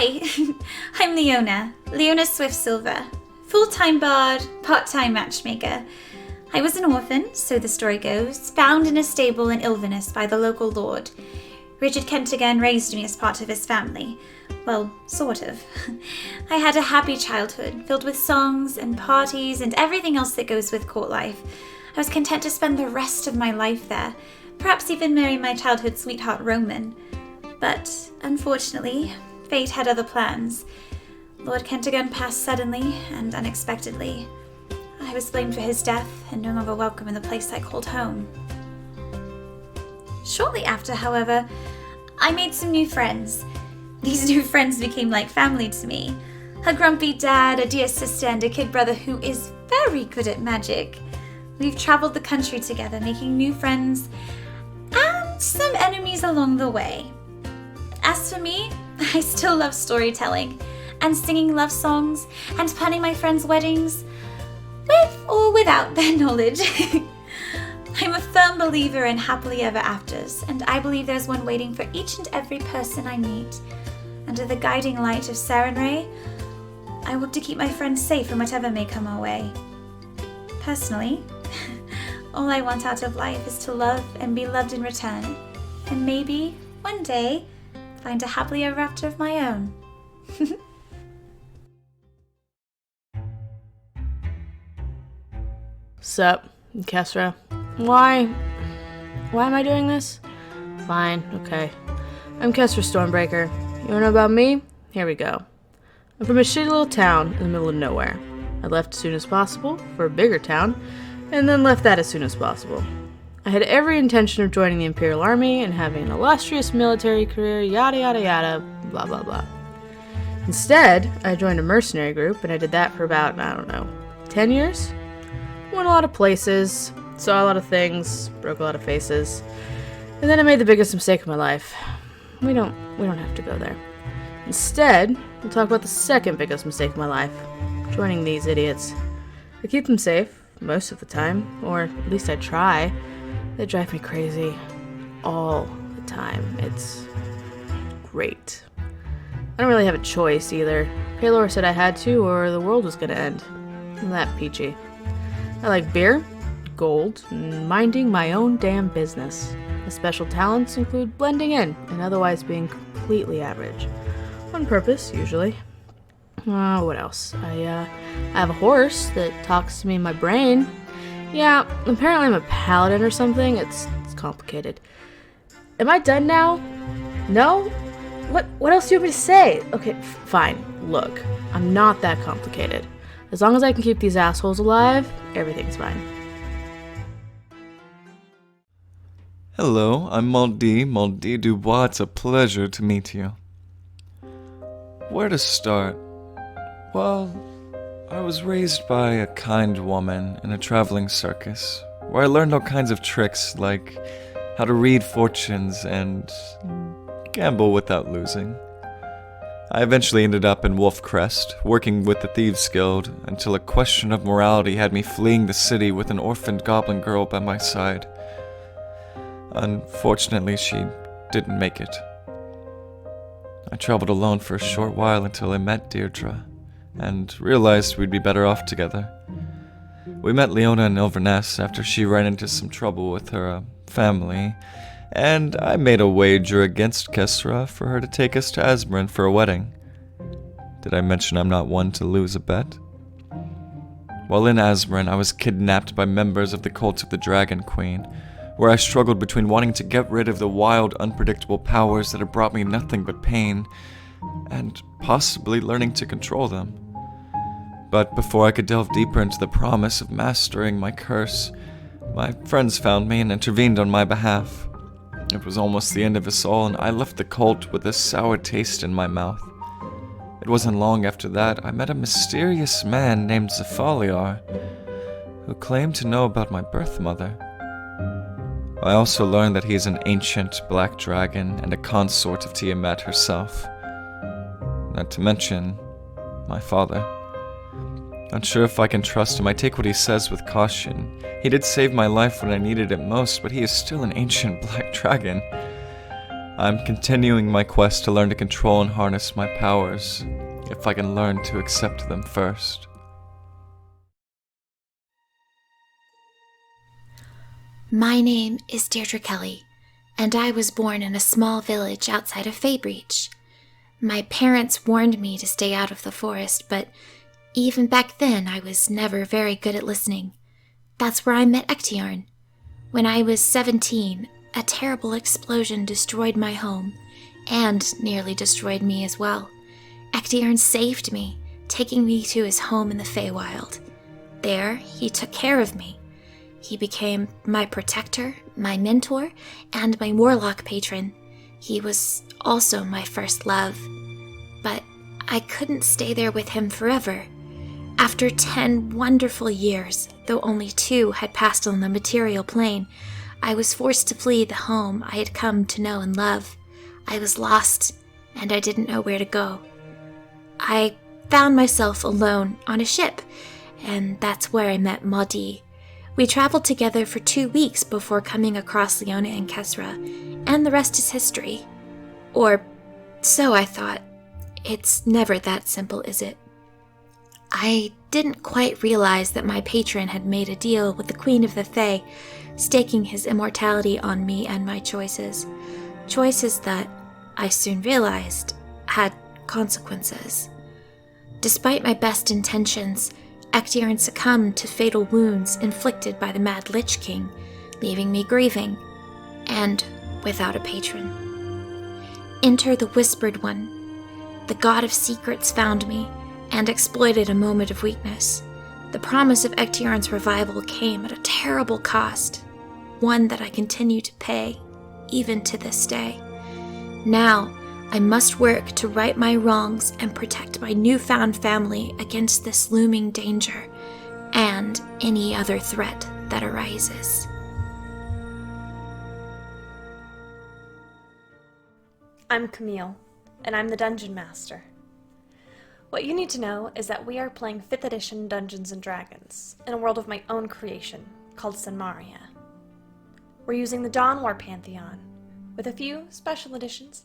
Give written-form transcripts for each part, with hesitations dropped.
Hi, I'm Leona Swift-Silver, full-time bard, part-time matchmaker. I was an orphan, so the story goes, found in a stable in Ilverness by the local lord. Richard Kentigern raised me as part of his family. Well, sort of. I had a happy childhood, filled with songs and parties and everything else that goes with court life. I was content to spend the rest of my life there, perhaps even marry my childhood sweetheart Roman. But, unfortunately, fate had other plans. Lord Kentigern passed suddenly and unexpectedly. I was blamed for his death and no longer welcome in the place I called home. Shortly after, however, I made some new friends. These new friends became like family to me. A grumpy dad, a dear sister, and a kid brother who is very good at magic. We've traveled the country together, making new friends and some enemies along the way. As for me, I still love storytelling and singing love songs and planning my friends' weddings, with or without their knowledge. I'm a firm believer in happily ever afters, and I believe there's one waiting for each and every person I meet. Under the guiding light of Sarenrae, I work to keep my friends safe from whatever may come our way. Personally, all I want out of life is to love and be loved in return, and maybe, one day, find a happily ever after of my own. Sup, Kesra? Why am I doing this? Fine, okay. I'm Kesra Stormbreaker. You wanna know about me? Here we go. I'm from a shitty little town in the middle of nowhere. I left as soon as possible for a bigger town, and then left that as soon as possible. I had every intention of joining the Imperial Army and having an illustrious military career, yada yada yada, blah blah blah. Instead, I joined a mercenary group, and I did that for about, 10 years? Went a lot of places, saw a lot of things, broke a lot of faces, and then I made the biggest mistake of my life. We don't have to go there. Instead, we'll talk about the second biggest mistake of my life, joining these idiots. I keep them safe, most of the time, or at least I try. They drive me crazy all the time. It's great. I don't really have a choice either. Paylor said I had to, or the world was gonna end. I'm that peachy. I like beer, gold, and minding my own damn business. My special talents include blending in and otherwise being completely average. On purpose, usually. What else? I have a horse that talks to me in my brain. Yeah, apparently I'm a paladin or something. It's complicated. Am I done now? No? What else do you want me to say? Okay, fine. Look, I'm not that complicated. As long as I can keep these assholes alive, everything's fine. Hello, I'm Maldi Dubois. It's a pleasure to meet you. Where to start? Well, I was raised by a kind woman in a traveling circus, where I learned all kinds of tricks, like how to read fortunes and gamble without losing. I eventually ended up in Wolfcrest, working with the Thieves Guild, until a question of morality had me fleeing the city with an orphaned goblin girl by my side. Unfortunately, she didn't make it. I traveled alone for a short while until I met Deirdre, and realized we'd be better off together. We met Leona in Ilverness after she ran into some trouble with her family, and I made a wager against Kesra for her to take us to Azmoran for a wedding. Did I mention I'm not one to lose a bet? While in Azmoran, I was kidnapped by members of the Cult of the Dragon Queen, where I struggled between wanting to get rid of the wild, unpredictable powers that had brought me nothing but pain, and possibly learning to control them. But before I could delve deeper into the promise of mastering my curse, my friends found me and intervened on my behalf. It was almost the end of us all, and I left the cult with a sour taste in my mouth. It wasn't long after that I met a mysterious man named Zafaliar, who claimed to know about my birth mother. I also learned that he is an ancient black dragon and a consort of Tiamat herself. Not to mention, my father. Unsure if I can trust him, I take what he says with caution. He did save my life when I needed it most, but he is still an ancient black dragon. I'm continuing my quest to learn to control and harness my powers, if I can learn to accept them first. My name is Deirdre Kelly, and I was born in a small village outside of Faybreach. My parents warned me to stay out of the forest, but even back then I was never very good at listening. That's where I met Ectiarn. When I was 17, a terrible explosion destroyed my home, and nearly destroyed me as well. Ectiarn saved me, taking me to his home in the Feywild. There, he took care of me. He became my protector, my mentor, and my warlock patron. He was also my first love. But I couldn't stay there with him forever. After 10 wonderful years, though only 2 had passed on the material plane, I was forced to flee the home I had come to know and love. I was lost, and I didn't know where to go. I found myself alone on a ship, and that's where I met Maudie. We traveled together for 2 weeks before coming across Leona and Kesra, and the rest is history. Or so I thought. It's never that simple, is it? I didn't quite realize that my patron had made a deal with the Queen of the Fae, staking his immortality on me and my choices. Choices that, I soon realized, had consequences. Despite my best intentions, Ectiarn succumbed to fatal wounds inflicted by the Mad Lich King, leaving me grieving, and without a patron. Enter the Whispered One. The god of secrets found me, and exploited a moment of weakness. The promise of Ectiarn's revival came at a terrible cost, one that I continue to pay, even to this day. Now, I must work to right my wrongs and protect my newfound family against this looming danger, and any other threat that arises. I'm Camille, and I'm the Dungeon Master. What you need to know is that we are playing 5th edition Dungeons & Dragons in a world of my own creation called Sanmaria. We're using the Dawn War Pantheon, with a few special additions.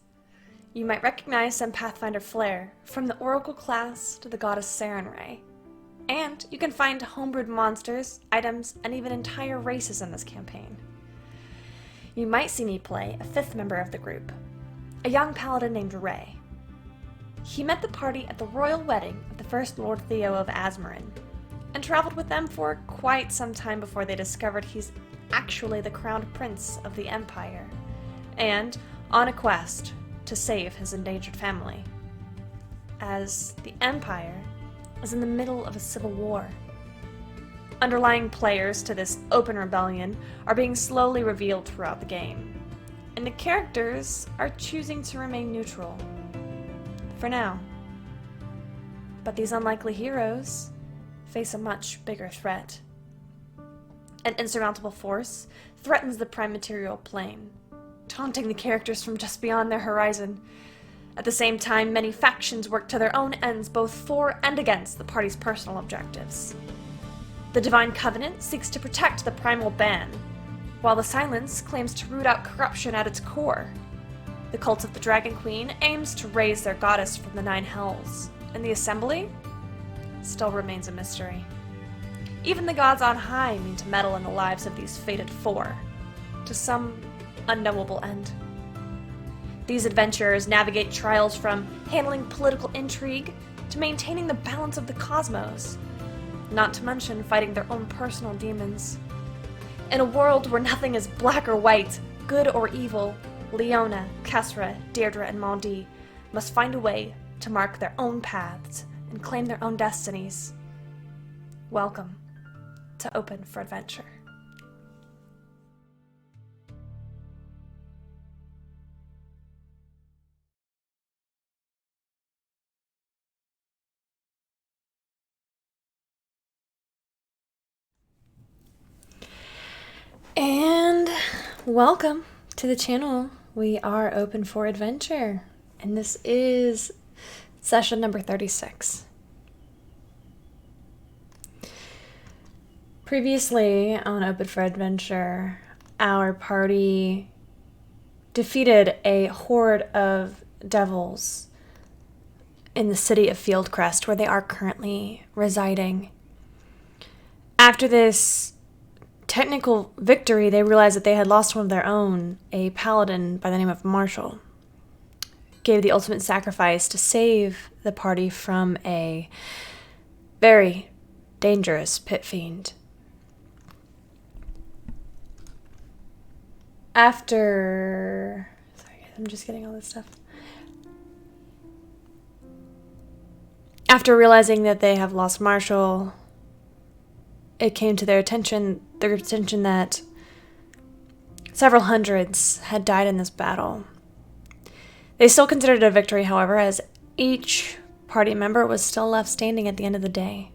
You might recognize some Pathfinder flair, from the Oracle class to the Goddess Sarenrae. And you can find homebrewed monsters, items, and even entire races in this campaign. You might see me play a 5th member of the group, a young paladin named Ray. He met the party at the royal wedding of the first Lord Theo of Azmorin, and traveled with them for quite some time before they discovered he's actually the crowned prince of the Empire, and on a quest to save his endangered family, as the Empire is in the middle of a civil war. Underlying players to this open rebellion are being slowly revealed throughout the game, and the characters are choosing to remain neutral. For now. But these unlikely heroes face a much bigger threat. An insurmountable force threatens the prime material plane, taunting the characters from just beyond their horizon. At the same time, many factions work to their own ends, both for and against the party's personal objectives. The Divine Covenant seeks to protect the Primal Ban, while the Silence claims to root out corruption at its core. The cult of the Dragon Queen aims to raise their goddess from the 9 hells, and the Assembly still remains a mystery. Even the gods on high mean to meddle in the lives of these fated 4, to some unknowable end. These adventurers navigate trials from handling political intrigue to maintaining the balance of the cosmos, not to mention fighting their own personal demons. In a world where nothing is black or white, good or evil, Leona, Kesra, Deirdre, and Maudie must find a way to mark their own paths and claim their own destinies. Welcome to Open for Adventure. And welcome to the channel. We are open for adventure, and this is session number 36. Previously on Open for Adventure, our party defeated a horde of devils in the city of Fieldcrest, where they are currently residing. After this technical victory, they realized that they had lost one of their own, a paladin by the name of Marshall. Gave the ultimate sacrifice to save the party from a very dangerous pit fiend. Sorry, I'm just getting all this stuff. After realizing that they have lost Marshall, it came to their attention that several hundreds had died in this battle. They still considered it a victory, however, as each party member was still left standing at the end of the day.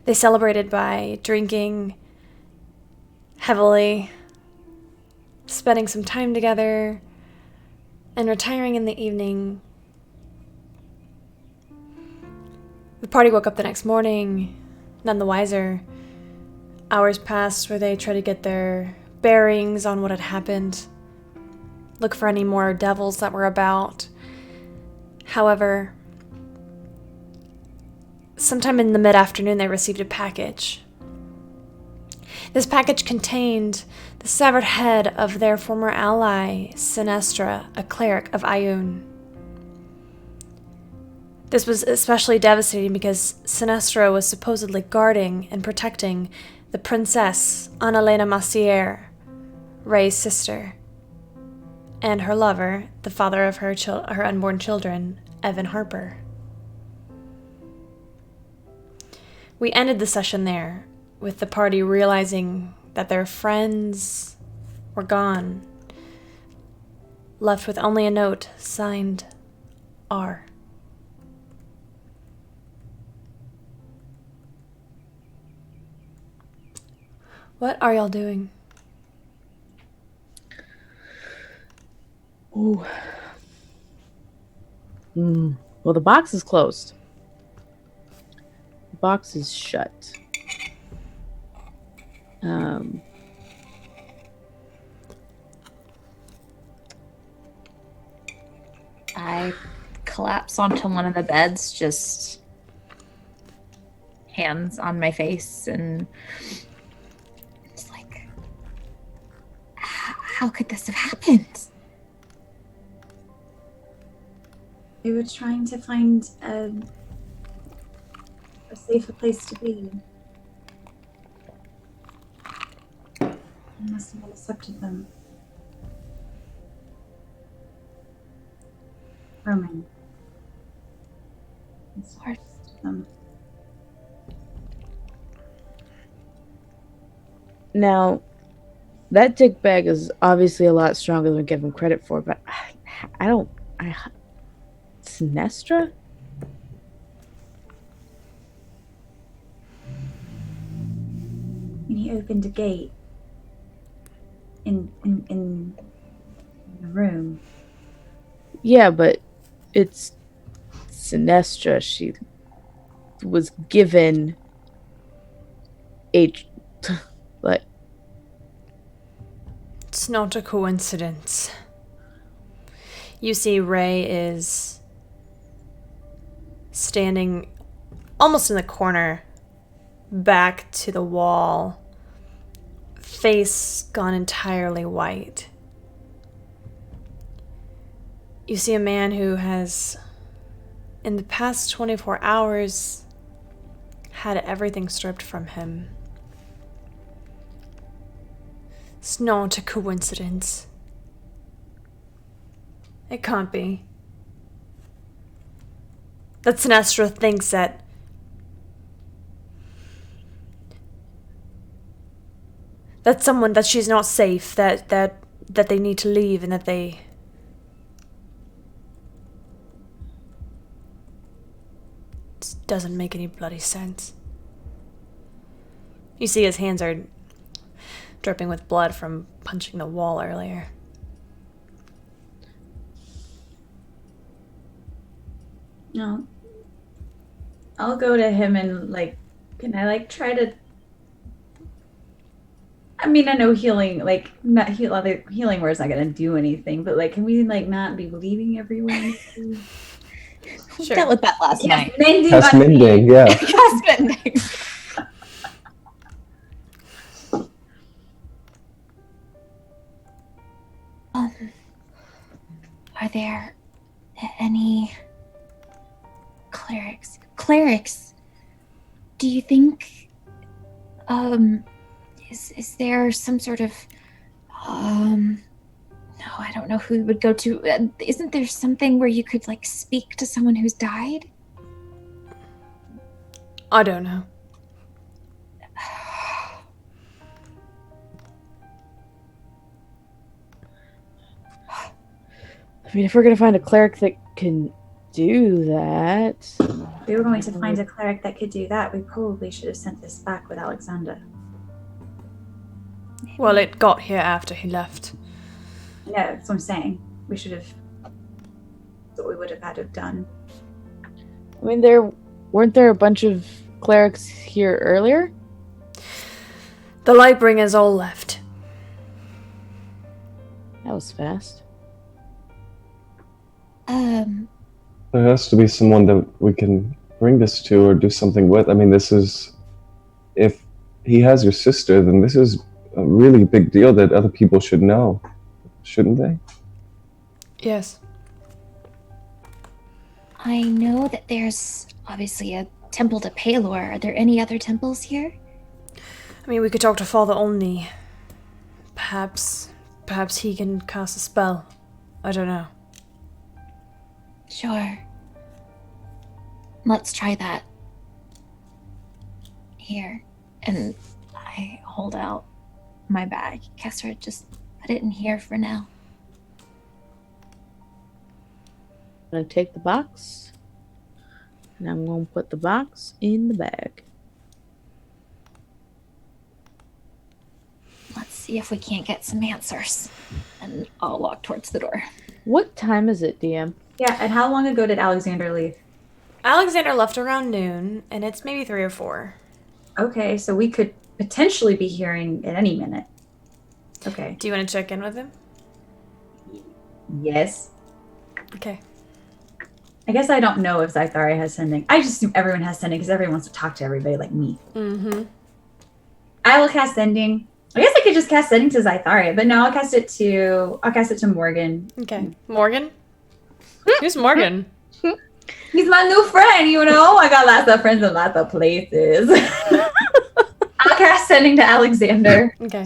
They celebrated by drinking heavily, spending some time together, and retiring in the evening. The party woke up the next morning, none the wiser. Hours passed where they tried to get their bearings on what had happened, look for any more devils that were about. However, sometime in the mid-afternoon, they received a package. This package contained the severed head of their former ally, Sinestra, a cleric of Ioun. This was especially devastating because Sinestra was supposedly guarding and protecting the princess Annalena Massiere, Ray's sister, and her lover, the father of her unborn children, Evan Harper. We ended the session there, with the party realizing that their friends were gone, left with only a note signed R. What are y'all doing? Ooh. Well, the box is closed. The box is shut. I collapse onto one of the beds, just hands on my face, and it's like, how could this have happened? We were trying to find a safer place to be. I must have accepted them. Roman. It's hard to them. Now, that dick bag is obviously a lot stronger than we give him credit for, but Sinestra? And he opened a gate in the room. Yeah, but it's Sinestra. She was given a like. It's not a coincidence. You see, Ray is standing almost in the corner, back to the wall, face gone entirely white. You see a man who has, in the past 24 hours, had everything stripped from him. It's not a coincidence. It can't be. That Sinestra thinks that she's not safe, that they need to leave, and that they it doesn't make any bloody sense. You see his hands are dripping with blood from punching the wall earlier. No. I'll go to him and, can I, try to... I mean, I know healing, like, not healing word is not gonna do anything, but like, can we like not be bleeding everywhere? We dealt with that last night. Mending Cast on mending, yeah. Cast mending. Are there any clerics? Clerics? Do you think, is there some sort of, no, I don't know who we would go to. Isn't there something where you could, like, speak to someone who's died? I don't know. I mean, if we're gonna find a cleric that can do that, If we were going to find a cleric that could do that, we probably should have sent this back with Alexander. Well, it got here after he left. No, that's what I'm saying. We should have. That's what we would have had to have done. I mean, weren't there a bunch of clerics here earlier? The Lightbringers all left. That was fast. There has to be someone that we can bring this to or do something with. I mean, this is... If he has your sister, then this is a really big deal that other people should know. Shouldn't they? Yes. I know that there's obviously a temple to Palor. Are there any other temples here? I mean, we could talk to Father Olney. Perhaps he can cast a spell. I don't know. Sure. Let's try that. Here. And I hold out my bag. Kessra, just put it in here for now. I'm gonna take the box, and I'm gonna put the box in the bag. Let's see if we can't get some answers. And I'll walk towards the door. What time is it, DM? Yeah, and how long ago did Alexander leave? Alexander left around noon, and it's maybe 3 or 4. Okay, so we could potentially be hearing at any minute. Okay. Do you want to check in with him? Yes. Okay. I guess I don't know if Zytharia has sending. I just assume everyone has sending because everyone wants to talk to everybody like me. Mm-hmm. I will cast sending. I guess I could just cast sending to Zytharia, but no, I'll cast it to Morgan. Okay. Morgan? Who's Morgan? He's my new friend, you know? I got lots of friends in lots of places. I'll cast sending to Alexander. Okay.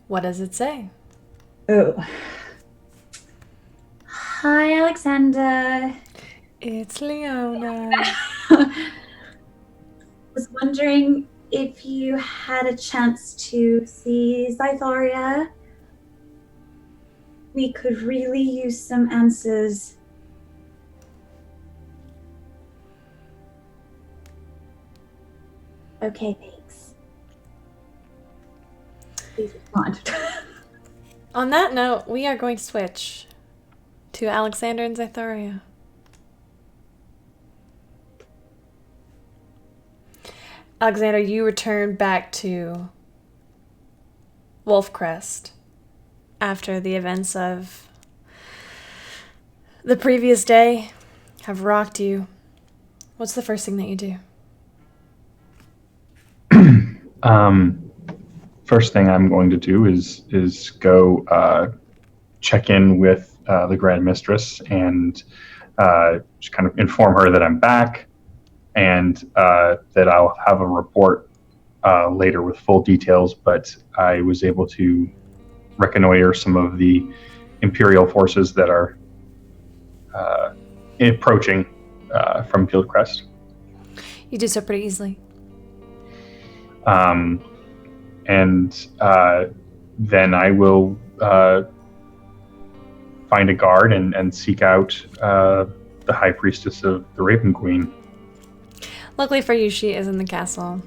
What does it say? Oh. Hi, Alexander. It's Leona. Was wondering if you had a chance to see Zytharia. We could really use some answers. Okay, thanks. Please respond. On that note, we are going to switch to Alexander and Zytharia. Alexander, you return back to Wolfcrest after the events of the previous day have rocked you. What's the first thing that you do? First thing I'm going to do is go check in with the Grand Mistress and just kind of inform her that I'm back and that I'll have a report later with full details, but I was able to reconnoiter some of the Imperial forces that are approaching from Fieldcrest. You did so pretty easily. And then I will find a guard and seek out the High Priestess of the Raven Queen. Luckily for you, she is in the castle.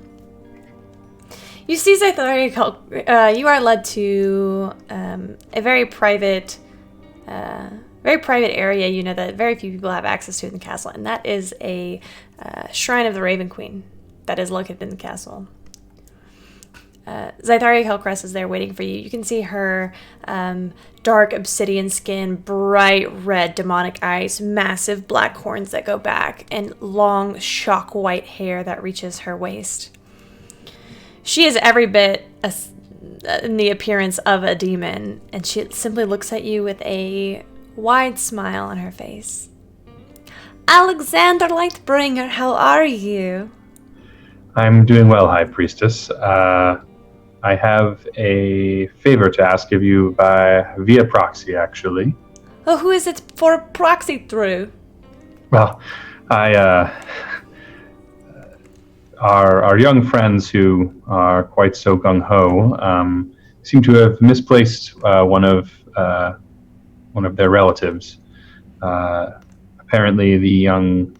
You see Zytharia, you are led to a very private area, that very few people have access to in the castle, and that is a shrine of the Raven Queen. that is located in the castle. Zytharia Hillcrest is there waiting for you. You can see her dark obsidian skin, bright red demonic eyes, massive black horns that go back, and long shock white hair that reaches her waist. She is every bit in the appearance of a demon, and she simply looks at you with a wide smile on her face. Alexander Lightbringer, how are you? I'm doing well, High Priestess. I have a favor to ask of you via proxy, actually. Oh, who is it for proxy through? Well, our young friends who are quite so gung-ho seem to have misplaced one of their relatives. Apparently, the young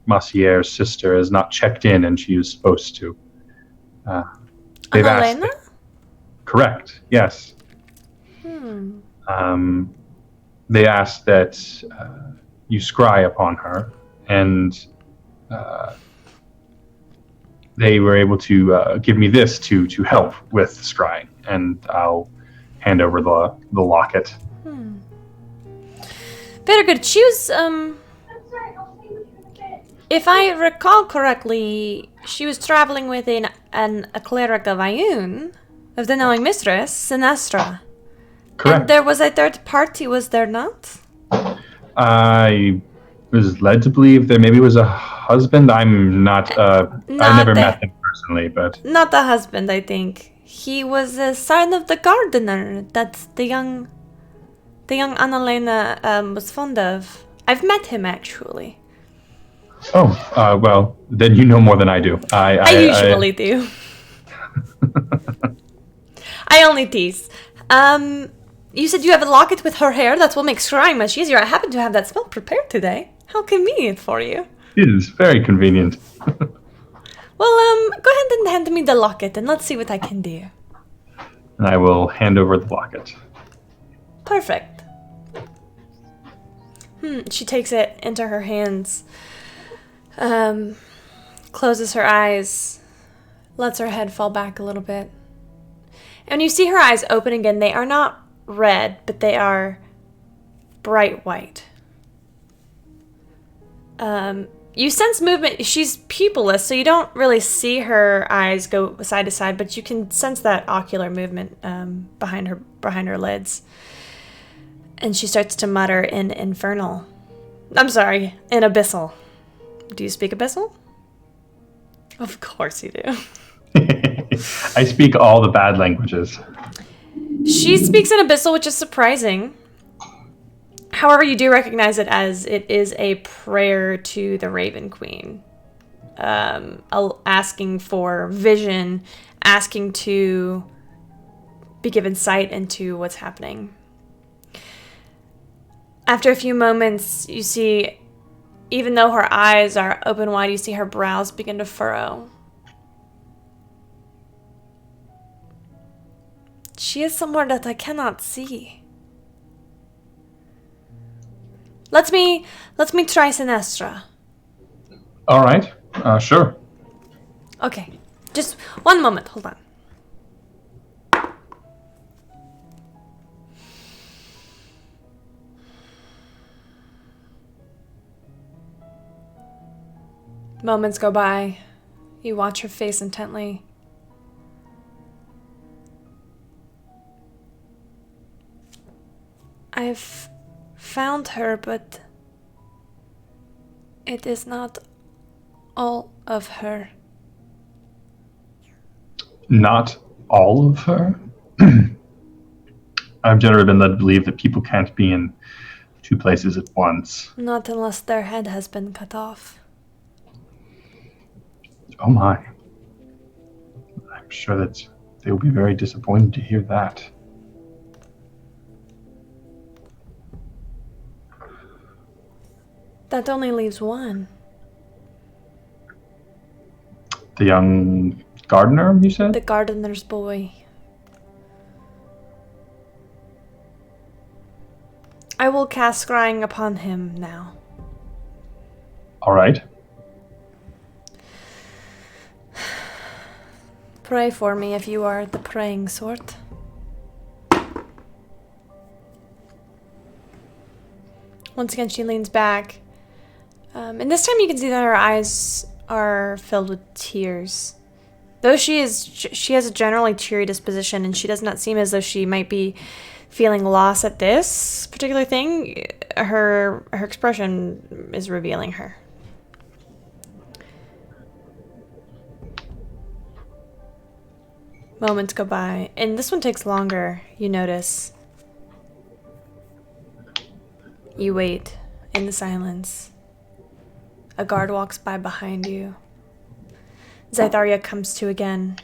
Massier's sister has not checked in, and she is supposed to. They've asked. Helena? Correct. Yes. They asked that you scry upon her, and they were able to give me this to help with scrying, and I'll hand over the locket. Very good. She was, if I recall correctly, she was traveling with a cleric of Ioun, of the Knowing Mistress, Sinestra. Correct. And there was a third party, was there not? I was led to believe there maybe was a husband. I'm not, I never met him personally, but... Not the husband, I think. He was a son of the gardener that the young Annalena was fond of. I've met him, actually. Oh, well, then you know more than I do. I usually do. I only tease. You said you have a locket with her hair. That's what makes scrying much easier. I happen to have that spell prepared today. How convenient for you. It is very convenient. Well, go ahead and hand me the locket, and let's see what I can do. And I will hand over the locket. Perfect. She takes it into her hands, closes her eyes, lets her head fall back a little bit. And when you see her eyes open again, they are not red, but they are bright white. You sense movement. She's pupilless, so you don't really see her eyes go side to side, but you can sense that ocular movement behind her lids. And she starts to mutter in Infernal. I'm sorry, in Abyssal. Do you speak Abyssal? Of course you do. I speak all the bad languages. She speaks in Abyssal, which is surprising. However, you do recognize it as it is a prayer to the Raven Queen. Asking for vision, asking to be given sight into what's happening. After a few moments, you see, even though her eyes are open wide, you see her brows begin to furrow. She is somewhere that I cannot see. Let's me try Sinestra. All right. Sure. Okay. Just one moment. Hold on. Moments go by. You watch her face intently. I've found her, but it is not all of her. Not all of her? I've generally been led to believe that people can't be in two places at once. Not unless their head has been cut off. Oh my. I'm sure that they will be very disappointed to hear that. That only leaves one. The young gardener, you said? The gardener's boy. I will cast scrying upon him now. All right. Pray for me if you are the praying sort. Once again, she leans back. And this time you can see that her eyes are filled with tears. Though she has a generally cheery disposition, and she does not seem as though she might be feeling loss at this particular thing, her expression is revealing her. Moments go by, and this one takes longer, you notice. You wait in the silence. A guard walks by behind you. Zytharia comes to again.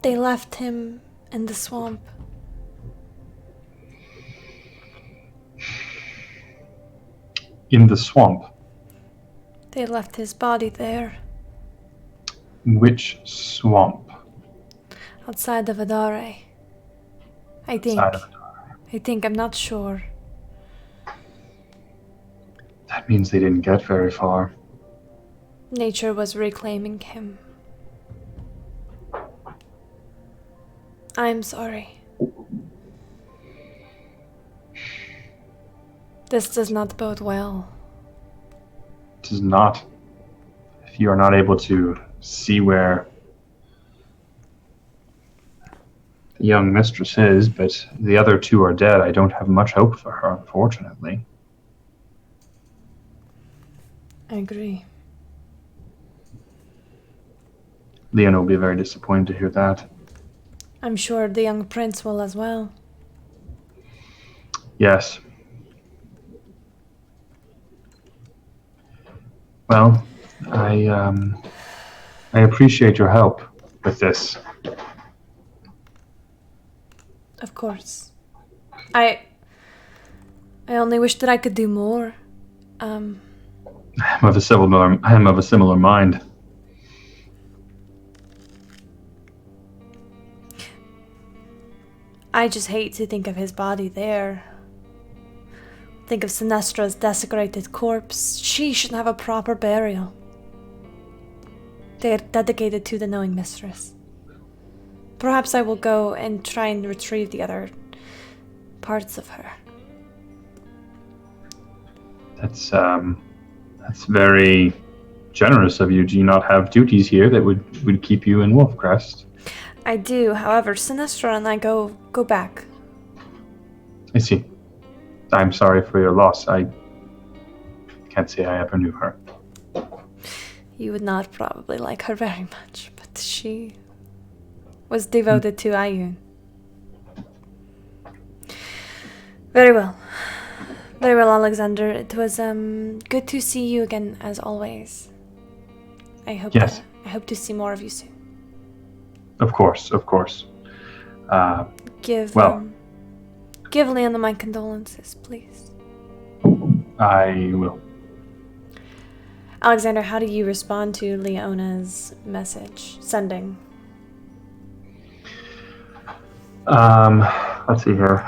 They left him in the swamp. In the swamp? They left his body there. Which swamp? Outside of Adare. I think. Outside of Adare. I'm not sure. That means they didn't get very far. Nature was reclaiming him. I'm sorry. This does not bode well. It does not. If you are not able to see where the young mistress is, but the other two are dead, I don't have much hope for her, unfortunately. I agree. Leon will be very disappointed to hear that. I'm sure the young prince will as well. Yes. Well, I appreciate your help with this. Of course. I only wish that I could do more. I am of a similar mind. I just hate to think of his body there. Think of Sinestra's desecrated corpse. She should have a proper burial. They are dedicated to the knowing mistress. Perhaps I will go and try and retrieve the other parts of her. That's very generous of you. Do you not have duties here that would keep you in Wolfcrest? I do, however, Sinestra and I go back. I see. I'm sorry for your loss. I can't say I ever knew her. You would not probably like her very much, but she was devoted to Ayun. Very well. Very well, Alexander. It was good to see you again, as always. I hope to see more of you soon. Of course. Give Leona my condolences, please. I will. Alexander, how do you respond to Leona's message? Sending. Let's see here.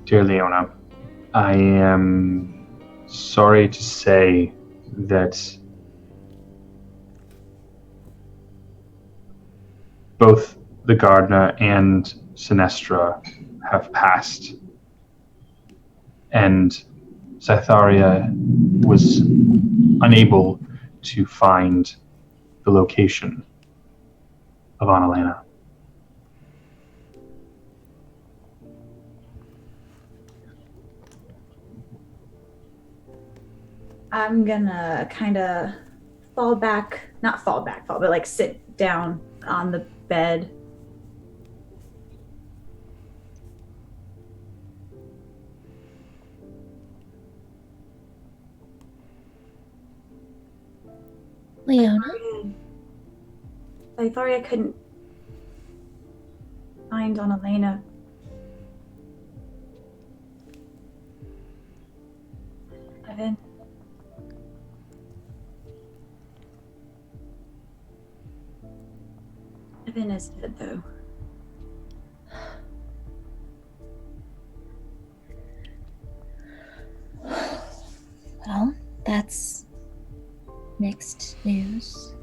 Dear Leona, I am sorry to say that both the gardener and Sinestra have passed, and Zytharia was unable to find the location of Annalena. I'm gonna kind of but like sit down on the bed. Leona? Zytharia couldn't find Annalena. Evan is dead, though. mixed news.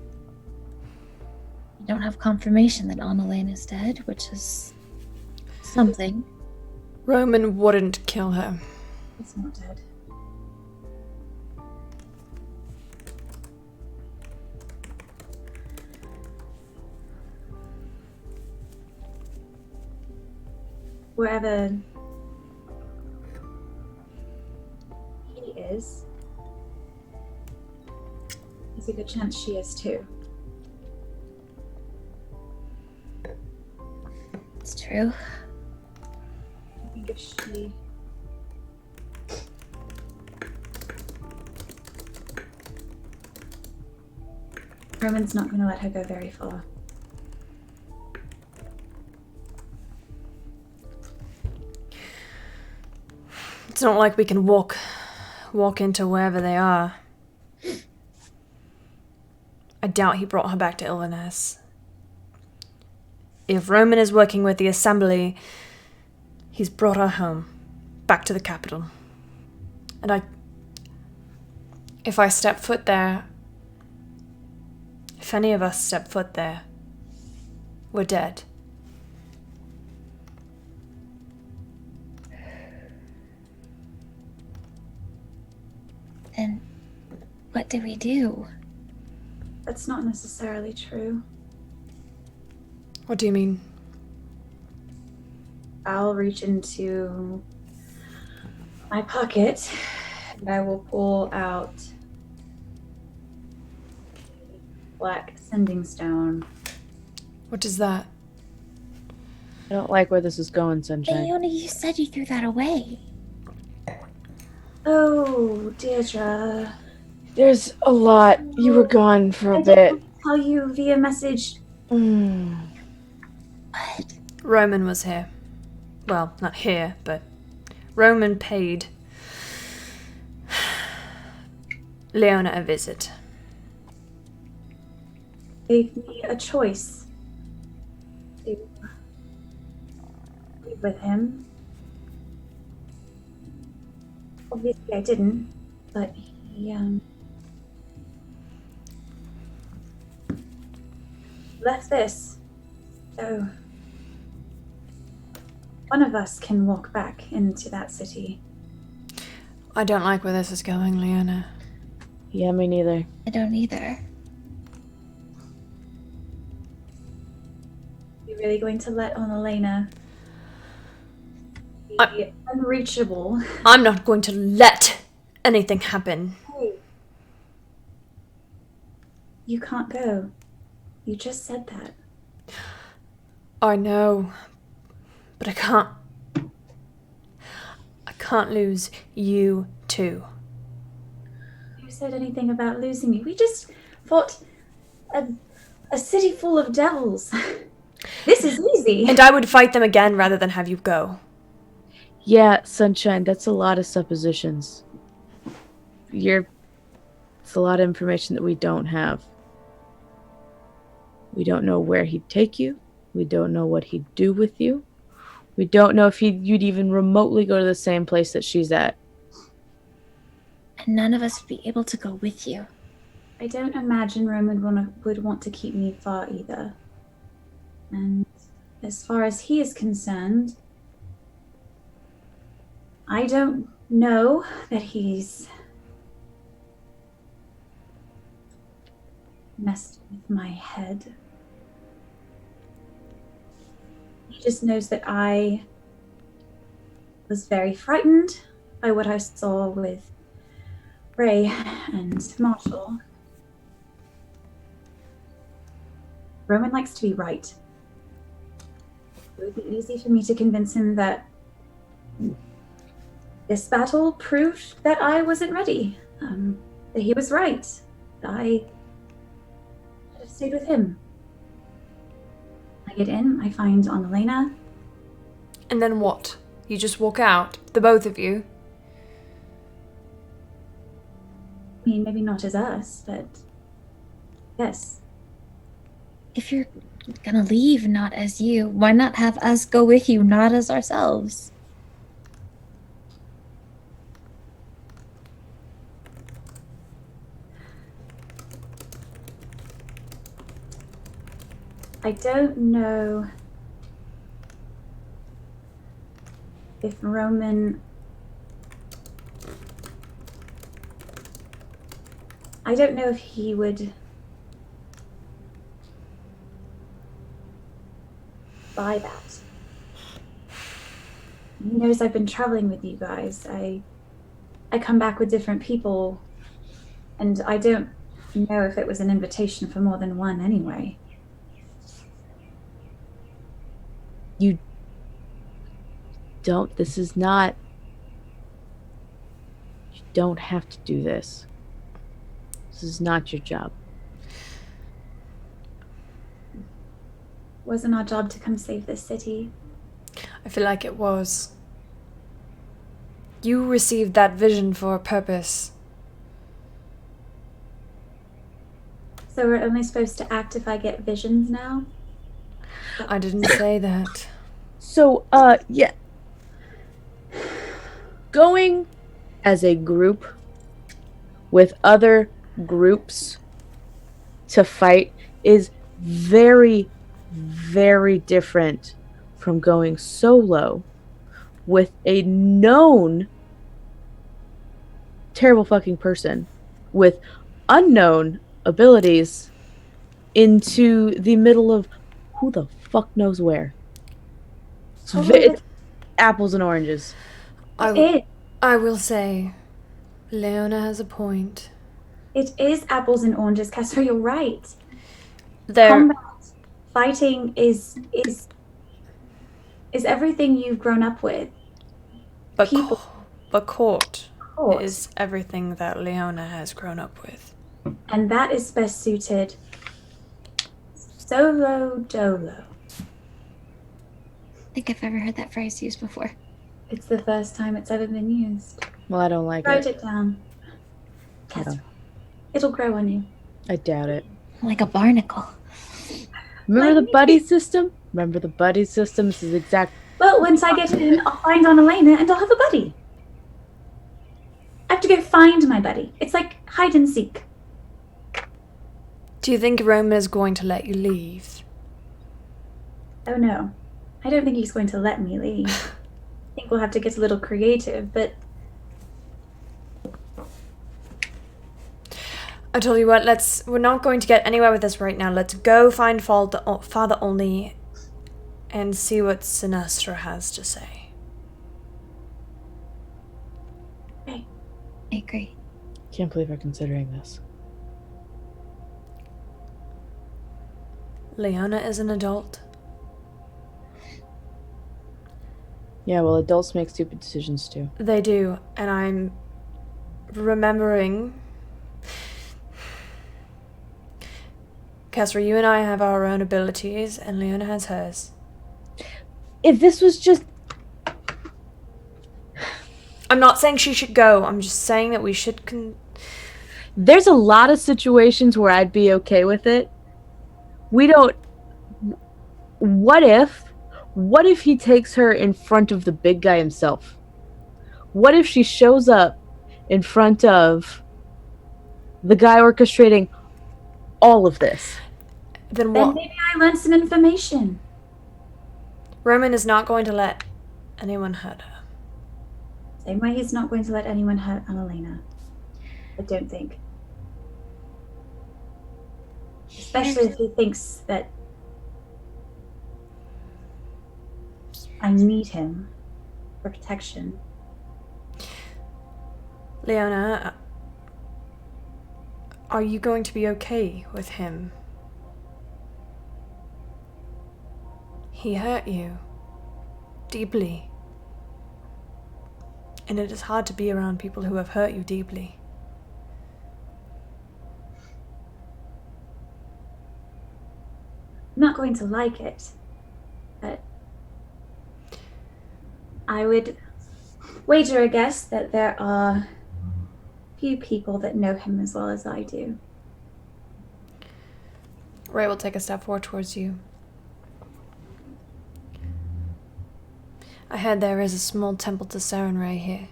We don't have confirmation that Annalane is dead, which is something. Roman wouldn't kill her. It's not dead. Wherever he is, there's a good chance she is too. It's true. I think if she Roman's not going to let her go very far. It's not like we can walk into wherever they are. I doubt he brought her back to Ilvaness. If Roman is working with the Assembly, he's brought her home, back to the capital. And if I step foot there, if any of us step foot there, we're dead. And what do we do? That's not necessarily true. What do you mean? I'll reach into my pocket and I will pull out black sending stone. What is that? I don't like where this is going, Sunshine. Leona, you said you threw that away. Oh, Deirdre. There's a lot. You were gone for a I bit. didn't tell you via message. What? Roman was here. Well, not here, but Roman paid Leona a visit. Gave me a choice to be with him. Obviously I didn't, but he left this. So one of us can walk back into that city. I don't like where this is going, Leona. Yeah, me neither. I don't either. You're really going to let Annalena be unreachable? I'm not going to let anything happen. Hey. You can't go. You just said that. I know, but I can't lose you too. Who said anything about losing me? We just fought a city full of devils. This is easy. And I would fight them again rather than have you go. Yeah, Sunshine, that's a lot of suppositions. It's a lot of information that we don't have. We don't know where he'd take you. We don't know what he'd do with you. We don't know if you'd even remotely go to the same place that she's at. And none of us would be able to go with you. I don't imagine Roman would want to keep me far either. And as far as he is concerned, I don't know that he's messed with my head. He just knows that I was very frightened by what I saw with Ray and Marshall. Roman likes to be right. It would be easy for me to convince him that this battle proved that I wasn't ready. That he was right. I should have stayed with him. I get in, I find Annalena. And then what? You just walk out, the both of you? I mean, maybe not as us, but yes. If you're gonna leave not as you, why not have us go with you, not as ourselves? I don't know if Roman... I don't know if he would buy that. He knows I've been traveling with you guys. I come back with different people, and I don't know if it was an invitation for more than one anyway. You don't. This is not. You don't have to do this. This is not your job. Wasn't our job to come save this city? I feel like it was. You received that vision for a purpose. So we're only supposed to act if I get visions now? I didn't say that. So, yeah. Going as a group with other groups to fight is very, very different from going solo with a known terrible fucking person with unknown abilities into the middle of who the fuck knows where. It's apples and oranges. I will say, Leona has a point. It is apples and oranges, Casper, you're right. There, Combat, fighting is everything you've grown up with. but people- court Court. is everything that Leona has grown up with. And that is best suited solo dolo. I think I've ever heard that phrase used before. It's the first time it's ever been used. Well, I don't like Write it. it down. I don't. It'll grow on you. I doubt it. Like a barnacle. Remember Like the me. buddy system? Remember the buddy system? This is exact. Well, once I get in, I'll find Annalena and I'll have a buddy. I have to go find my buddy. It's like hide and seek. Do you think Roman is going to let you leave? Oh no. I don't think he's going to let me leave. I think we'll have to get a little creative, but I tell you what, we're not going to get anywhere with this right now. Let's go find Father Only and see what Sinestra has to say. I agree. Can't believe we're considering this. Leona is an adult. Yeah, well, adults make stupid decisions too. They do, and I'm remembering. Casper, you and I have our own abilities, and Leona has hers. If this was just. I'm not saying she should go. I'm just saying that we should. There's a lot of situations where I'd be okay with it. We don't. What if he takes her in front of the big guy himself? What if she shows up in front of the guy orchestrating all of this? Then then what? maybe I learned some information. Roman is not going to let anyone hurt her. Same way he's not going to let anyone hurt Annalena. I don't think. Especially if he thinks that I need him for protection. Leona, are you going to be okay with him? He hurt you deeply. And it is hard to be around people who have hurt you deeply. I'm not going to like it, but I would wager a guess that there are few people that know him as well as I do. Ray will take a step forward towards you. I heard there is a small temple to Sarenrae here.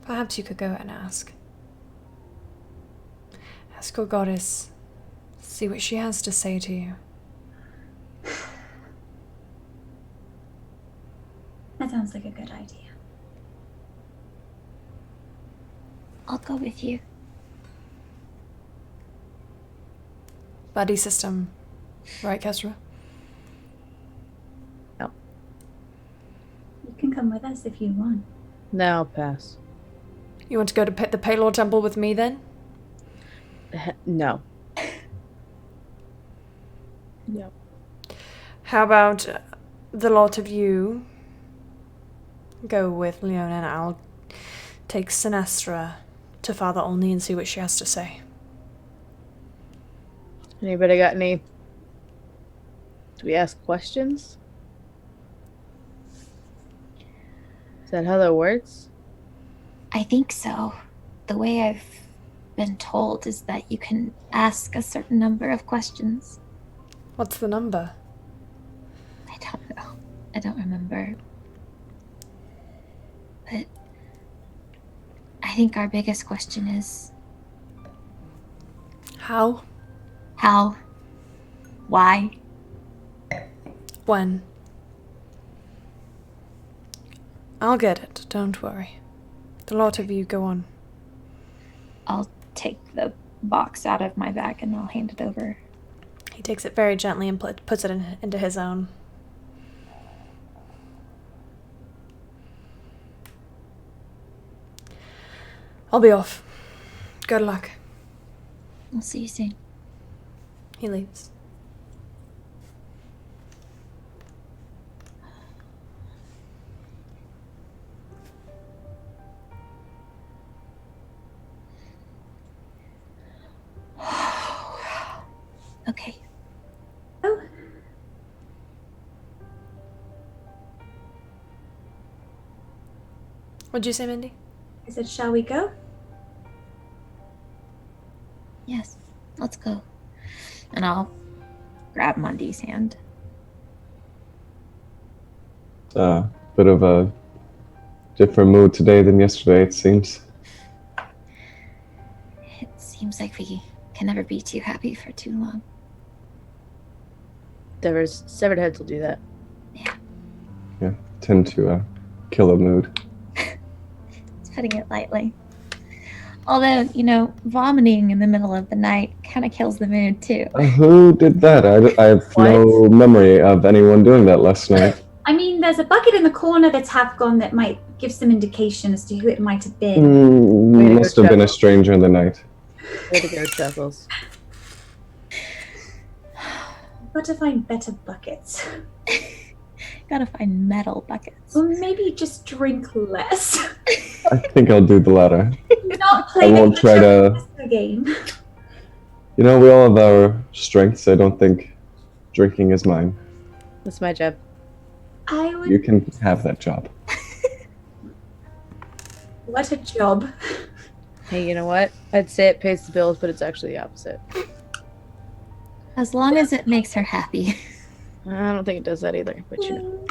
Perhaps you could go and ask. Ask your goddess See what she has to say to you. That sounds like a good idea. I'll go with you. Buddy system. Right, Kesra? No. You can come with us if you want. No, I'll pass. You want to go to the Paylor Temple with me then? No. No. How about the lot of you go with Leona and I'll take Sinestra to Father Olney and see what she has to say. Anybody got any? Do we ask questions? Is that how that works? I think so. The way I've been told is that you can ask a certain number of questions. What's the number? I don't know. I don't remember. But I think our biggest question is How? how, why. When? I'll get it, don't worry. The lot of you go on. I'll take the box out of my bag and I'll hand it over. He takes it very gently and puts it into his own. I'll be off. Good luck. I'll see you soon. He leaves. Okay. Oh, What'd you say, Mindy? I said, shall we go? Yes, let's go. And I'll grab Mundy's hand. Bit of a different mood today than yesterday, it seems. It seems like we can never be too happy for too long. Severed heads will do that. Yeah, tend to kill a mood. It's putting it lightly. Although, vomiting in the middle of the night kind of kills the mood too. Who did that? I have no memory of anyone doing that last night. I mean, there's a bucket in the corner that's half gone that might give some indication as to who it might have been. Way to Must go, have been a Chuckles. stranger in the night. Way to go, Chuckles. Got to find better buckets. Gotta find metal buckets. Or maybe just drink less. I think I'll do the latter. Not play I won't the try to- Manchester game. You know, we all have our strengths. I don't think drinking is mine. That's my job. I would. You can have that job. What a job. Hey, you know what? I'd say it pays the bills, but it's actually the opposite. As long as it makes her happy. I don't think it does that either, but you know.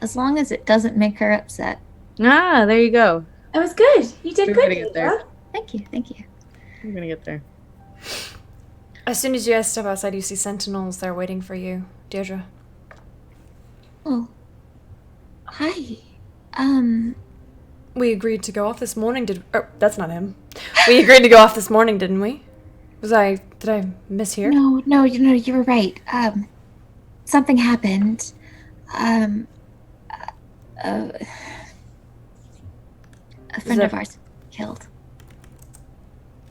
As long as it doesn't make her upset. Ah, there you go. That was good. You did We're good. gonna get there. Eva. Thank you, thank you. We're gonna get there. As soon as you guys step outside, you see sentinels there waiting for you, Deirdre. Oh. Hi. We agreed to go off this morning, that's not him. We agreed to go off this morning, didn't we? Did I mishear? No, you were right. Something happened. A friend of ours killed.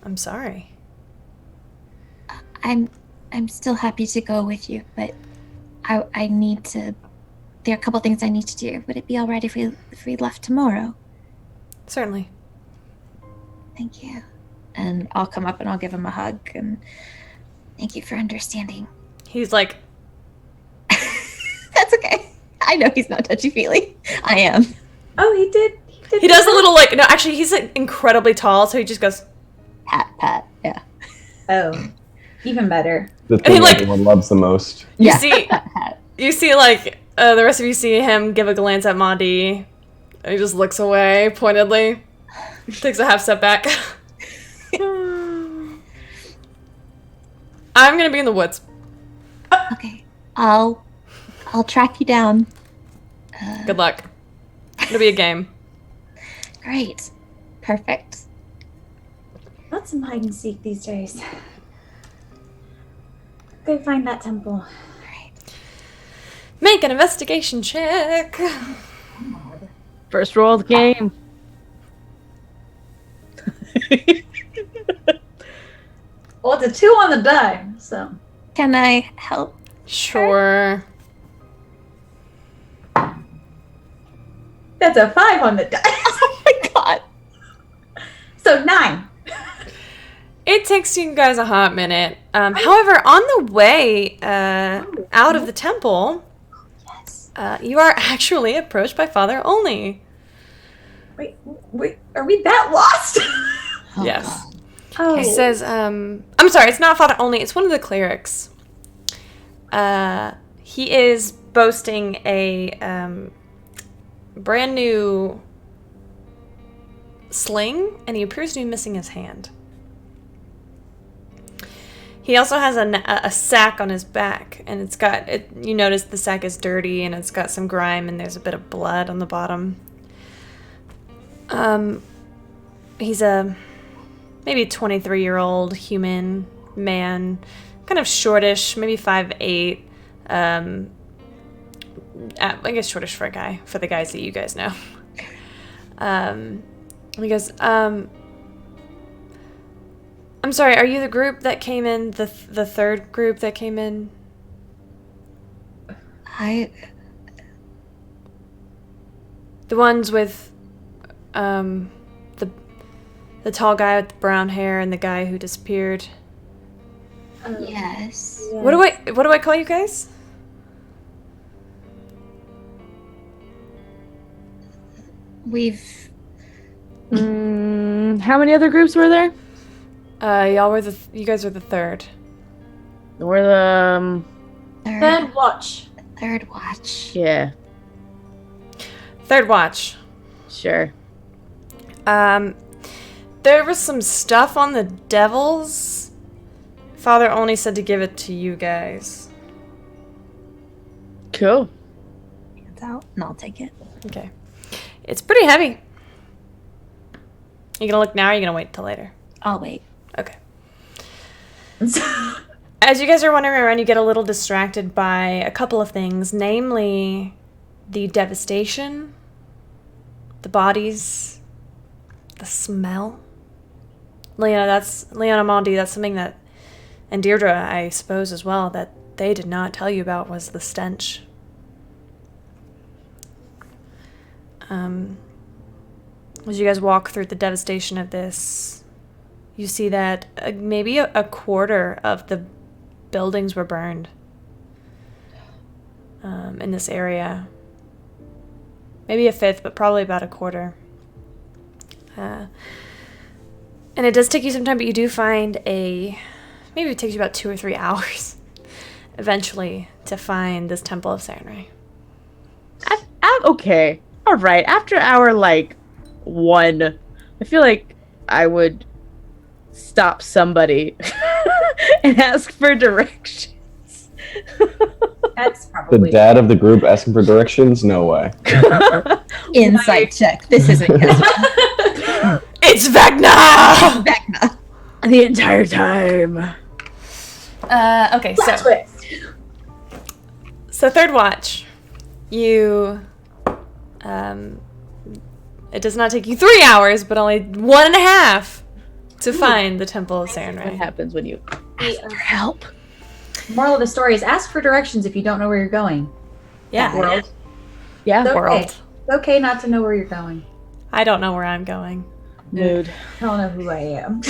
I'm sorry. I'm still happy to go with you, but I need to. There are a couple things I need to do. Would it be all right if we left tomorrow? Certainly. Thank you. And I'll come up and I'll give him a hug and thank you for understanding. He's like, That's okay. I know he's not touchy-feely. I am. Oh, he did. he does a little like, no, actually, he's like incredibly tall, so he just goes, Pat. Yeah. Oh, even better. The he, thing like- everyone loves the most. you Yeah. see, you see like, the rest of you see him give a glance at Mondi, and he just looks away pointedly, takes a half step back. I'm gonna be in the woods. Okay, I'll track you down. Good luck. It'll be a game. Great. Perfect. Lots of hide and seek these days. Go find that temple. Make an investigation check. First roll of the game. Well, it's a 2 on the die, so. Can I help? Sure. That's a 5 on the die. Oh my god. So 9. It takes you guys a hot minute. However, on the way out of the temple, you are actually approached by Father Only. Wait, are we that lost? Yes. Oh. He says, I'm sorry, it's not Father Only, it's one of the clerics. He is boasting a brand new sling, and he appears to be missing his hand. He also has a sack on his back, and it's got, you notice the sack is dirty, and it's got some grime, and there's a bit of blood on the bottom. He's a maybe 23-year-old human man, kind of shortish, maybe 5'8". I guess shortish for a guy, for the guys that you guys know. He goes, I'm sorry, are you the group that came in, the third group that came in? The ones with, the tall guy with the brown hair and the guy who disappeared. Yes. What do I call you guys? We've... How many other groups were there? You guys are the third. We're the... Third watch. Third watch. Yeah, Third watch. sure. There was some stuff on the devils. Father only said to give it to you guys. Cool. Hands out, and I'll take it. Okay. It's pretty heavy. You gonna look now or are you gonna wait till later? I'll wait. Okay. As you guys are wandering around, you get a little distracted by a couple of things, namely the devastation, the bodies, the smell. Leona Mondi, that's something that, and Deirdre, I suppose as well, that they did not tell you about was the stench. As you guys walk through the devastation of this, you see that maybe a quarter of the buildings were burned in this area. Maybe a fifth, but probably about a quarter. And it does take you some time, but you do find maybe it takes you about 2 or 3 hours eventually to find this Temple of Sarenrae. Okay. All right. After hour, 1, I feel like I would stop somebody and ask for directions. That's probably The dad of the group asking for directions? No way. Insight check. This isn't good. It's Vecna! Vecna. The entire time. Okay, so third watch, you, it does not take you 3 hours, but only 1.5 to find the Temple of What Sarenrae. happens when you Ask for help. Moral of the story is ask for directions if you don't know where you're going. Yeah, World. Yeah. It's okay. world. It's okay not to know where you're going. I don't know where I'm going. Mood. I don't know who I am.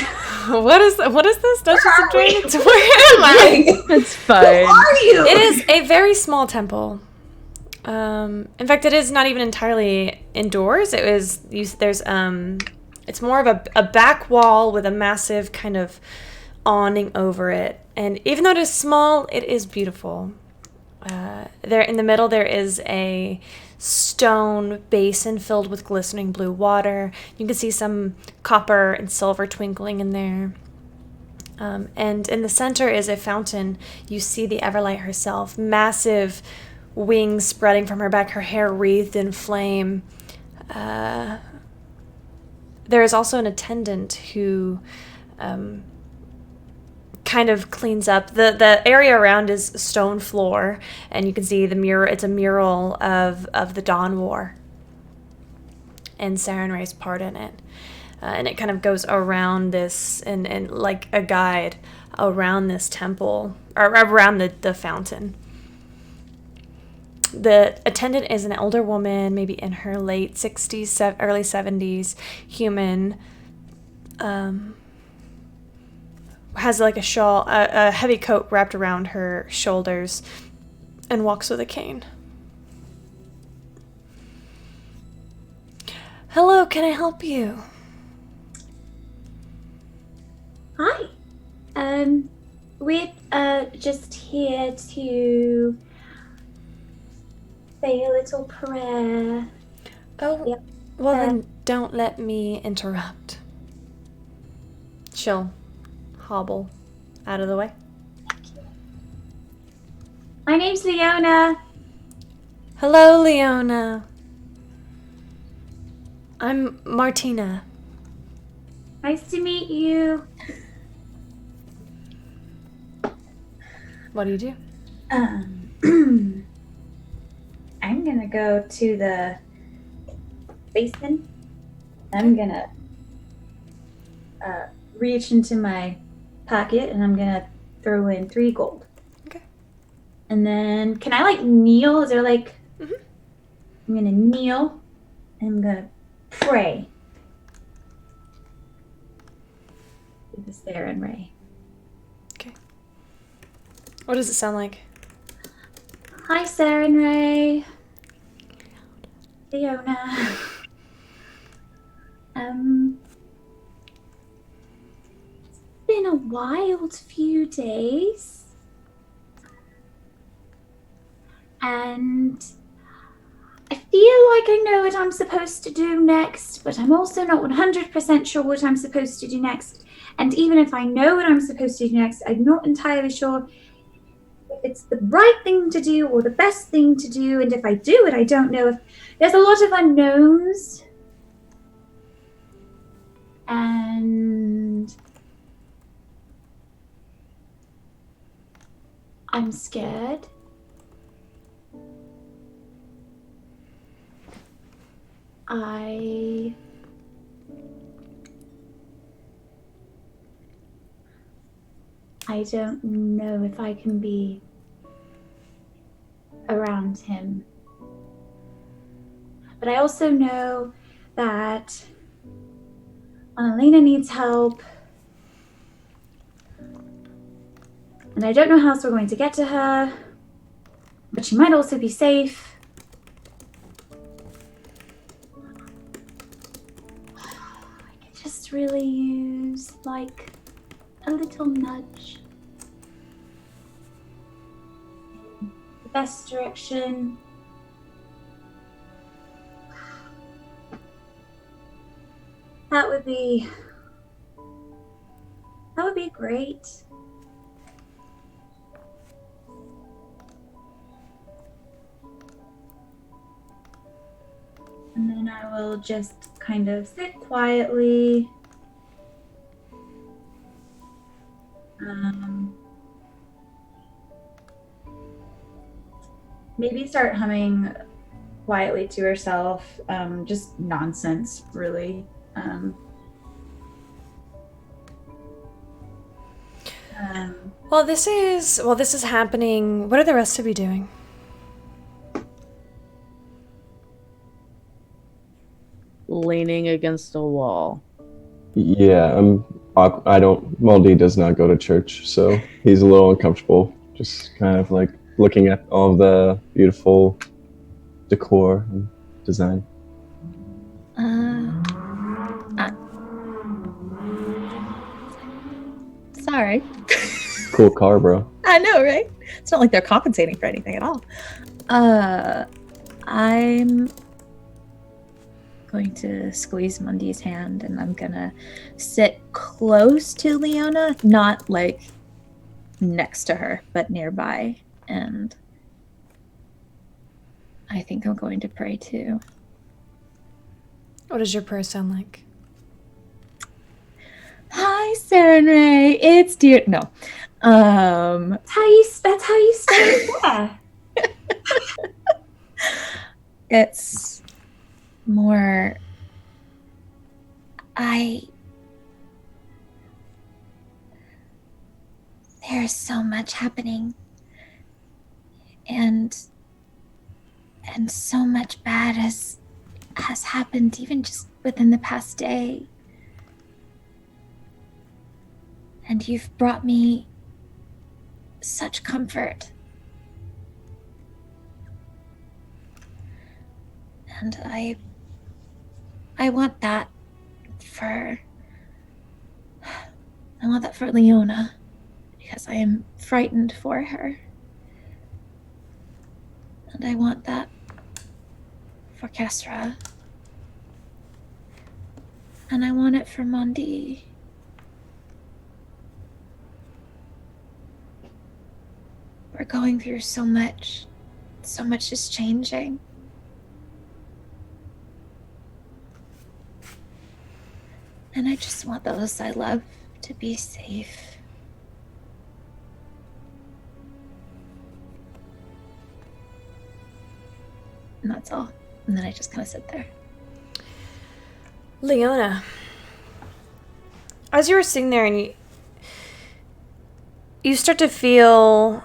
What is this? Dungeons and Dragons? Where am I? It's fine. Who are you? It is a very small temple. In fact, it is not even entirely indoors. It's more of a back wall with a massive kind of awning over it. And even though it is small, it is beautiful. There in the middle, there is a stone basin filled with glistening blue water. You can see some copper and silver twinkling in there. And in the center is a fountain. You see the Everlight herself, massive wings spreading from her back, her hair wreathed in flame. There is also an attendant who kind of cleans up. The area around is stone floor, and you can see the mirror. It's a mural of the Dawn War and Sarenrae's part in it. And it kind of goes around this and like a guide around this temple, or around the fountain. The attendant is an older woman, maybe in her late 60s, early 70s, human. Has like a shawl, a heavy coat wrapped around her shoulders, and walks with a cane. Hello, can I help you? Hi. We're just here to say a little prayer. Oh, Yep. well then don't let me interrupt. She'll hobble out of the way. My name's Leona. Hello, Leona. I'm Martina. Nice to meet you. What do you do? I'm gonna go to the basement. I'm gonna reach into my pocket and I'm gonna throw in 3 gold. Okay. And then, can I like kneel? Is there like? Mhm. I'm gonna kneel. And I'm gonna pray. To the Sarenrae. Okay. What does it sound like? Hi, Sarenrae. Leona. It's been a wild few days. And I feel like I know what I'm supposed to do next, but I'm also not 100% sure what I'm supposed to do next. And even if I know what I'm supposed to do next, I'm not entirely sure if it's the right thing to do or the best thing to do. And if I do it, I don't know if there's a lot of unknowns. And I'm scared. I don't know if I can be around him. But I also know that Elena needs help. And I don't know how else we're going to get to her. But she might also be safe. I could just really use, like, a little nudge. The best direction. That would be great. And then I will just kind of sit quietly. Maybe start humming quietly to herself, just nonsense, really. While this is happening, what are the rest of you doing? Leaning against a wall. Yeah, Moldy does not go to church, so he's a little uncomfortable. Just kind of like looking at all the beautiful decor and design. Sorry. Cool car, bro. I know, right? It's not like they're compensating for anything at all. I'm going to squeeze Mundy's hand, and I'm gonna sit close to Leona, not like next to her, but nearby. And I think I'm going to pray too. What does your prayer sound like? Hi, Sarah and Ray. It's dear. No. That's how you start. Yeah. It's more. There's so much happening. And so much bad has happened even just within the past day. And you've brought me such comfort. And I want that for Leona, because I am frightened for her. And I want that for Kestra. And I want it for Mundy. We're going through so much. So much is changing. And I just want those I love to be safe. And that's all. And then I just kind of sit there. Leona, as you were sitting there and you start to feel,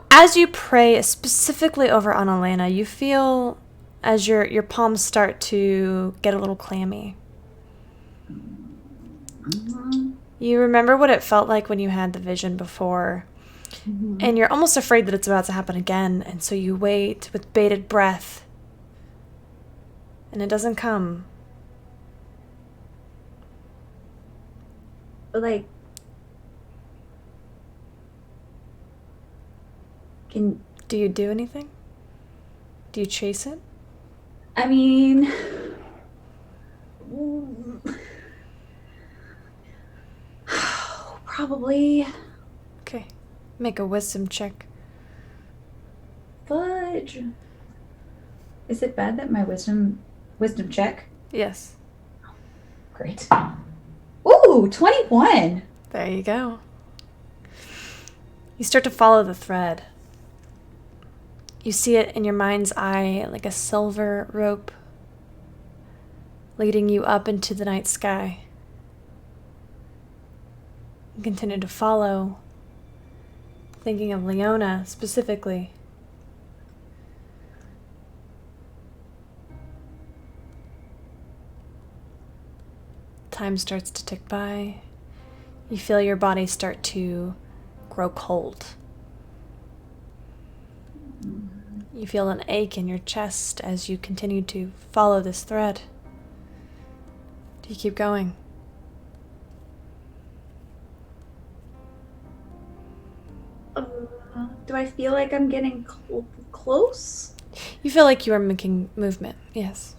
as you pray specifically over Annalena, you feel as your palms start to get a little clammy. You remember what it felt like when you had the vision before, and you're almost afraid that it's about to happen again, and so you wait with bated breath, and it doesn't come. But like, do you do anything? Do you chase it? I mean, probably. Okay, make a wisdom check. Fudge. Is it bad that my wisdom check? Yes. Great. Ooh, 21. There you go. You start to follow the thread. You see it in your mind's eye like a silver rope leading you up into the night sky. You continue to follow, thinking of Leona specifically. Time starts to tick by. You feel your body start to grow cold. You feel an ache in your chest as you continue to follow this thread. Do you keep going? Do I feel like I'm getting close? You feel like you are making movement, yes.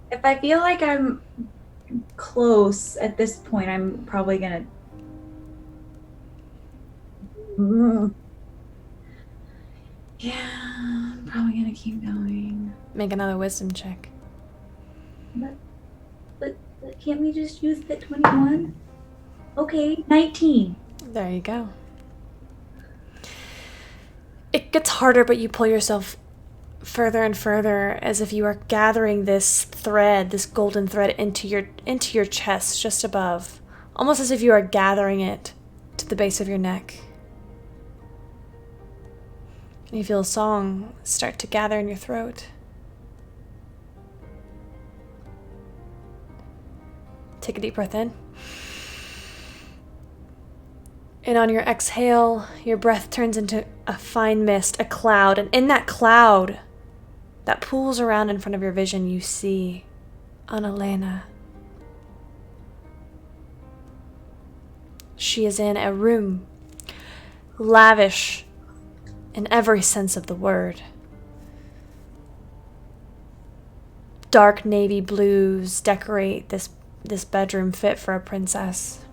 If I feel like I'm close at this point, I'm probably gonna. Yeah, I'm probably gonna keep going. Make another wisdom check. But can't we just use the 21? Okay, 19. There you go. It gets harder, but you pull yourself further and further as if you are gathering this thread, this golden thread, into your chest just above. Almost as if you are gathering it to the base of your neck. And you feel a song start to gather in your throat. Take a deep breath in. And on your exhale, your breath turns into a fine mist, a cloud. And in that cloud that pools around in front of your vision, you see Annalena. She is in a room, lavish, in every sense of the word. Dark navy blues decorate this bedroom fit for a princess.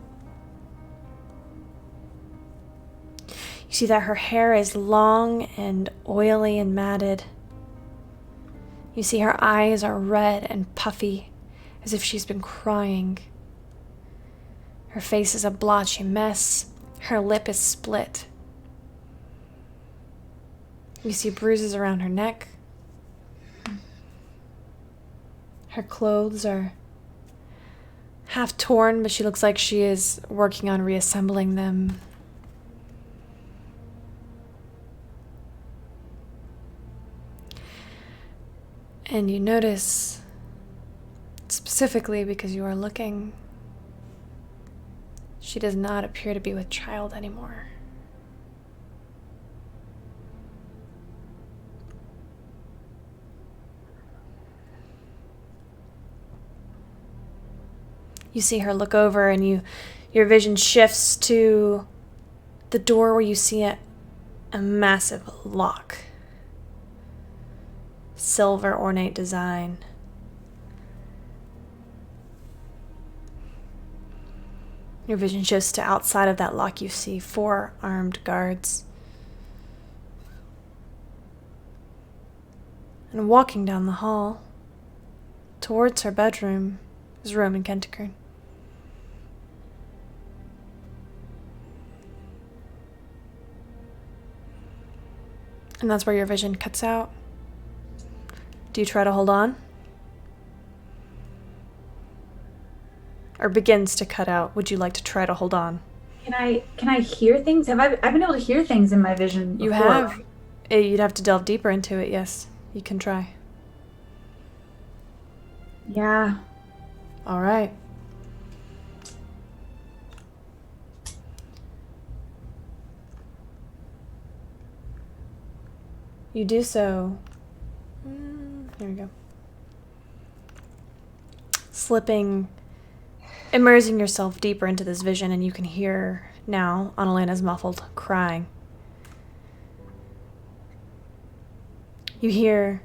You see that her hair is long and oily and matted. You see her eyes are red and puffy, as if she's been crying. Her face is a blotchy mess. Her lip is split. You see bruises around her neck. Her clothes are half torn, but she looks like she is working on reassembling them. And you notice, specifically because you are looking, she does not appear to be with child anymore. You see her look over and your vision shifts to the door where you see a massive lock. Silver ornate design. Your vision shifts to outside of that lock. You see 4 armed guards. And walking down the hall towards her bedroom is Roman Kentikern. And that's where your vision cuts out. Do you try to hold on? Or begins to cut out? Would you like to try to hold on? Can I hear things? I've been able to hear things in my vision before. You have. You'd have to delve deeper into it, yes. You can try. Yeah. All right. You do so. Here we go. Immersing yourself deeper into this vision, and you can hear now Annalena's muffled crying. You hear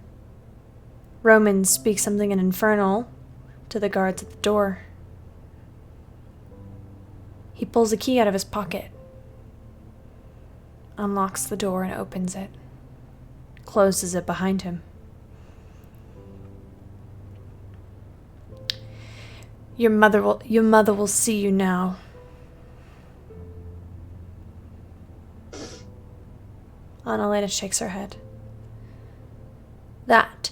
Roman speak something in Infernal to the guards at the door. He pulls a key out of his pocket, unlocks the door and opens it, closes it behind him. Your mother will see you now. Annalena shakes her head. That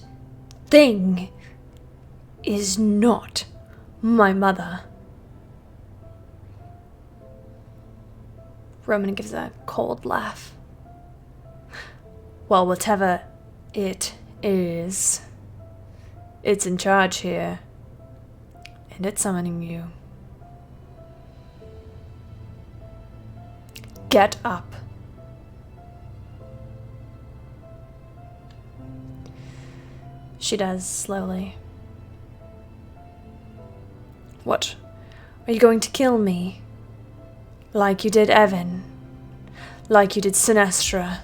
thing is not my mother. Roman gives a cold laugh. Well, whatever it is, it's in charge here. And it's summoning you. Get up. She does, slowly. What? Are you going to kill me? Like you did Evan? Like you did Sinestra?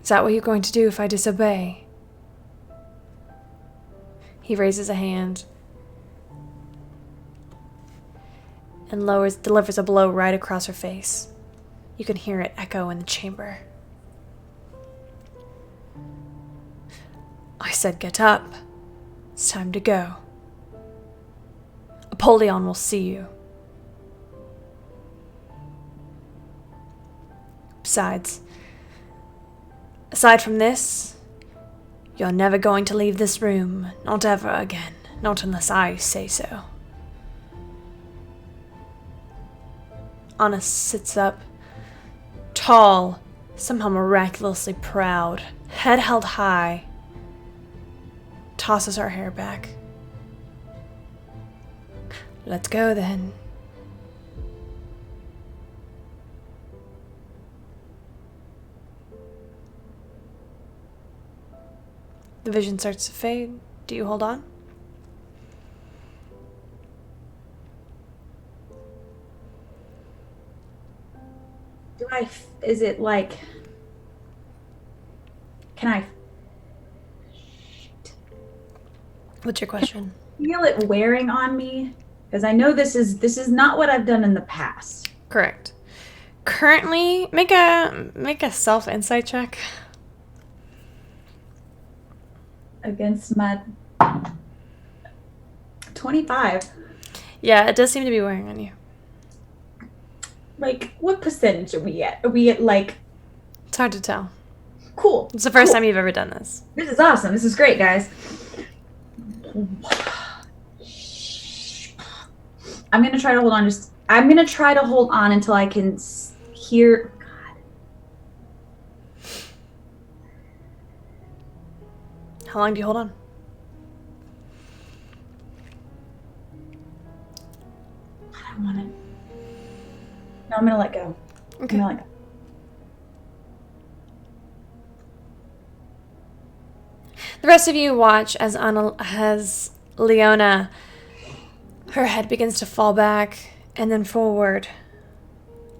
Is that what you're going to do if I disobey? He raises a hand and delivers a blow right across her face. You can hear it echo in the chamber. I said get up. It's time to go. Apollyon will see you. Besides, aside from this, you're never going to leave this room, not ever again, not unless I say so. Anna sits up, tall, somehow miraculously proud, head held high, tosses her hair back. Let's go then. The vision starts to fade. Do you hold on? Do I Is it like? Can I What's your question? feel it wearing on me? Because I know this is not what I've done in the past. Correct. Currently, make a self insight check. Against my 25. Yeah, it does seem to be wearing on you. Like, what percentage are we at? Are we at like? It's hard to tell. Cool. It's the first cool. time you've ever done this. This is awesome. This is great, guys. I'm gonna try to hold on. I'm gonna try to hold on until I can hear. How long do you hold on? I don't want it. No, I'm gonna let go. Okay. I'm gonna let go. The rest of you watch as Leona, her head begins to fall back and then forward,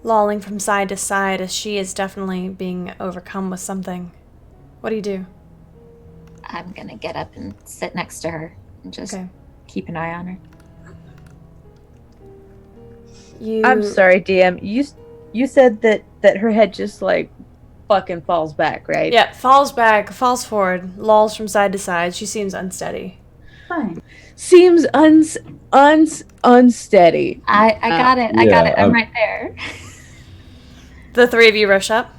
lolling from side to side as she is definitely being overcome with something. What do you do? I'm gonna get up and sit next to her and just Okay. keep an eye on her. I'm sorry, DM. You said that her head just like fucking falls back, right? Yeah, falls back, falls forward, lolls from side to side. She seems unsteady. Fine. Seems unsteady. I got it. I got yeah, it. I'm right there. The three of you rush up.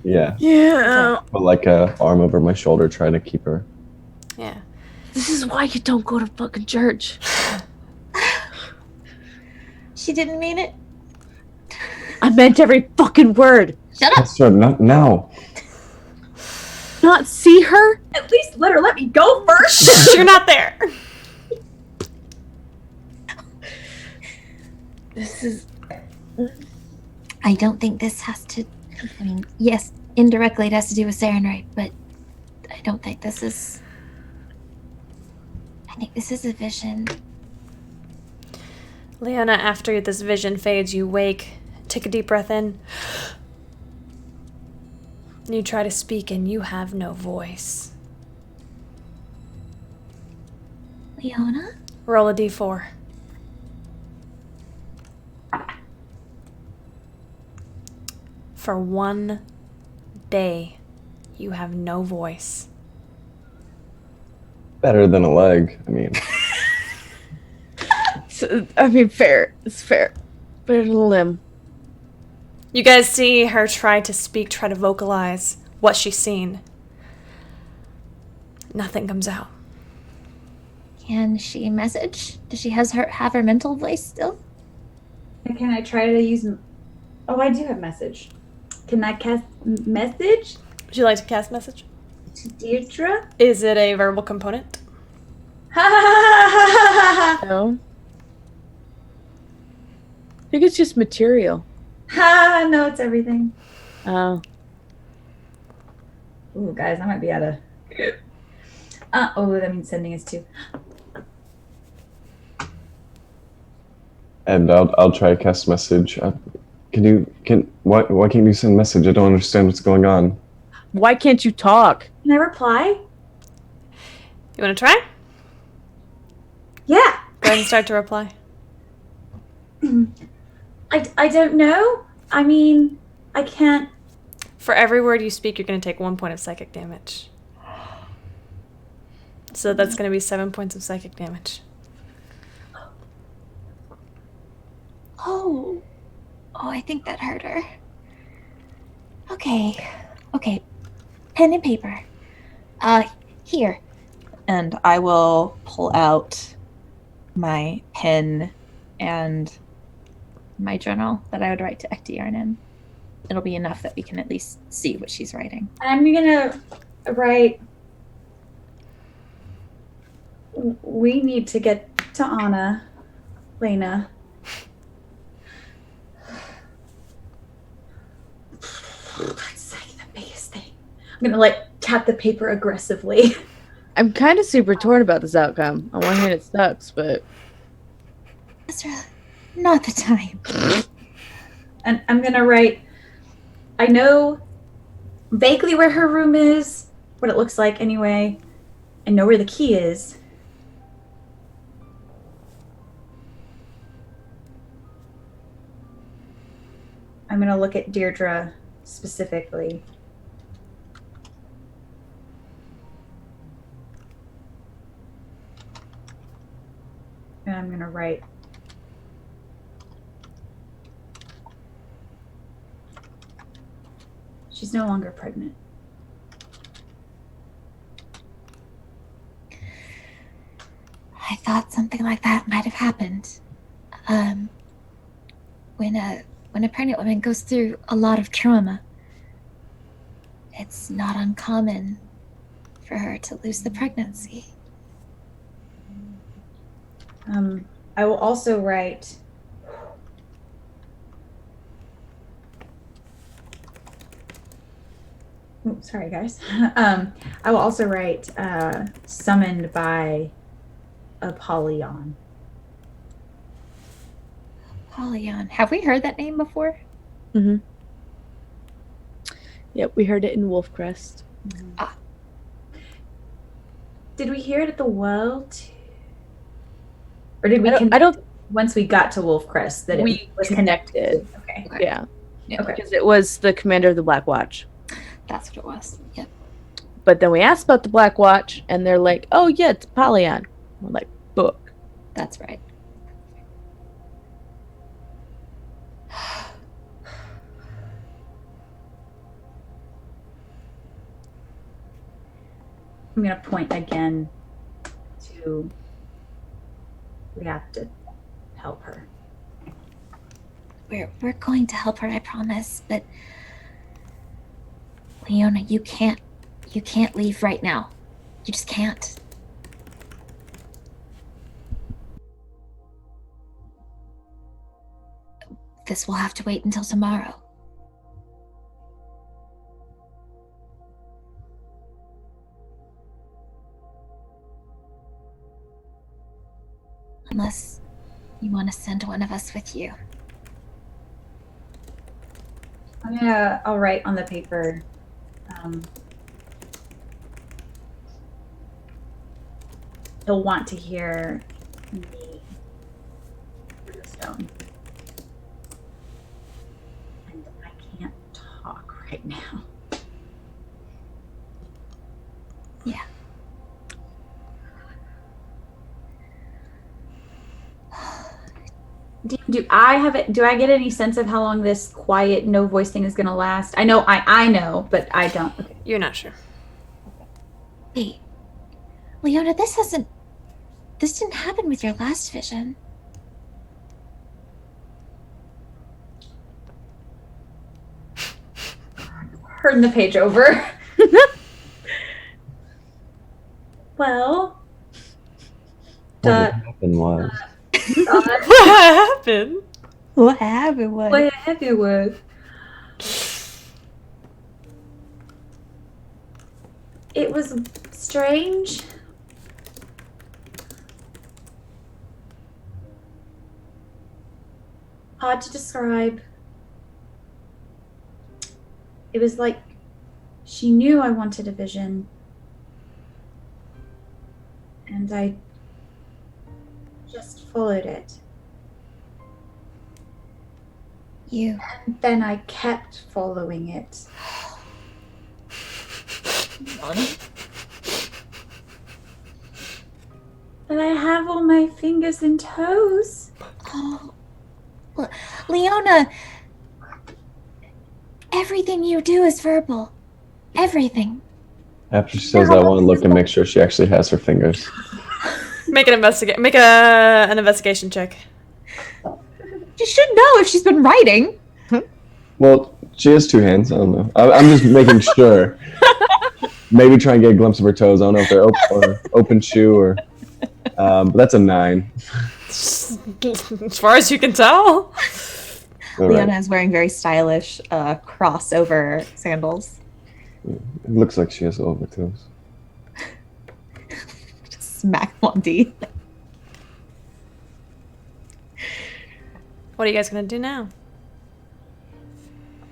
Yeah. Yeah. Put like a arm over my shoulder, trying to keep her. Yeah. This is why you don't go to fucking church. She didn't mean it. I meant every fucking word. Shut up. Kestra, not now. Not see her? At least let me go first. You're not there. This is. I don't think this has to. I mean, yes, indirectly it has to do with Sarenrae, but I don't think this is. I think this is a vision. Leona, after this vision fades, you wake, take a deep breath in. You try to speak and you have no voice. Leona? Roll a d4. For 1 day, you have no voice. Better than a leg. I mean, I mean, fair. It's fair. Better than a limb. You guys see her try to speak, try to vocalize what she's seen. Nothing comes out. Can she message? Does she have her mental voice still? Can I try to use? Oh, I do have message. Can I cast message Would you like to cast message? to Deirdre? Is it a verbal component? No. I think it's just material. Ha! No, it's everything. Oh. Ooh, guys, I might be out of. Oh, that means sending is too. and I'll try to cast message. Why can't you send message? I don't understand what's going on. Why can't you talk? Can I reply? You want to try? Yeah. Go ahead and start to reply. I don't know. I mean, I can't. For every word you speak, you're going to take 1 point of psychic damage. So that's going to be 7 points of psychic damage. Oh, I think that hurt her. Okay. Pen and paper. Here. And I will pull out my pen and my journal that I would write to Ektiarn in. It'll be enough that we can at least see what she's writing. I'm gonna write. We need to get to Anna, Lena. That's like the biggest thing. I'm gonna tap the paper aggressively. I'm kind of super torn about this outcome. On one hand, it sucks, but Ezra, not the time. And I'm gonna write. I know vaguely where her room is, what it looks like anyway. I know where the key is. I'm gonna look at Deirdre specifically. And I'm gonna write. She's no longer pregnant. I thought something like that might have happened. When a pregnant woman goes through a lot of trauma, it's not uncommon for her to lose the pregnancy. I will also write. Oh, sorry, guys. I will also write summoned by Apollyon. Apollyon. Have we heard that name before? Mm-hmm. Yep, we heard it in Wolfcrest. Did we hear it at the well too? Or did we I don't once we got to Wolfcrest that we it was connected. Okay. Yeah. Okay. Because it was the commander of the Black Watch. That's what it was. Yep. But then we asked about the Black Watch, and they're like, oh, yeah, it's Apollyon. We're like, book. That's right. I'm gonna point again to. We have to help her. We're going to help her, I promise, but Leona, you can't leave right now. You just can't. This will have to wait until tomorrow. Unless you want to send one of us with you. I'll write on the paper. He'll want to hear me through the stone. And I can't talk right now. Yeah. Do I get any sense of how long this quiet, no voice thing is gonna last? I know, I know, but I don't. Okay. You're not sure. Wait. Leona, this didn't happen with your last vision. Turn the page over. What happened was. What happened? What happened was? What happened was? It was strange. Hard to describe. It was like she knew I wanted a vision. And I just followed it. You. And then I kept following it. But I have all my fingers and toes. Oh. Leona, everything you do is verbal. Everything. After she says that, I want to look and make sure she actually has her fingers. Make an investigation check. She should know if she's been writing. Well, she has two hands. I don't know. I'm just making sure. Maybe try and get a glimpse of her toes. I don't know if they're open shoe or. But that's a 9. As far as you can tell. All Leona right. is wearing very stylish crossover sandals. It looks like she has over toes. Just smack Monty. What are you guys gonna do now?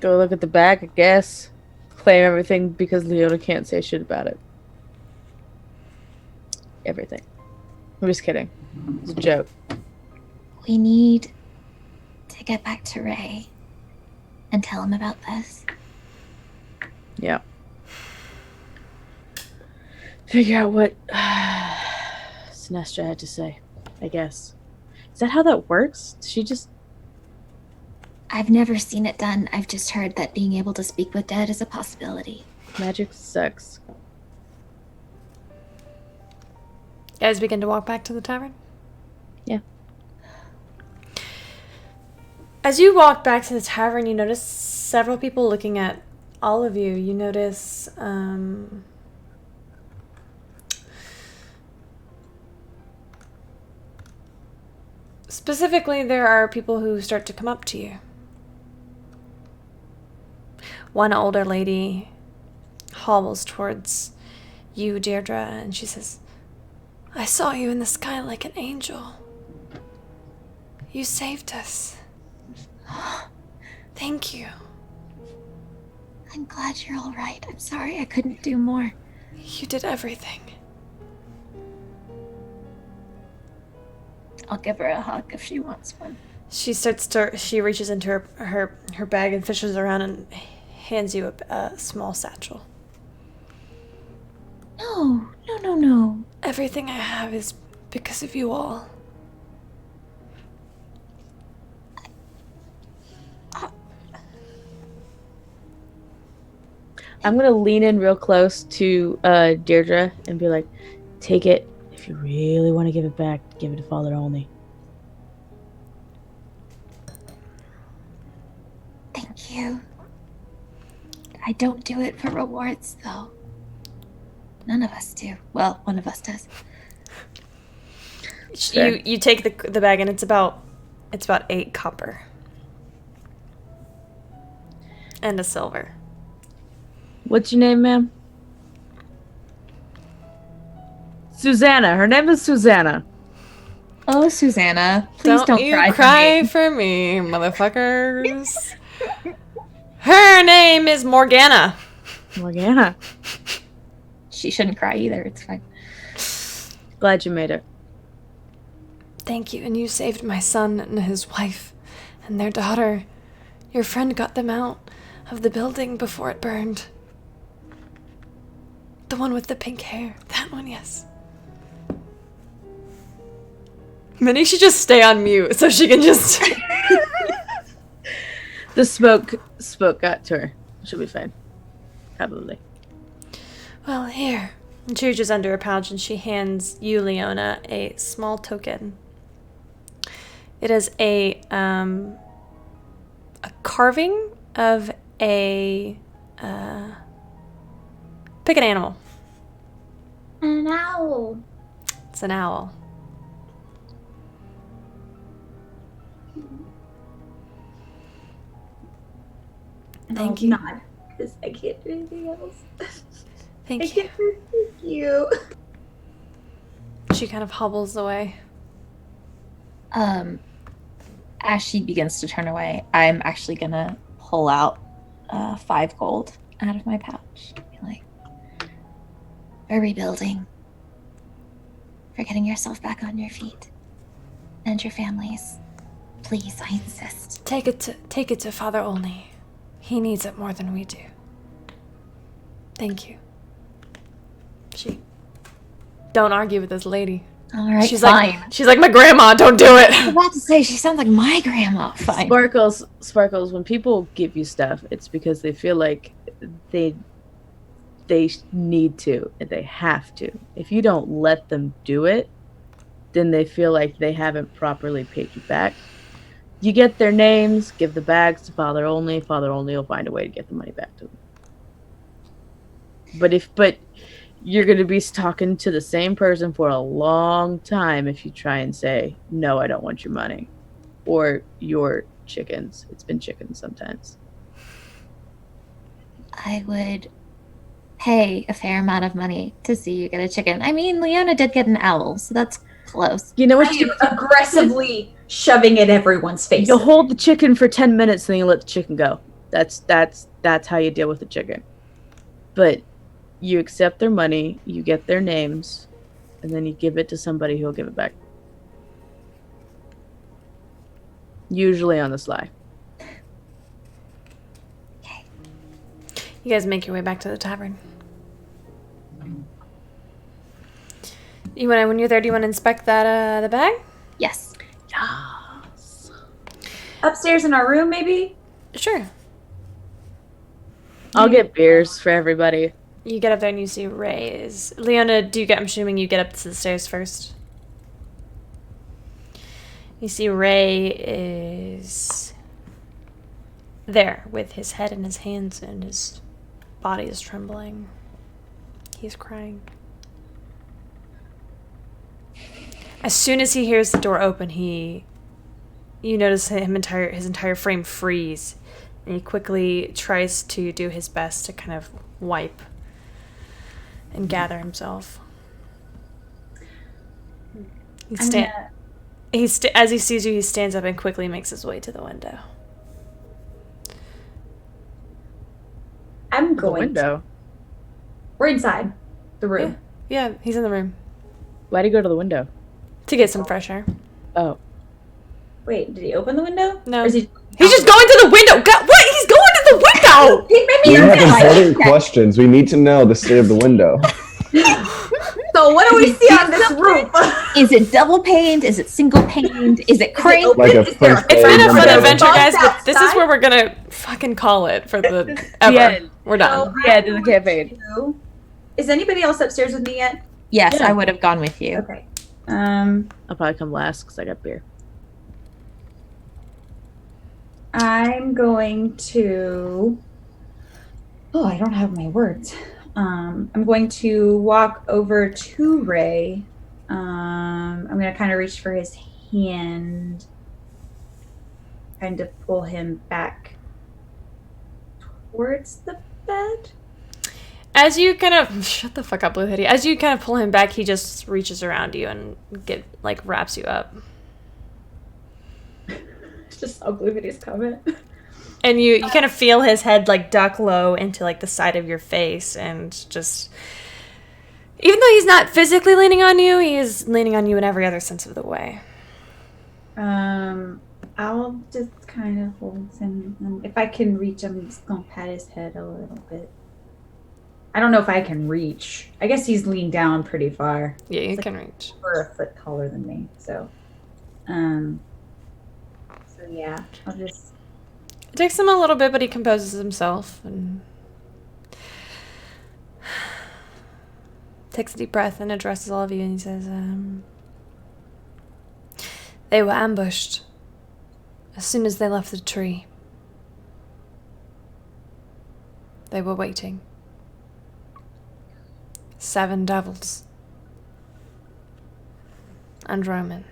Go look at the bag, I guess. Claim everything because Leona can't say shit about it. Everything. I'm just kidding. It's a joke. We need to get back to Ray and tell him about this. Yeah. Figure out what Sinestra had to say, I guess. Is that how that works? Does she just... I've never seen it done. I've just heard that being able to speak with dead is a possibility. Magic sucks. You guys begin to walk back to the tavern? Yeah. As you walk back to the tavern, you notice several people looking at all of you. You notice, specifically, there are people who start to come up to you. One older lady hobbles towards you, Deirdre, and she says, I saw you in the sky like an angel. You saved us. Thank you. I'm glad you're all right. I'm sorry I couldn't do more. You did everything. I'll give her a hug if she wants one. She reaches into her bag and fishes around and hands you a small satchel. No. Everything I have is because of you all. I'm gonna lean in real close to Deirdre and be like, take it. If you really want to give it back, give it to Father only. Thank you. I don't do it for rewards, though. None of us do. Well, one of us does. Sure. You take the bag and it's about 8 copper. And a silver. What's your name, ma'am? Susanna. Her name is Susanna. Oh, Susanna, please don't you cry cry for me. for me, motherfuckers. Her name is Morgana. Morgana. She shouldn't cry either. It's fine. Glad you made it. Thank you, and you saved my son and his wife and their daughter. Your friend got them out of the building before it burned. The one with the pink hair. That one, yes. Minnie should just stay on mute so she can just... The smoke got to her. She'll be fine. Probably. Well, here. And she reaches under her pouch and she hands you, Leona, a small token. It is a carving of a... pick an animal. An owl. It's an owl. Thank you. Not, because I can't do anything else. Thank I you. can't thank you. She kind of hobbles away. As she begins to turn away, I'm actually gonna pull out 5 gold out of my pouch. Be like, For rebuilding. For getting yourself back on your feet. And your families. Please, I insist. Take it to Father Olney. He needs it more than we do. Thank you. Don't argue with this lady. all right, She's fine. like my grandma. Don't do I was it. about to say, she sounds like my grandma. Fine. Sparkles, when people give you stuff, it's because they feel like they need to, and they have to. If you don't let them do it, then they feel like they haven't properly paid you back. You get their names, give the bags to Father Only. Father Only will find a way to get the money back to them. But you're going to be talking to the same person for a long time if you try and say, no, I don't want your money. Or your chickens. It's been chickens sometimes. I would pay a fair amount of money to see you get a chicken. I mean, Leona did get an owl, so that's close. You know what I you am aggressively shoving it in everyone's face. You'll hold the chicken for 10 minutes and then you let the chicken go. That's how you deal with a chicken. But you accept their money, you get their names, and then you give it to somebody who'll give it back. Usually on the sly. You guys make your way back to the tavern. When you're there, do you want to inspect that the bag? Yes. Upstairs in our room, maybe? Sure. I'll get beers for everybody. You get up there and you see Ray is... Leona, I'm assuming you get up to the stairs first. You see Ray is there with his head in his hands and his body is trembling. He's crying. As soon as he hears the door open, you notice his entire frame freeze, and he quickly tries to do his best to kind of wipe and gather himself. As he sees you, he stands up and quickly makes his way to the window. I'm The going. window. We're inside the room. Yeah, he's in the room Why'd he go to the window? to get some fresh air. Oh. Wait, did he open the window? No. Or is he... He's just going to the window. God, what? He's going to the window. Maybe We you're have right. important questions. We need to know the state of the window. So what do we see on this roof? Is it double paned? Is it single paned? Is it cranked? Like a Is there French It's fade been a fun window. adventure, guys, but this is outside? where we're gonna fucking call it for the ever. end. We're done. Yeah, to the campaign. Is anybody else upstairs with me yet? Yes, Yeah. I would have gone with you. Okay. I'll probably come last because I got beer. I'm going to... Oh, I don't have my words. I'm going to walk over to Ray. I'm going to kind of reach for his hand. Kind of pull him back towards the bed. As you kind of shut the fuck up, Blue Hoodie. As you kind of pull him back, he just reaches around you and wraps you up. Just saw Blue Hoodie's comment. And you kind of feel his head duck low into the side of your face, and just even though he's not physically leaning on you, he is leaning on you in every other sense of the way. I'll just kind of hold him, and if I can reach, I'm just gonna pat his head a little bit. I don't know if I can reach. I guess he's leaned down pretty far. Yeah, you can reach. Or a foot taller than me, so yeah, I'll just... It takes him a little bit, but he composes himself and takes a deep breath and addresses all of you, and he says, they were ambushed as soon as they left the tree. They were waiting. 7 devils. And Roman.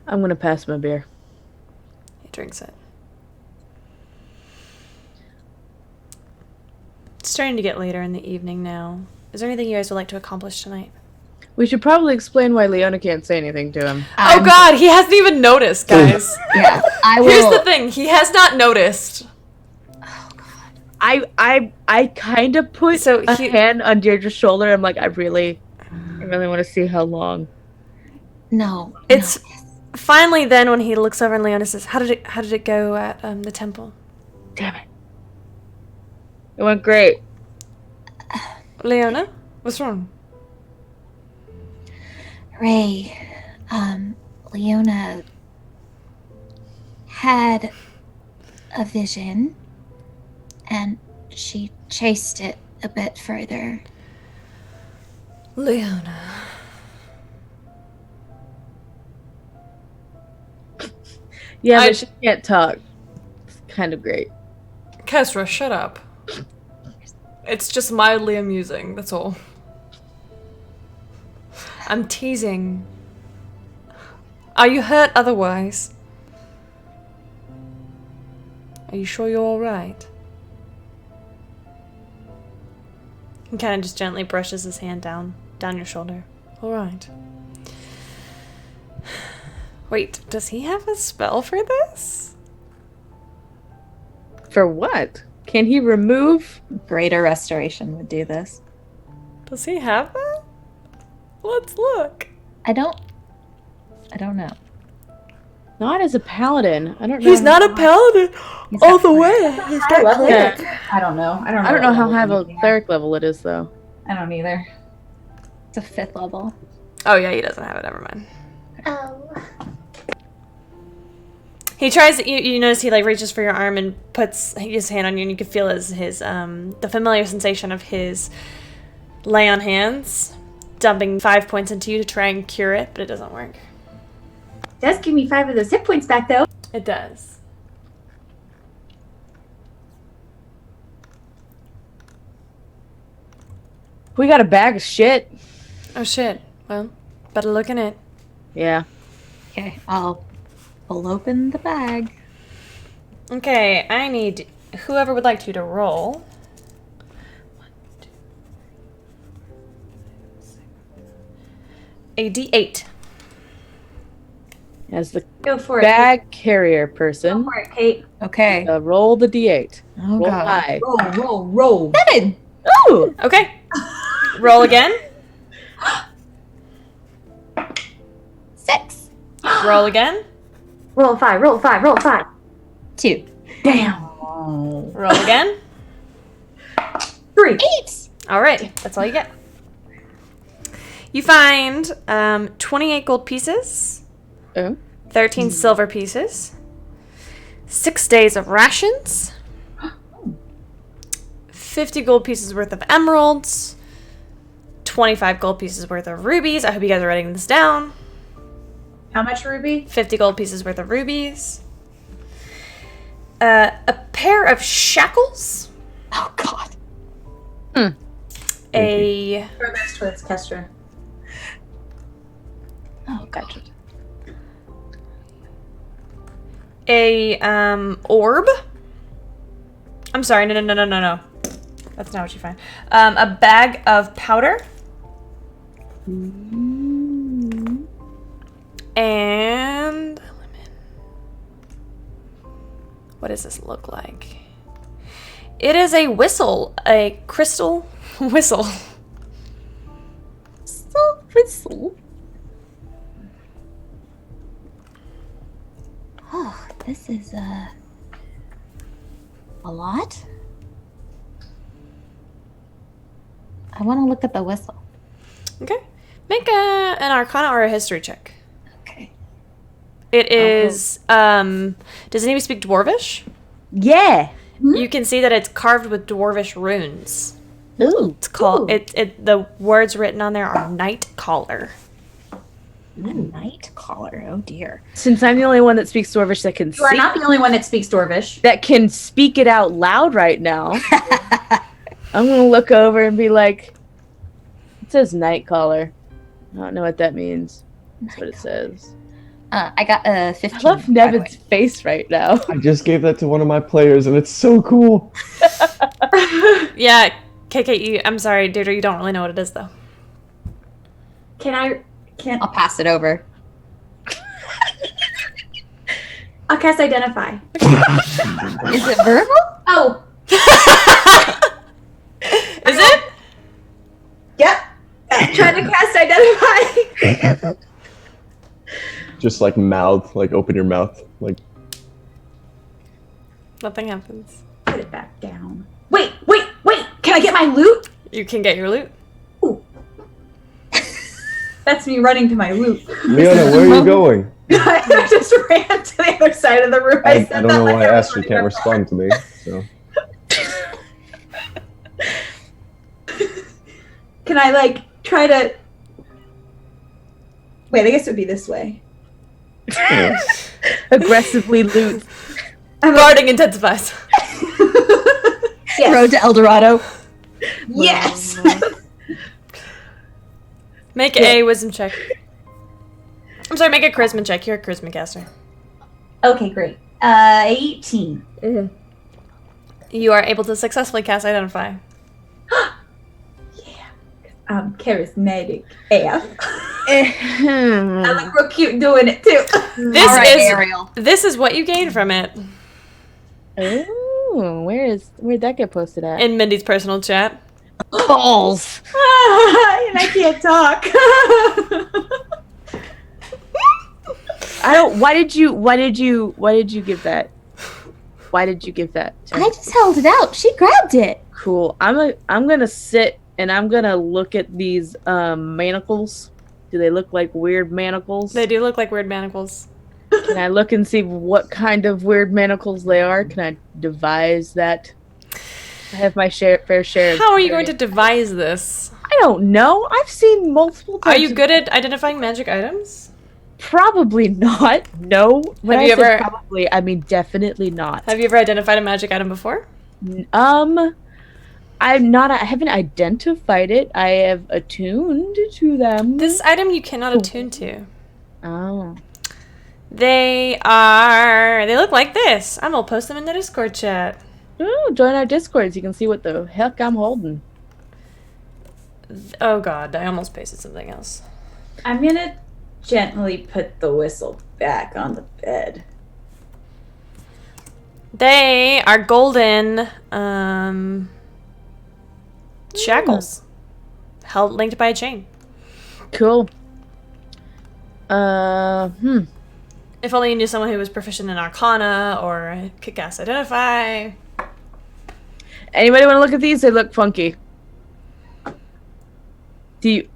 I'm gonna pass my beer. He drinks it. It's starting to get later in the evening now. Is there anything you guys would like to accomplish tonight? We should probably explain why Leona can't say anything to him. Oh god, he hasn't even noticed, guys. Yeah, I will. Here's the thing, he has not noticed. I kind of put So a he- hand on Deirdre's shoulder. I'm like, I really want to see how long. No. It's no. finally then when he looks over and Leona says, How did it go at the temple? Damn it. It went great. Leona? What's wrong? Ray, Leona had a vision, and she chased it a bit further. Leona. Yeah, I- but she can't talk. It's kind of great. Kesra, shut up. It's just mildly amusing, that's all. I'm teasing. Are you hurt otherwise? Are you sure you're alright? He kind of just gently brushes his hand down your shoulder. Alright. Wait, does he have a spell for this? For what? Can he remove? Greater Restoration would do this. Does he have that? Let's look. I don't know. Not as a paladin. I don't know. He's not a paladin He's all not the cleric. way. He's got level? cleric. I don't know. I don't know. I don't know what how level high of a anything is. cleric level it is, though. I don't either. It's a 5th level. Oh yeah, he doesn't have it. Never mind. Oh. He tries. You notice he like reaches for your arm and puts his hand on you, and you can feel his the familiar sensation of his lay on hands, dumping 5 points into you to try and cure it, but it doesn't work. Does give me 5 of those hit points back though. It does. We got a bag of shit. Oh shit. Well, better look in it. Yeah. Okay, I'll pull open the bag. Okay, I need whoever would like to roll. 1, 2, 3, 4, 5, 6. A D8. As the Go for it. bag carrier Go person, for it, Kate. Okay. roll the d8. Oh Roll god. high. Roll. 7! Ooh! Okay. Roll again. 6! Roll again. Roll 5. 2. Damn. Roll again. 3. 8! All right, that's all you get. You find 28 gold pieces, Oh. 13 silver pieces, 6 days of rations, 50 gold pieces worth of emeralds, 25 gold pieces worth of rubies. I hope you guys are writing this down. How much, Ruby? 50 gold pieces worth of rubies. A pair of shackles. Oh god. A Throw those towards Kestra. Oh god. orb. I'm sorry, no. That's not what you find. A bag of powder. And what does this look like? It is a whistle, a crystal whistle. So whistle. Oh, this is a lot. I want to look at the whistle. Okay. Make an Arcana or a History check. Okay. It is, does anybody speak Dwarvish? Yeah. You can see that it's carved with Dwarvish runes. Ooh. It's called, the words written on there are Night Caller. A night caller. Oh dear. Since I'm the only one that speaks Dwarvish that can You are not the only one that speaks Dwarvish. that can speak it out loud right now, I'm gonna look over and be like, "It says night caller." I don't know what that means. That's what it says. I got a 15. I love by the Nevin's way. face right now. I just gave that to one of my players, and it's so cool. Yeah, KK, I'm sorry, Deirdre, you don't really know what it is, though. I'll pass it over. I'll cast Identify. Is it verbal? Oh, Is it? yep. Trying to cast Identify. Just like mouth, like open your mouth, like Nothing happens. Put it back down. Wait. Can I get my loot? You can get your loot. Ooh. That's me running to my loot. Leona, where are you going? I just ran to the other side of the room. I said don't that know like why I was asked. You running can't across. respond to me. So Can I like try to? Wait, I guess it would be this way. Aggressively loot. Guarding intensifies. Yes. Road to El Dorado. Yes. Make a wisdom check. I'm sorry, make a charisma check. You're a charisma caster. Okay, great. 18. You are able to successfully cast Identify. Charismatic AF. I look real cute doing it too. This is what you gain from it. Oh, where'd that get posted at? In Mindy's personal chat. Balls. And I can't talk. I don't. Why did you give that? Why did you give that? I just held it out. She grabbed it. Cool. I'm gonna sit and I'm gonna look at these manacles. Do they look like weird manacles? They do look like weird manacles. Can I look and see what kind of weird manacles they are? Can I devise that? I have my fair share. How are you going to devise this? I don't know. I've seen multiple types. Are you good at identifying magic items? Probably not. No. When Have you ever? Probably. I mean, definitely not. Have you ever identified a magic item before? I'm not. I haven't identified it. I have attuned to them. This item you cannot attune to. Oh. They look like this. I'm gonna post them in the Discord chat. Oh, join our Discord so you can see what the heck I'm holding. Oh god, I almost pasted something else. I'm gonna gently put the whistle back on the bed. They are golden shackles. Held linked by a chain. Cool. If only you knew someone who was proficient in Arcana or Kick-Ass Identify. Anybody want to look at these? They look funky. Do you?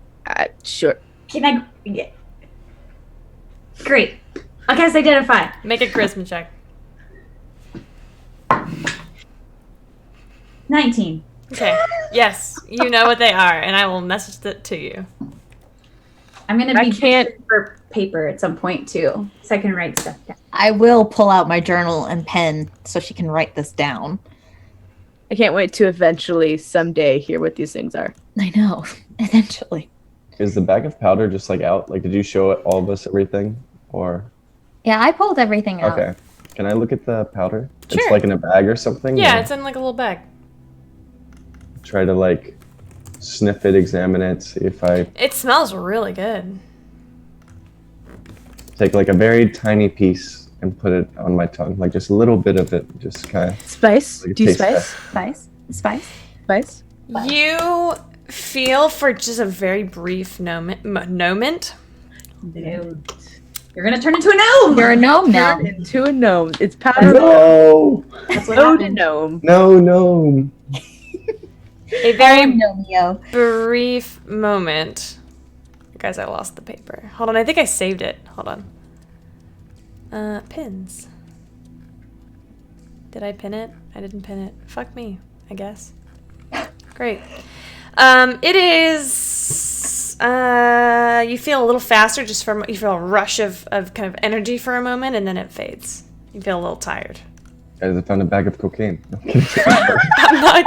Sure. Can I? Yeah. Great. I guess identify. Make a charisma check. 19. Okay. Yes, you know what they are, and I will message it to you. I'm gonna I be can't- for paper at some point too, so I can write stuff down. I will pull out my journal and pen so she can write this down. I can't wait to eventually someday hear what these things are. I know. Eventually. Is the bag of powder just like out? Like, did you show all of us everything, or? Yeah, I pulled everything out. Okay. Can I look at the powder? It's Sure. like in a bag or something. Yeah, or it's in like a little bag. try to like sniff it, examine it, see if I It smells really good. take like a very tiny piece and put it on my tongue, like just a little bit of it, just kind of. Spice? Like a Do you taste spice? test. Spice? Spice? Spice? You feel for just a very brief moment. You're gonna turn into a gnome. You're a gnome now. Turn into a gnome. It's powder. No, That's what Toad happened. gnome. no. A very Gnomeo. brief moment. Guys, I lost the paper. Hold on, I think I saved it. Hold on. Pins. Did I pin it? I didn't pin it. Fuck me, I guess. Great. It is. You feel a little faster, you feel a rush of kind of energy for a moment, and then it fades. You feel a little tired. Guys, I found a bag of cocaine. No, I'm kidding. I'm not.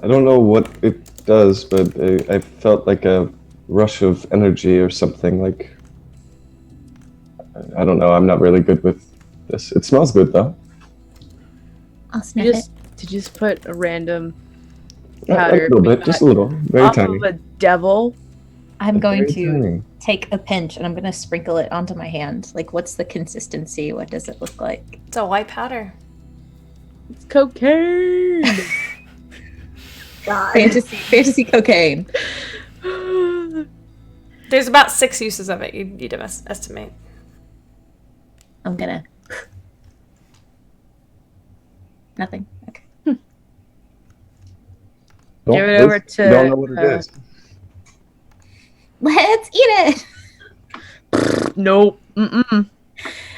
I don't know what it does, but I felt like a rush of energy or something. Like, I don't know. I'm not really good with this. It smells good though. I'll sniff You it. just, just put a random Like powder. a little bit, just a little, very off tiny. of a devil. I'm going Very to tiny. take a pinch and I'm going to sprinkle it onto my hand. Like, what's the consistency? What does it look like? It's a white powder. It's cocaine. Fantasy cocaine. There's about 6 uses of it. You'd estimate. I'm gonna. Nothing. Okay. Give it over to, You don't know what it is. Let's eat it. Nope. Mm-mm.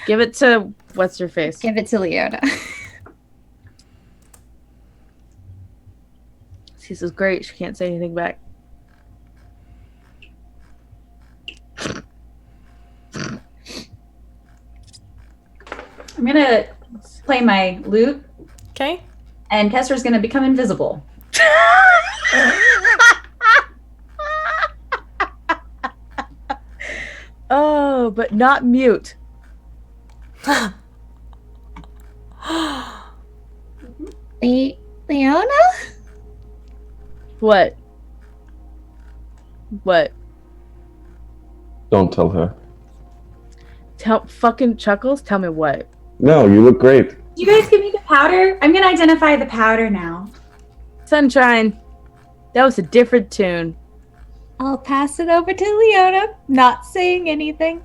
Give it to what's her face? Give it to Leona. This is great. She can't say anything back. I'm gonna play my lute, Okay? and Kester's gonna become invisible. Oh, but not mute. We Leona? What? What? Don't tell her. Tell fucking Chuckles? Tell me what? No, you look great. You guys give me the powder? I'm gonna identify the powder now. Sunshine. That was a different tune. I'll pass it over to Leona, not saying anything.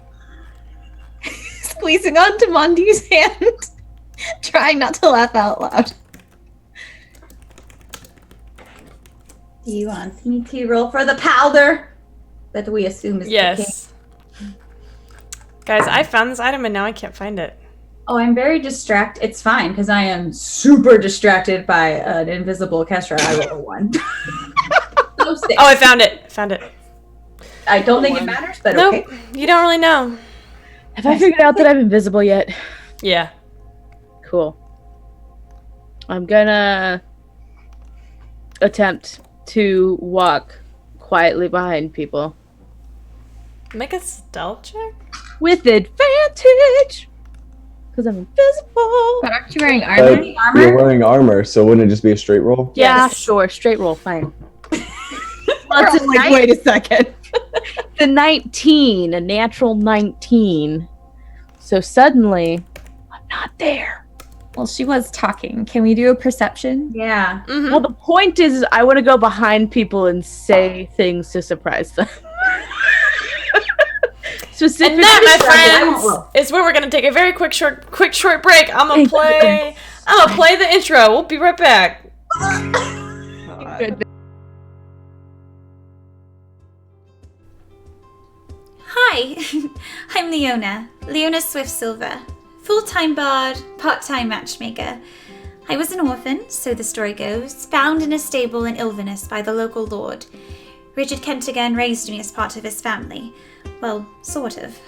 Squeezing onto Monty's hand, trying not to laugh out loud. Do you want me to roll for the powder that we assume is the king? Yes. Guys, I found this item and now I can't find it. Oh, I'm very distracted. It's fine because I am super distracted by an invisible Kestra. I roll a 1. So sick. Oh, I found it. Found it. I don't think it matters, but Nope. okay. You don't really know. Have I figured out that I'm invisible yet? Yeah. Cool. I'm gonna attempt to walk quietly behind people. Make a stealth check? With advantage! Because I'm invisible! But aren't you wearing armor? You're wearing armor, so wouldn't it just be a straight roll? Yeah, Yes. sure. Straight roll, fine. Lots of like, wait a second. The 19, a natural 19. So suddenly, I'm not there. Well, she was talking. Can we do a perception? Yeah. Mm-hmm. Well, the point is I want to go behind people and say things to surprise them. Specifically, And that, my I won't friends, roll. is where we're gonna take a very quick short break. I'm gonna play the intro. We'll be right back. Hi, I'm Leona Swift Silver, full-time bard, part-time matchmaker. I was an orphan, so the story goes, found in a stable in Ilvinus by the local lord. Richard Kentigan raised me as part of his family. Well, sort of.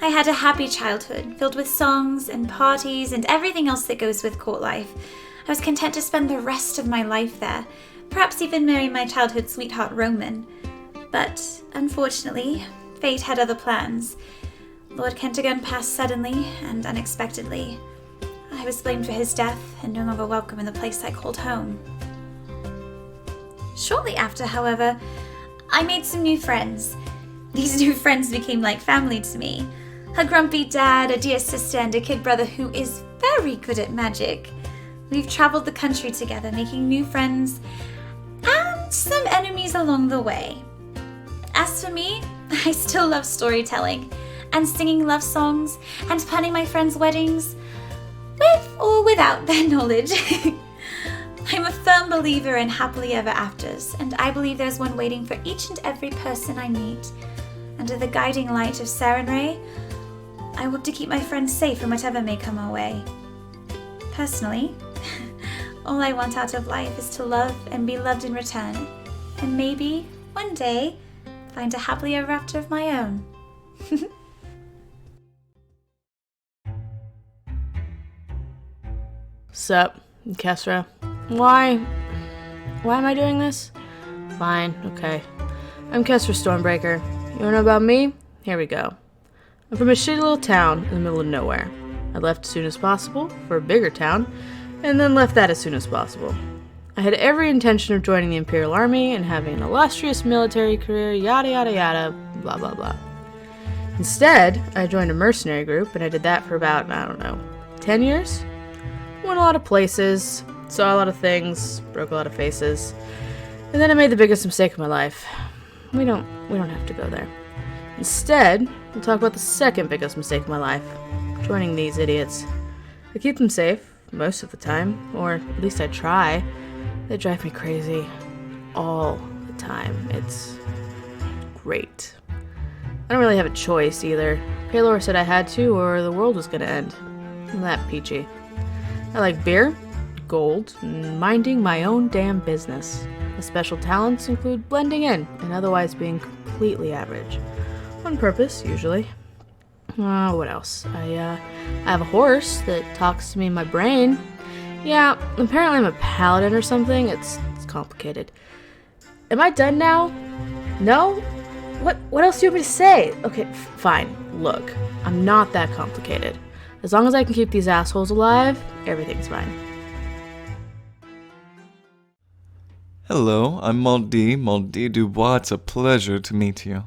I had a happy childhood, filled with songs and parties and everything else that goes with court life. I was content to spend the rest of my life there, perhaps even marry my childhood sweetheart Roman. But, unfortunately, fate had other plans. Lord Kentigan passed suddenly and unexpectedly. I was blamed for his death and no longer welcome in the place I called home. Shortly after, however, I made some new friends. These new friends became like family to me. A grumpy dad, a dear sister, and a kid brother who is very good at magic. We've traveled the country together, making new friends and some enemies along the way. As for me, I still love storytelling and singing love songs and planning my friends' weddings, with or without their knowledge. I'm a firm believer in happily ever afters, and I believe there's one waiting for each and every person I meet. Under the guiding light of Sarenrae, I work to keep my friends safe from whatever may come our way. Personally, all I want out of life is to love and be loved in return, and maybe, one day, find a happily ever after of my own. Sup, Kesra? Why am I doing this? Fine, okay. I'm Kesra Stormbreaker. You wanna know about me? Here we go. I'm from a shitty little town in the middle of nowhere. I left as soon as possible for a bigger town, and then left that as soon as possible. I had every intention of joining the Imperial Army and having an illustrious military career, yada yada yada, blah blah blah. Instead, I joined a mercenary group, and I did that for about, 10 years? Went a lot of places, saw a lot of things, broke a lot of faces, and then I made the biggest mistake of my life. We don't have to go there. Instead, we'll talk about the second biggest mistake of my life, joining these idiots. I keep them safe, most of the time, or at least I try. They drive me crazy all the time. It's great. I don't really have a choice either. Paylor said I had to, or the world was gonna end. I'm that peachy. I like beer, gold, and minding my own damn business. My special talents include blending in and otherwise being completely average. On purpose, usually. What else? I have a horse that talks to me in my brain. Yeah, apparently I'm a paladin or something. It's complicated. Am I done now? No? What else do you want me to say? Okay, fine. Look, I'm not that complicated. As long as I can keep these assholes alive, everything's fine. Hello, I'm Maldi Dubois. It's a pleasure to meet you.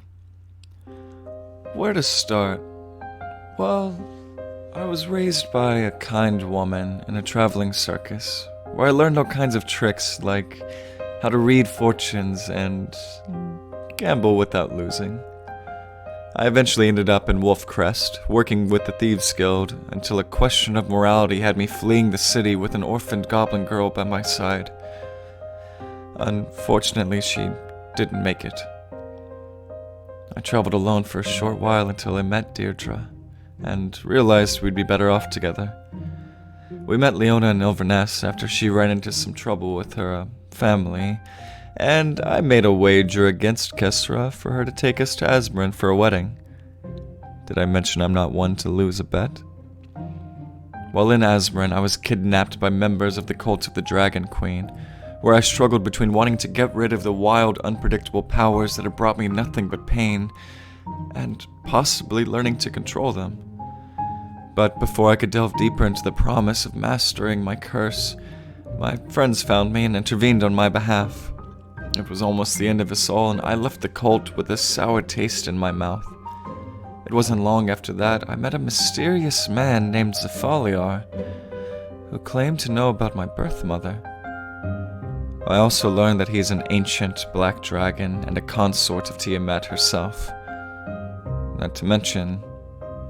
Where to start? Well, I was raised by a kind woman in a traveling circus, where I learned all kinds of tricks, like how to read fortunes and gamble without losing. I eventually ended up in Wolfcrest, working with the Thieves Guild, until a question of morality had me fleeing the city with an orphaned goblin girl by my side. Unfortunately, she didn't make it. I traveled alone for a short while until I met Deirdre, and realized we'd be better off together. We met Leona in Inverness after she ran into some trouble with her family, and I made a wager against Kesra for her to take us to Asmrin for a wedding. Did I mention I'm not one to lose a bet? While in Asmrin, I was kidnapped by members of the Cult of the Dragon Queen, where I struggled between wanting to get rid of the wild, unpredictable powers that had brought me nothing but pain, and possibly learning to control them. But before I could delve deeper into the promise of mastering my curse, my friends found me and intervened on my behalf. It was almost the end of us all, and I left the cult with a sour taste in my mouth. It wasn't long after that I met a mysterious man named Zafaliar, who claimed to know about my birth mother. I also learned that he's an ancient black dragon and a consort of Tiamat herself. Not to mention,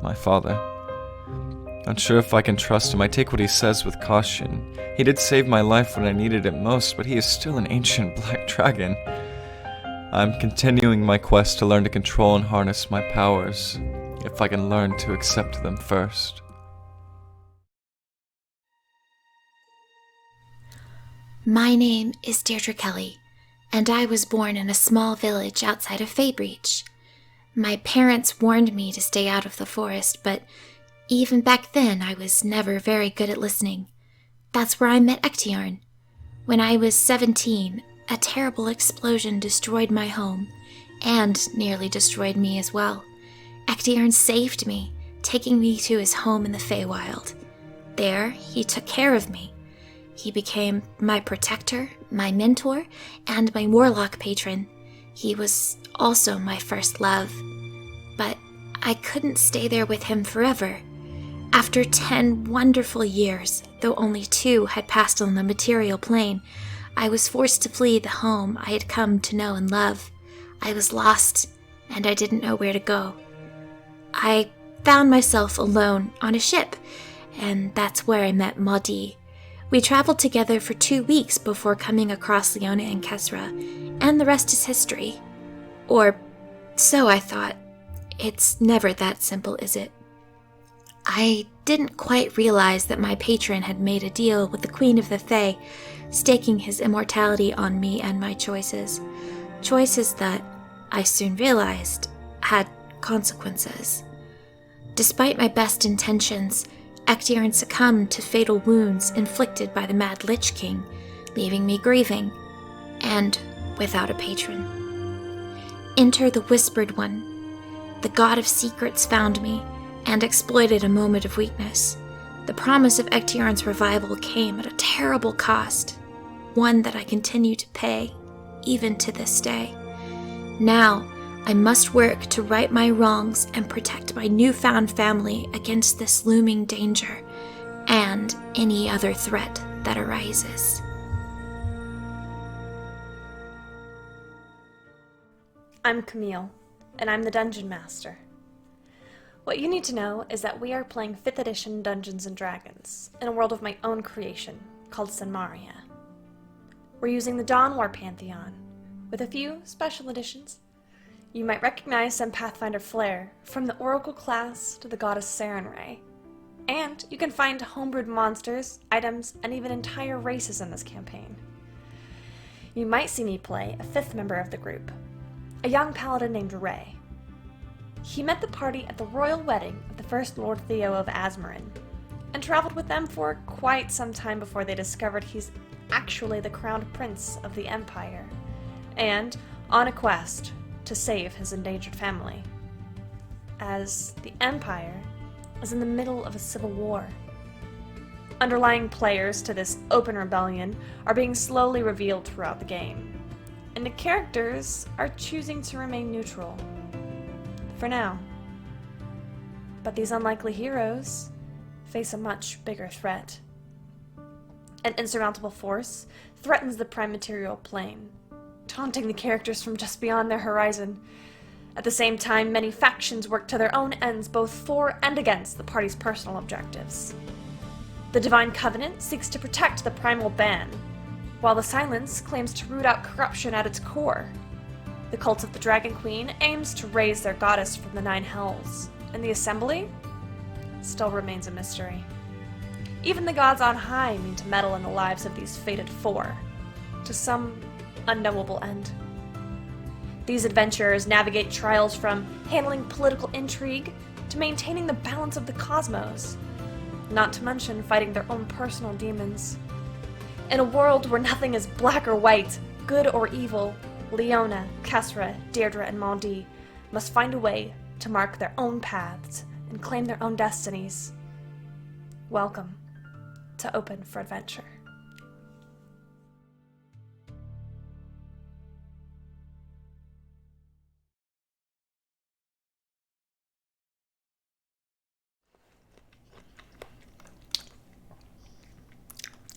my father. Unsure if I can trust him, I take what he says with caution. He did save my life when I needed it most, but he is still an ancient black dragon. I'm continuing my quest to learn to control and harness my powers, if I can learn to accept them first. My name is Deirdre Kelly, and I was born in a small village outside of Faybreach. My parents warned me to stay out of the forest, but even back then I was never very good at listening. That's where I met Ectiarn. When I was 17, a terrible explosion destroyed my home, and nearly destroyed me as well. Ectiarn saved me, taking me to his home in the Feywild. There, he took care of me. He became my protector, my mentor, and my warlock patron. He was also my first love. But I couldn't stay there with him forever. After 10 wonderful years, though only 2 had passed on the material plane, I was forced to flee the home I had come to know and love. I was lost, and I didn't know where to go. I found myself alone on a ship, and that's where I met Maudie. We traveled together for 2 weeks before coming across Leona and Kesra, and the rest is history. Or so I thought. It's never that simple, is it? I didn't quite realize that my patron had made a deal with the Queen of the Fae, staking his immortality on me and my choices. Choices that, I soon realized, had consequences. Despite my best intentions, Ectiarn succumbed to fatal wounds inflicted by the Mad Lich King, leaving me grieving, and without a patron. Enter the Whispered One. The God of Secrets found me, and exploited a moment of weakness. The promise of Ectiarn's revival came at a terrible cost, one that I continue to pay, even to this day. Now, I must work to right my wrongs and protect my newfound family against this looming danger, and any other threat that arises. I'm Camille, and I'm the Dungeon Master. What you need to know is that we are playing 5th edition Dungeons & Dragons in a world of my own creation called Sanmaria. We're using the Dawn War Pantheon, with a few special additions. You might recognize some Pathfinder flair, from the Oracle class to the Goddess Sarenrae. And you can find homebrewed monsters, items, and even entire races in this campaign. You might see me play a 5th member of the group, a young paladin named Ray. He met the party at the royal wedding of the first Lord Theo of Asmrin, and traveled with them for quite some time before they discovered he's actually the crowned prince of the Empire, and on a quest to save his endangered family, as the Empire is in the middle of a civil war. underlying players to this open rebellion are being slowly revealed throughout the game, and the characters are choosing to remain neutral. For now. But these unlikely heroes face a much bigger threat. An insurmountable force threatens the prime material plane, taunting the characters from just beyond their horizon. At the same time, many factions work to their own ends, both for and against the party's personal objectives. The Divine Covenant seeks to protect the primal ban, while the Silence claims to root out corruption at its core. The Cult of the Dragon Queen aims to raise their goddess from the Nine Hells, and the Assembly still remains a mystery. Even the gods on high mean to meddle in the lives of these fated four, to some unknowable end. These adventurers navigate trials from handling political intrigue to maintaining the balance of the cosmos, not to mention fighting their own personal demons. In a world where nothing is black or white, good or evil, Leona, Kessra, Deirdre, and Mondi must find a way to mark their own paths and claim their own destinies. Welcome to Open for Adventure.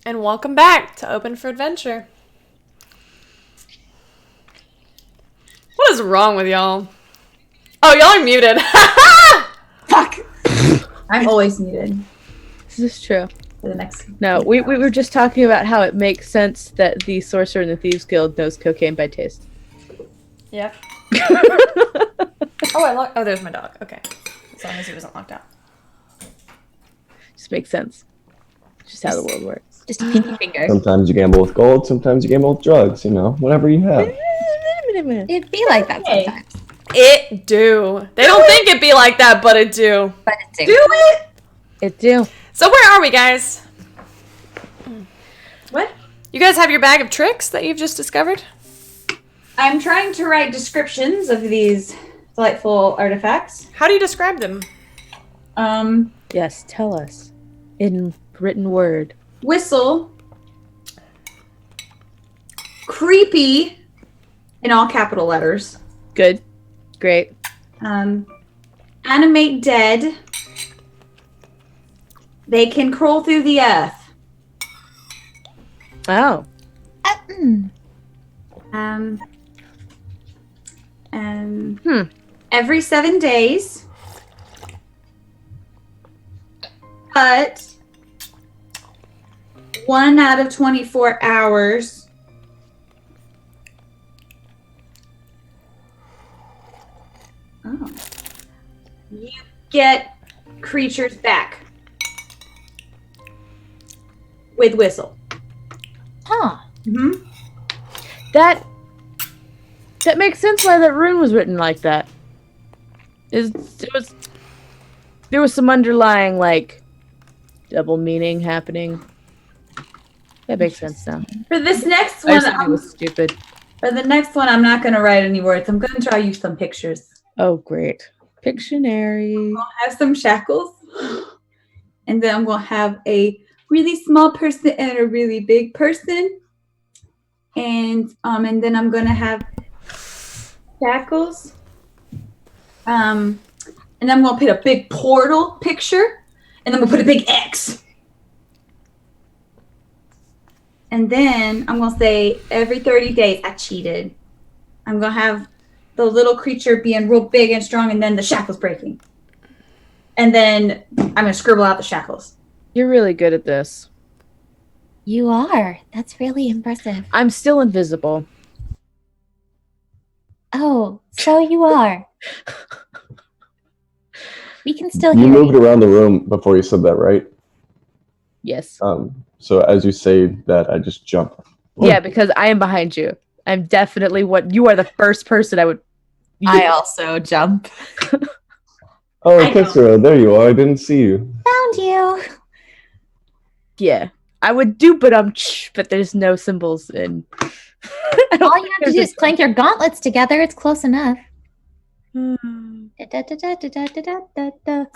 And welcome back to Open for Adventure. What is wrong with y'all? Oh, y'all are muted. Fuck! I'm always muted This is true. for the next. No, we were just talking about how it makes sense that the Sorcerer in the Thieves Guild knows cocaine by taste. Yep. Oh, there's my dog. Okay. As long as he wasn't locked out. Just makes sense. Just how the world works. Just a pinky finger. Sometimes you gamble with gold, sometimes you gamble with drugs, you know, whatever you have. It'd be like that sometimes. It do. They don't think it be like that, but it do. But it Do it? It do. So where are we, guys? What? You guys have your bag of tricks that you've just discovered? I'm trying to write descriptions of these delightful artifacts. How do you describe them? Yes, tell us. In written word. Whistle. Creepy. In all capital letters. Good. Great. Animate dead. They can crawl through the earth. Oh. Every 7 days. But 1 out of 24 hours. Oh. You get creatures back. With whistle. Huh. Mm-hmm. That makes sense why that rune was written like that. There was some underlying, like, double meaning happening. That makes sense now. For this next I one, just thought it was stupid. for the next one, I'm not going to write any words. I'm going to draw you some pictures. Oh, great. Pictionary. I'll have some shackles, and then I'm going to have a really small person and a really big person, and then I'm going to have shackles, and I'm going to put a big portal picture, and then we'll put a big X. And then I'm going to say every 30 days, I cheated. I'm going to have the little creature being real big and strong, and then the shackles breaking. And then I'm going to scribble out the shackles. You're really good at this. You are. That's really impressive. I'm still invisible. Oh, so you are. We can still You hear moved you. around the room before you said that, right? Yes. So as you say that, I just jump. Yeah, because I am behind you. I'm definitely you are the first person I would. I also jump. Oh, I know. Kissera, there you are. I didn't see you. Found you. Yeah, I would do, but there's no symbols in. All you have to do is clank your gauntlets together. It's close enough. Da-da-da-da-da-da-da-da-da.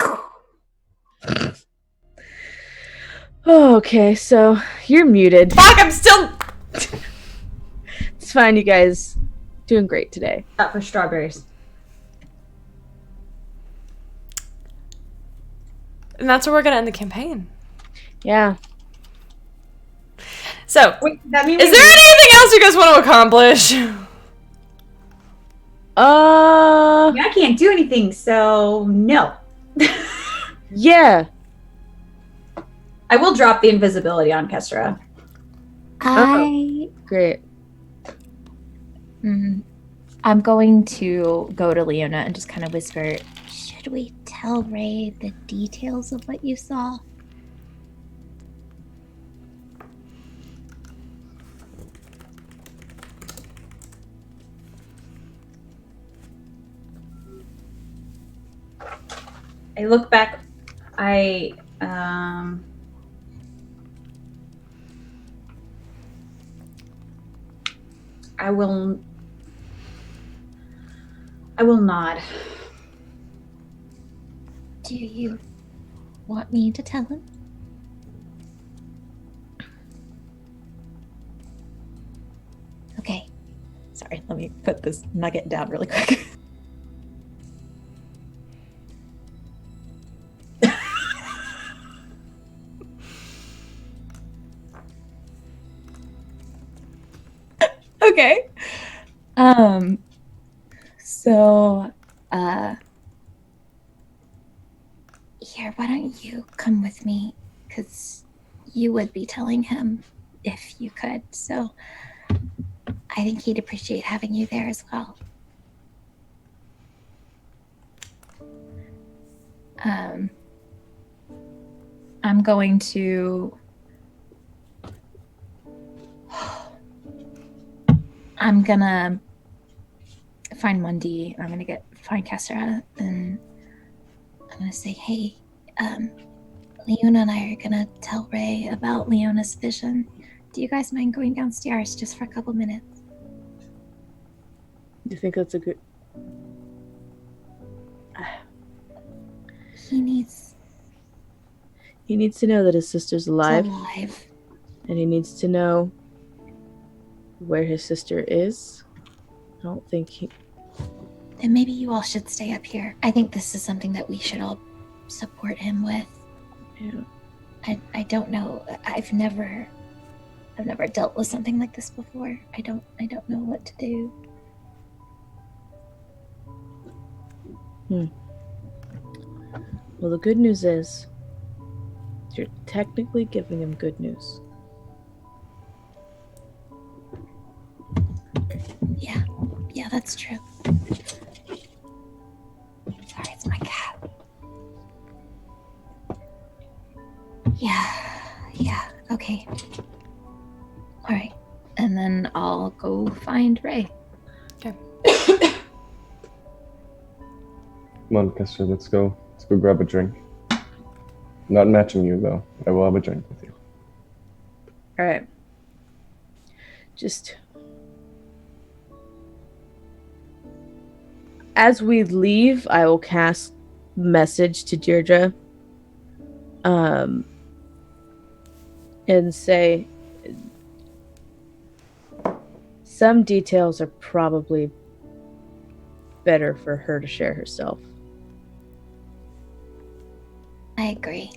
Oh, okay, so you're muted. Fuck, I'm still. It's fine, you guys. Doing great today. Out for strawberries. And that's where we're gonna end the campaign. Yeah. So, Wait, that means is there anything else you guys want to accomplish? I can't do anything, so no. Yeah. I will drop the invisibility on Kestra. Great. I'm going to go to Leona and just kind of whisper, should we tell Ray the details of what you saw? I look back. I will nod. Do you want me to tell him? Okay. Sorry, let me put this nugget down really quick. Okay. Here, why don't you come with me? Because you would be telling him if you could. So I think he'd appreciate having you there as well. I'm going to... I'm gonna find Mundi. I'm gonna find Kestra, and I'm gonna say, hey, Leona and I are gonna tell Ray about Leona's vision. Do you guys mind going downstairs just for a couple minutes? You think that's a good... He needs to know that his sister's alive, alive. and he needs to know where his sister is. I don't think he... Then maybe you all should stay up here. I think this is something that we should all support him with. Yeah. I don't know. I've never dealt with something like this before. I don't know what to do. Well, the good news is you're technically giving him good news. Yeah, that's true. Sorry, it's my cat. Yeah, okay. Alright. And then I'll go find Ray. Okay. Come on, Kester, let's go. Let's go grab a drink. Not matching you, though. I will have a drink with you. Alright. Just... as we leave, I will cast message to Deirdre. And say... some details are probably better for her to share herself. I agree.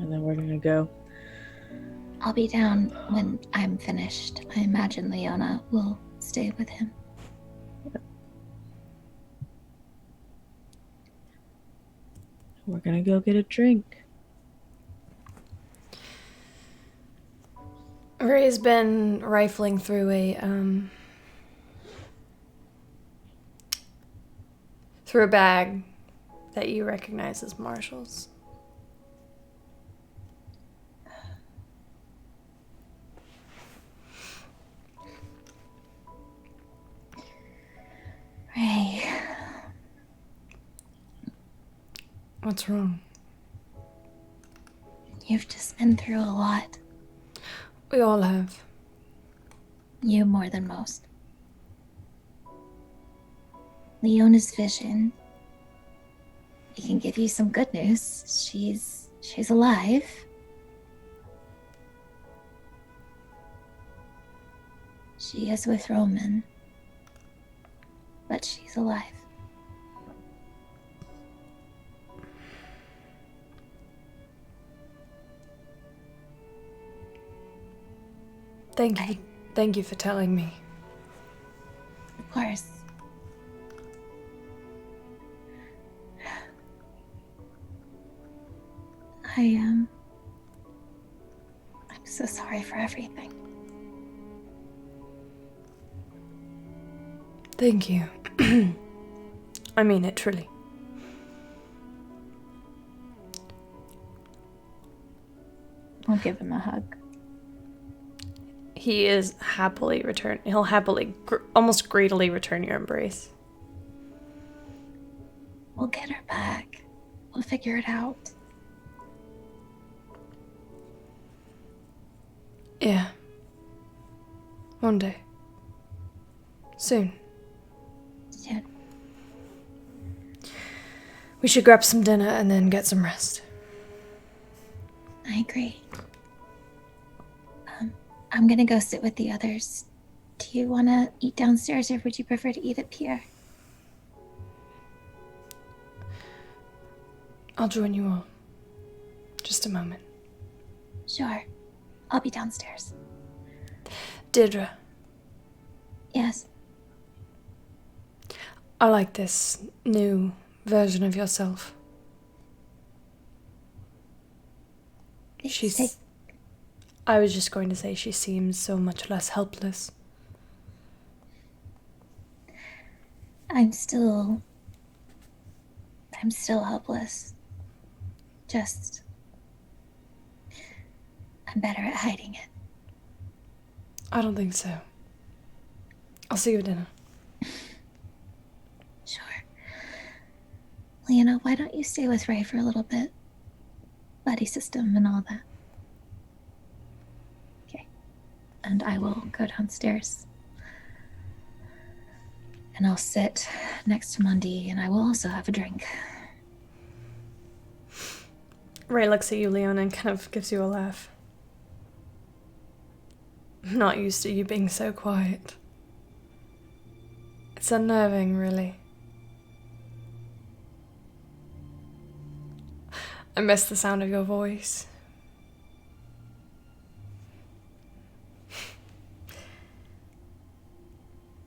And then we're gonna go. I'll be down when I'm finished. I imagine Leona will stay with him. We're gonna go get a drink. Ray's been rifling through a bag that you recognize as Marshall's. Ray. What's wrong? You've just been through a lot. We all have. You more than most. Leona's vision. I can give you some good news. She's alive. She is with Roman, but she's alive. Thank you for telling me. Of course. I'm so sorry for everything. Thank you. I mean it, truly. I'll give him a hug. He'll happily, almost greedily return your embrace. We'll get her back. We'll figure it out. Yeah. One day. Soon. Soon. We should grab some dinner and then get some rest. I agree. I'm gonna go sit with the others. Do you want to eat downstairs, or would you prefer to eat up here? I'll join you all. Just a moment. Sure. I'll be downstairs. Deirdre, Yes. I like this new version of yourself. I was just going to say she seems so much less helpless. I'm still helpless. Just, I'm better at hiding it. I don't think so. I'll see you at dinner. Sure. Leona, why don't you stay with Ray for a little bit? Buddy system and all that. Okay. And I will go downstairs. And I'll sit next to Mundi, and I will also have a drink. Ray looks at you, Leona, and kind of gives you a laugh. I'm not used to you being so quiet. It's unnerving, really. I miss the sound of your voice.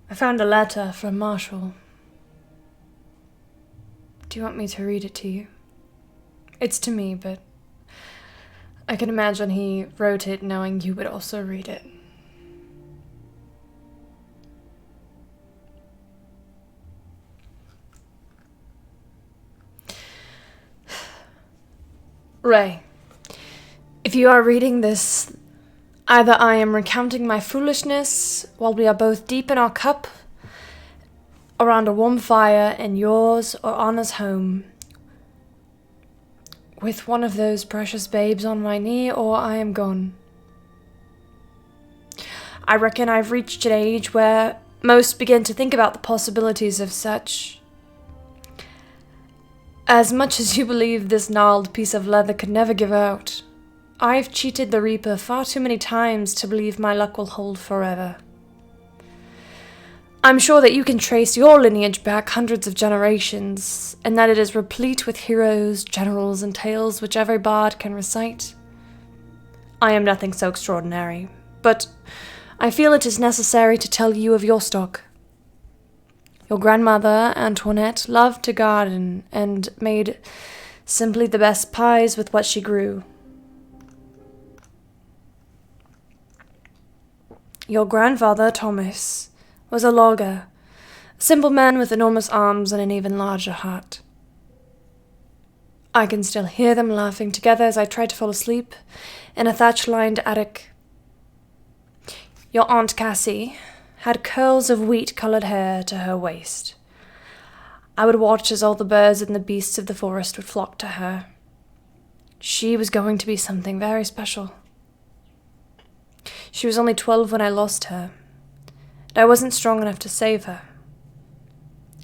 I found a letter from Marshall. Do you want me to read it to you? It's to me, but I can imagine he wrote it knowing you would also read it. Ray, if you are reading this, either I am recounting my foolishness while we are both deep in our cup, around a warm fire in yours or Anna's home, with one of those precious babes on my knee, or I am gone. I reckon I've reached an age where most begin to think about the possibilities of such. As much as you believe this gnarled piece of leather could never give out, I've cheated the Reaper far too many times to believe my luck will hold forever. I'm sure that you can trace your lineage back hundreds of generations, and that it is replete with heroes, generals, and tales which every bard can recite. I am nothing so extraordinary, but I feel it is necessary to tell you of your stock. Your grandmother, Antoinette, loved to garden and made simply the best pies with what she grew. Your grandfather, Thomas, was a logger, a simple man with enormous arms and an even larger heart. I can still hear them laughing together as I try to fall asleep in a thatch-lined attic. Your Aunt Cassie had curls of wheat-colored hair to her waist. I would watch as all the birds and the beasts of the forest would flock to her. She was going to be something very special. She was only 12 when I lost her, and I wasn't strong enough to save her.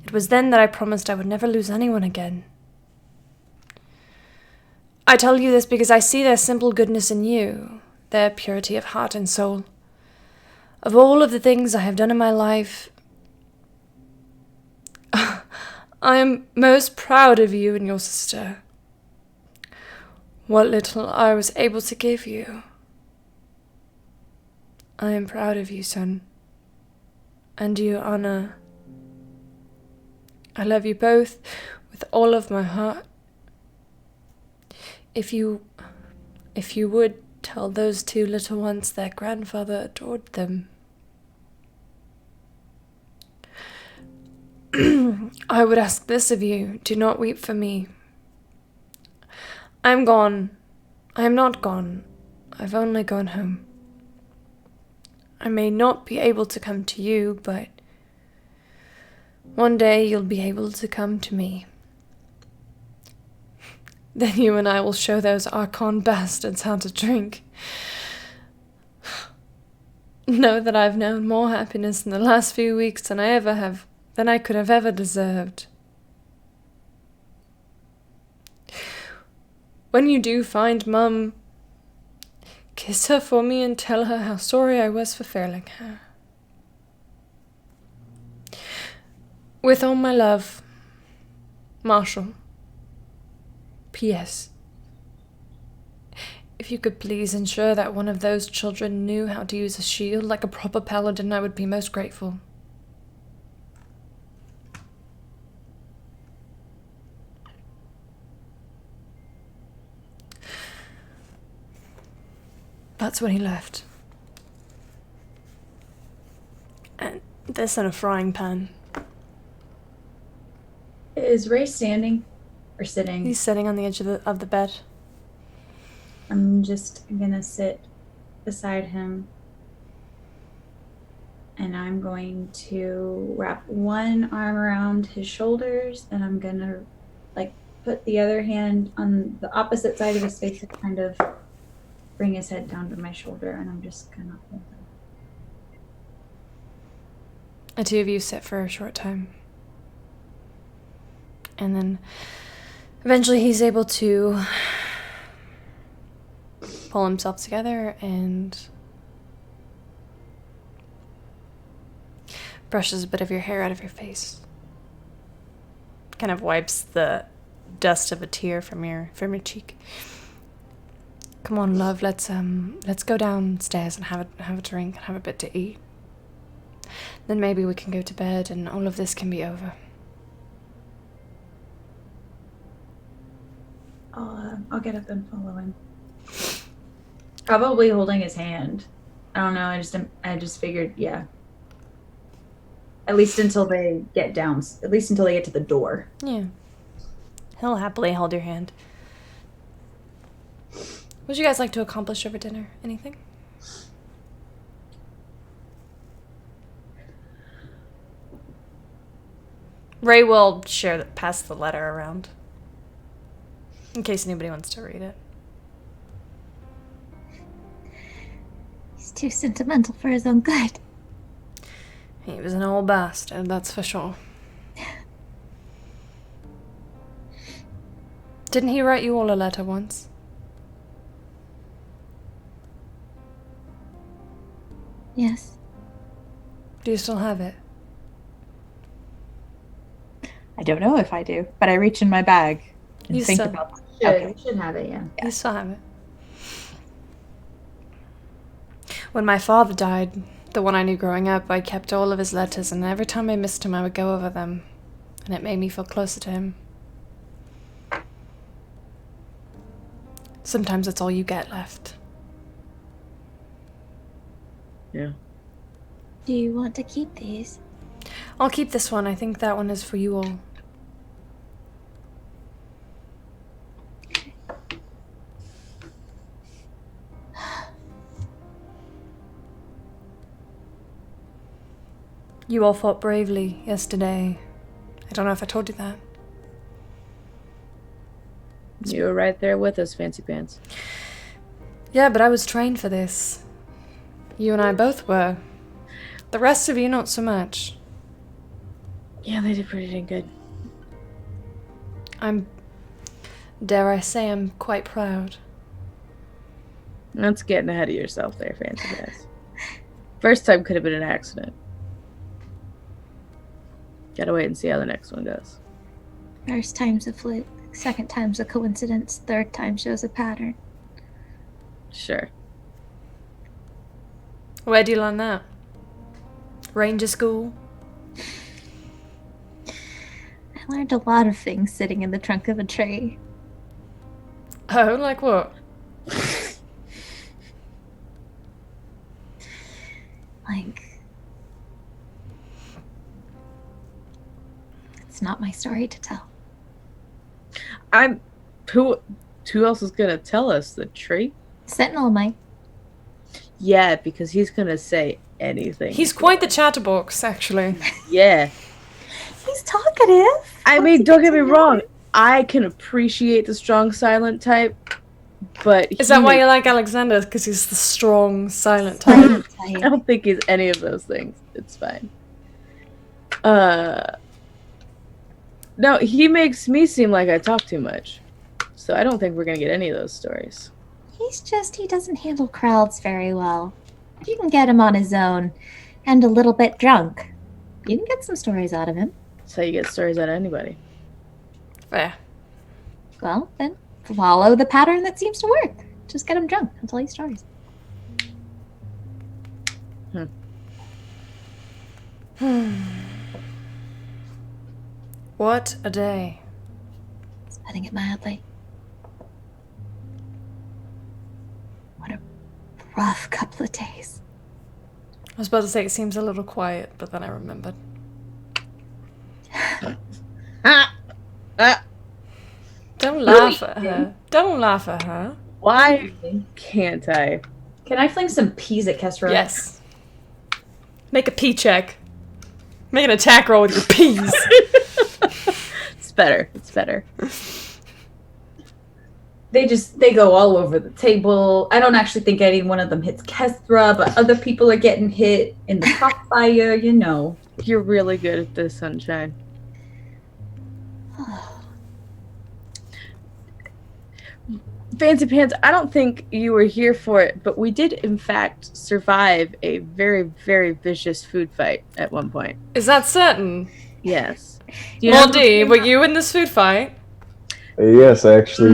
It was then that I promised I would never lose anyone again. I tell you this because I see their simple goodness in you, their purity of heart and soul. Of all of the things I have done in my life, I am most proud of you and your sister. What little I was able to give you. I am proud of you, son. And you, Anna. I love you both with all of my heart. If you would tell those two little ones their grandfather adored them. I would ask this of you, do not weep for me. I am gone. I am not gone. I've only gone home. I may not be able to come to you, but one day you'll be able to come to me. Then you and I will show those Archon bastards how to drink. Know that I've known more happiness in the last few weeks than I could have ever deserved. When you do find Mum, kiss her for me and tell her how sorry I was for failing her. With all my love, Marshall. P.S. If you could please ensure that one of those children knew how to use a shield like a proper paladin, I would be most grateful. That's when he left. And this in a frying pan. Is Ray standing or sitting? He's sitting on the edge of the bed. I'm just gonna sit beside him and I'm going to wrap one arm around his shoulders and I'm gonna put the other hand on the opposite side of his face and kind of bring his head down to my shoulder, and I'm just gonna hold him. The two of you sit for a short time. And then eventually he's able to pull himself together and brushes a bit of your hair out of your face. Kind of wipes the dust of a tear from your cheek. Come on, love, let's go downstairs and have a drink and have a bit to eat. Then maybe we can go to bed and all of this can be over. I'll get up and follow him. Probably holding his hand. I don't know. I just figured, yeah. At least until they get down. At least until they get to the door. Yeah. He'll happily hold your hand. Would you guys like to accomplish over dinner? Anything? Ray will pass the letter around. In case anybody wants to read it. He's too sentimental for his own good. He was an old bastard, that's for sure. Didn't he write you all a letter once? Yes. Do you still have it? I don't know if I do, but I reach in my bag and You think still- about You should have it, yeah. You still have it. When my father died, the one I knew growing up, I kept all of his letters, and every time I missed him, I would go over them, and it made me feel closer to him. Sometimes it's all you get left. Yeah. Do you want to keep these? I'll keep this one. I think that one is for you all. You all fought bravely yesterday. I don't know if I told you that. You were right there with us, Fancy Pants. Yeah, but I was trained for this. You and I both were. The rest of you, not so much. Yeah, they did pretty dang good. I'm Dare I say I'm quite proud. That's getting ahead of yourself there, Fancy Pants. First time could have been an accident. Gotta wait and see how the next one goes. First time's a fluke, second time's a coincidence, third time shows a pattern. Sure. Where do you learn that? Ranger school? I learned a lot of things sitting in the trunk of a tree. Oh, like what? Like, it's not my story to tell. Who else is gonna tell us? The tree? Sentinel might. Yeah, because he's gonna say anything. He's quite the chatterbox, actually. Yeah. He's talkative. I mean, don't get me wrong. I can appreciate the strong silent type, but Is that why you like Alexander? Because he's the strong, silent type. Silent I type. don't think he's any of those things. It's fine. No, he makes me seem like I talk too much. So I don't think we're gonna get any of those stories. He doesn't handle crowds very well. If you can get him on his own and a little bit drunk, you can get some stories out of him. That's how you get stories out of anybody. Fair. Well, then follow the pattern that seems to work. Just get him drunk and tell you stories. What a day. He's putting it mildly. What a rough couple of days. I was about to say it seems a little quiet, but then I remembered. Don't laugh at her. Don't laugh at her. Why can't I? Can I fling some peas at Kesra? Yes. Make a pea check. Make an attack roll with your peas. It's better. It's better. They go all over the table. I don't actually think any one of them hits Kestra, but other people are getting hit in the crossfire, you know. You're really good at this, Sunshine. Fancy Pants, I don't think you were here for it, but we did in fact survive a very, very vicious food fight at one point. Is that certain? Yes. Do you know Moldy, were you in this food fight? Yes, I actually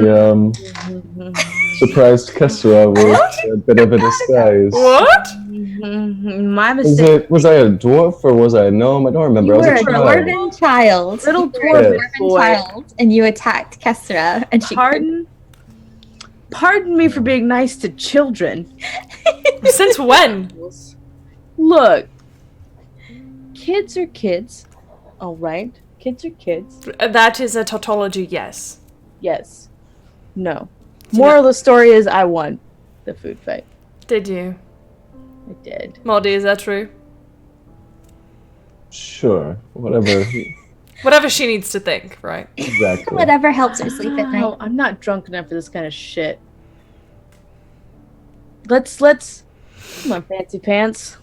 surprised Kesra with a bit of a disguise. What? My mistake. Was I a dwarf or was I a gnome? I don't remember. You I were was a a child. dwarven child. Little You were a dwarven dwarven boy. child, and you attacked Kesra, and she Pardon me for being nice to children. Since when? Look, kids are kids, all right? Kids are kids. That is a tautology, yes. Yes. No. Moral of the story is I won the food fight. Did you? I did. Moldy, is that true? Sure, whatever. Whatever she needs to think, right? Exactly. whatever helps her sleep at night. No, I'm not drunk enough for this kind of shit. Let's come on, Fancy Pants.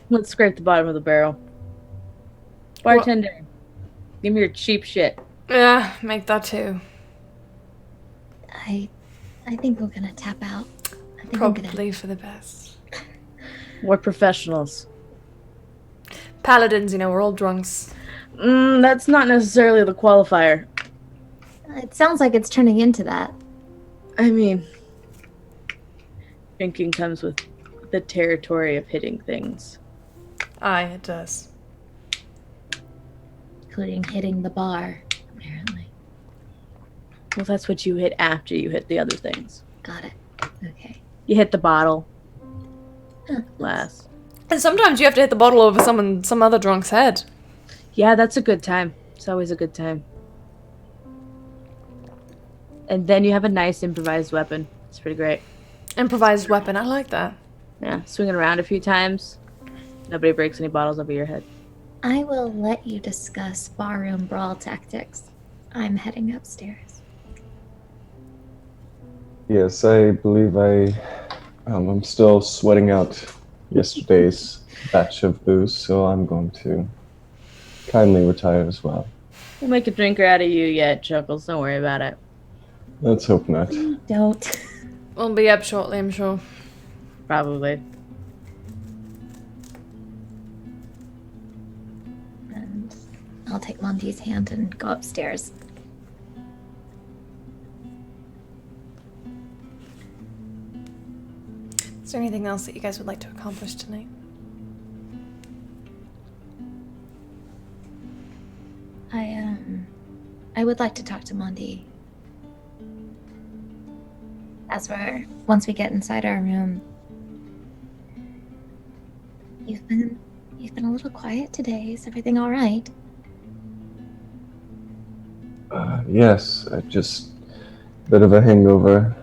Let's scrape the bottom of the barrel. Bartender, give me your cheap shit. Yeah, make that too. I think we're gonna tap out. I think Probably for the best. We're professionals. Paladins, you know, we're all drunks. That's not necessarily the qualifier. It sounds like it's turning into that. I mean, drinking comes with the territory of hitting things. Aye, it does. Including hitting the bar, apparently. Well, that's what you hit after you hit the other things. Got it. Okay. You hit the bottle. Glass. And sometimes you have to hit the bottle over some other drunk's head. Yeah, that's a good time. It's always a good time. And then you have a nice improvised weapon. It's pretty great. Improvised weapon, I like that. Yeah, swing it around a few times. Nobody breaks any bottles over your head. I will let you discuss barroom brawl tactics. I'm heading upstairs. Yes, I believe I'm still sweating out yesterday's batch of booze, so I'm going to kindly retire as well. We'll make a drinker out of you yet, Chuckles. Don't worry about it. Let's hope not. Don't. We'll be up shortly, I'm sure. Probably. And I'll take Monty's hand and go upstairs. Is there anything else that you guys would like to accomplish tonight? I would like to talk to Monty. Once we get inside our room. You've been a little quiet today. Is everything all right? Yes, just a bit of a hangover.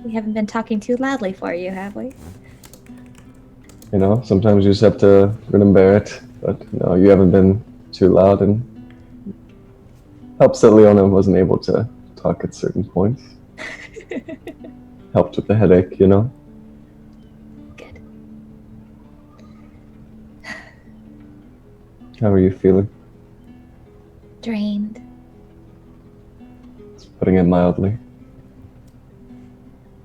We haven't been talking too loudly for you, have we? You know, sometimes you just have to grin and bear it. But no, you haven't been too loud, and helps that Leona wasn't able to talk at certain points. Helped with the headache, you know? Good. How are you feeling? Drained. It's putting it mildly.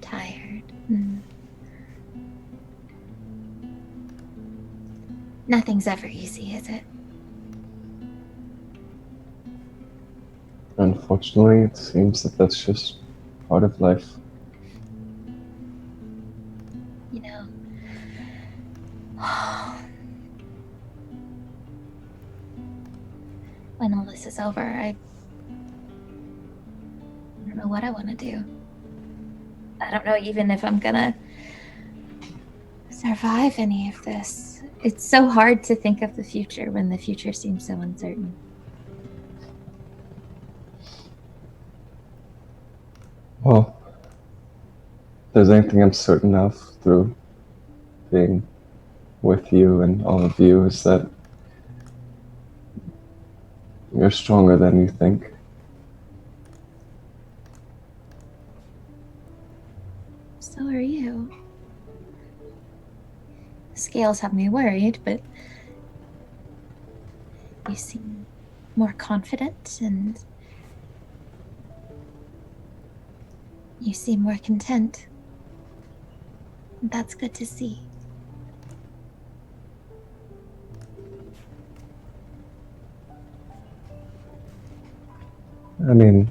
Tired. Nothing's ever easy, is it? Unfortunately, it seems that that's just part of life. You know. When all this is over, I don't know what I want to do. I don't know even if I'm gonna survive any of this. It's so hard to think of the future when the future seems so uncertain. Well, if there's anything I'm certain of through being with you and all of you is that you're stronger than you think. So are you. The scales have me worried, but you seem more confident and you seem more content. That's good to see. I mean,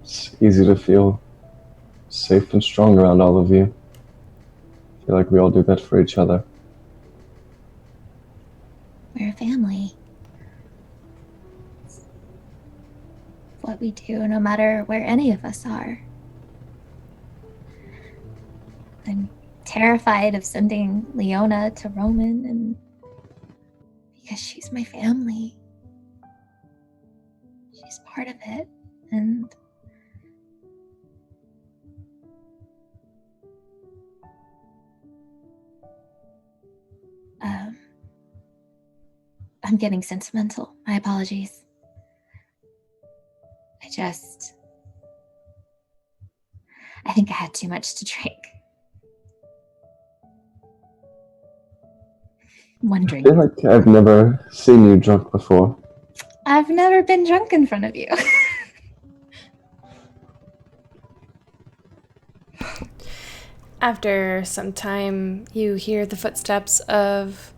it's easy to feel safe and strong around all of you. I feel like we all do that for each other. We're a family. It's what we do, no matter where any of us are. I'm terrified of sending Leona to Roman, and because she's my family. She's part of it, and I'm getting sentimental. My apologies. I think I had too much to drink. One I drink. feel like I've never seen you drunk before. I've never been drunk in front of you. After some time, you hear the footsteps of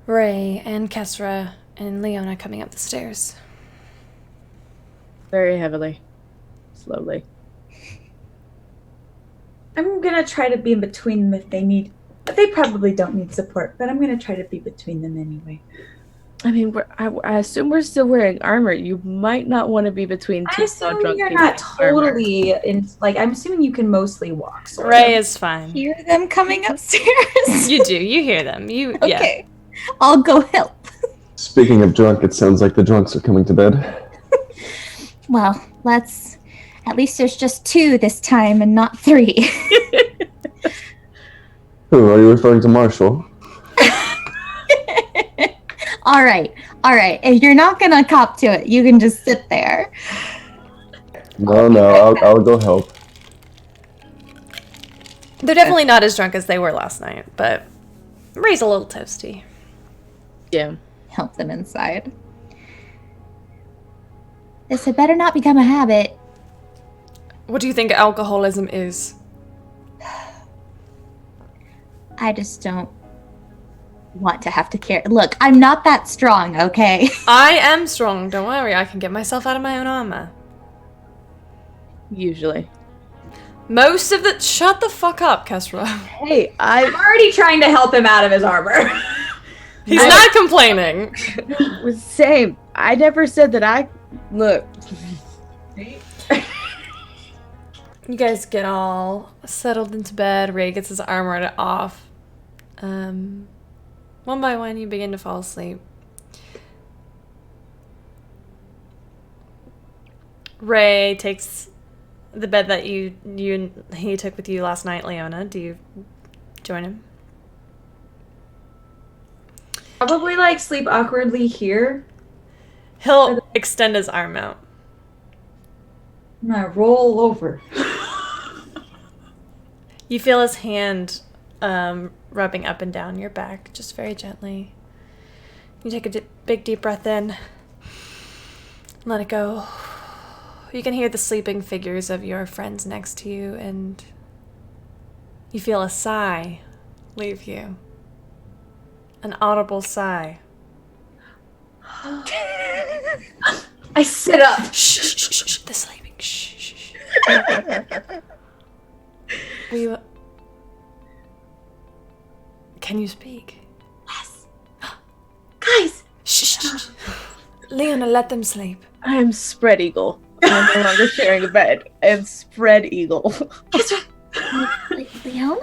Ray and Kesra and Leona coming up the stairs. Very heavily. Slowly. I'm gonna try to be in between them if they need. But they probably don't need support. But I'm gonna try to be between them anyway. I mean, I assume we're still wearing armor. You might not want to be between I two so assume drunk you're people not in armor. totally in. Like, I'm assuming you can mostly walk. Sort Ray of. is fine. Hear them coming upstairs? You do. You hear them. Yeah. Okay. I'll go help. Speaking of drunk, it sounds like the drunks are coming to bed. Well, at least there's just 2 this time and not 3. Who, are you referring to Marshall? All right. If you're not gonna cop to it, you can just sit there. No, I'll go help. They're definitely not as drunk as they were last night, but Ray's a little toasty. Yeah. Help them inside. This had better not become a habit. What do you think alcoholism is? I just don't want to have to carry. Look, I'm not that strong, okay? I am strong, don't worry. I can get myself out of my own armor. Usually. Most of the... Shut the fuck up, Kesra. Hey, I'm already trying to help him out of his armor. He's not complaining. Same. I never said that I... Look. You guys get all settled into bed. Ray gets his armor off. One by one, you begin to fall asleep. Ray takes the bed that he took with you last night, Leona. Do you join him? Probably like sleep awkwardly here. He'll extend his arm out. I'm gonna roll over. You feel his hand rubbing up and down your back, just very gently. You take a big deep breath in. Let it go. You can hear the sleeping figures of your friends next to you, and you feel a sigh leave you. An audible sigh. I sit up. Shh, shh, shh, shh. They're sleeping. Shh, shh, shh. Can you speak? Yes. Guys. Shh, shh, shh. Leona, let them sleep. I am spread eagle. I'm no longer sharing a bed. I am spread eagle. Leona?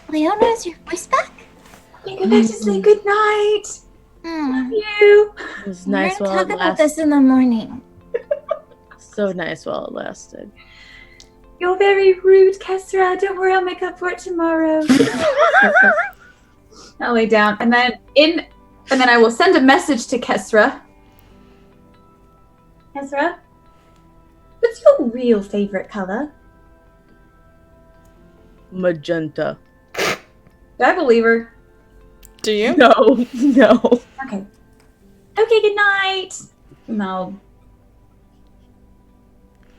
Leona, is your voice back? Go back to sleep. Good night. Love you. It was nice We're while gonna it talk about lasted. this in the morning. So nice while it lasted. You're very rude, Kesra. Don't worry, I'll make up for it tomorrow. I'll lay down, and then I will send a message to Kesra. Kesra, what's your real favorite color? Magenta. Do I believe her? Do you? No, no. Okay. Okay, good night. And I'll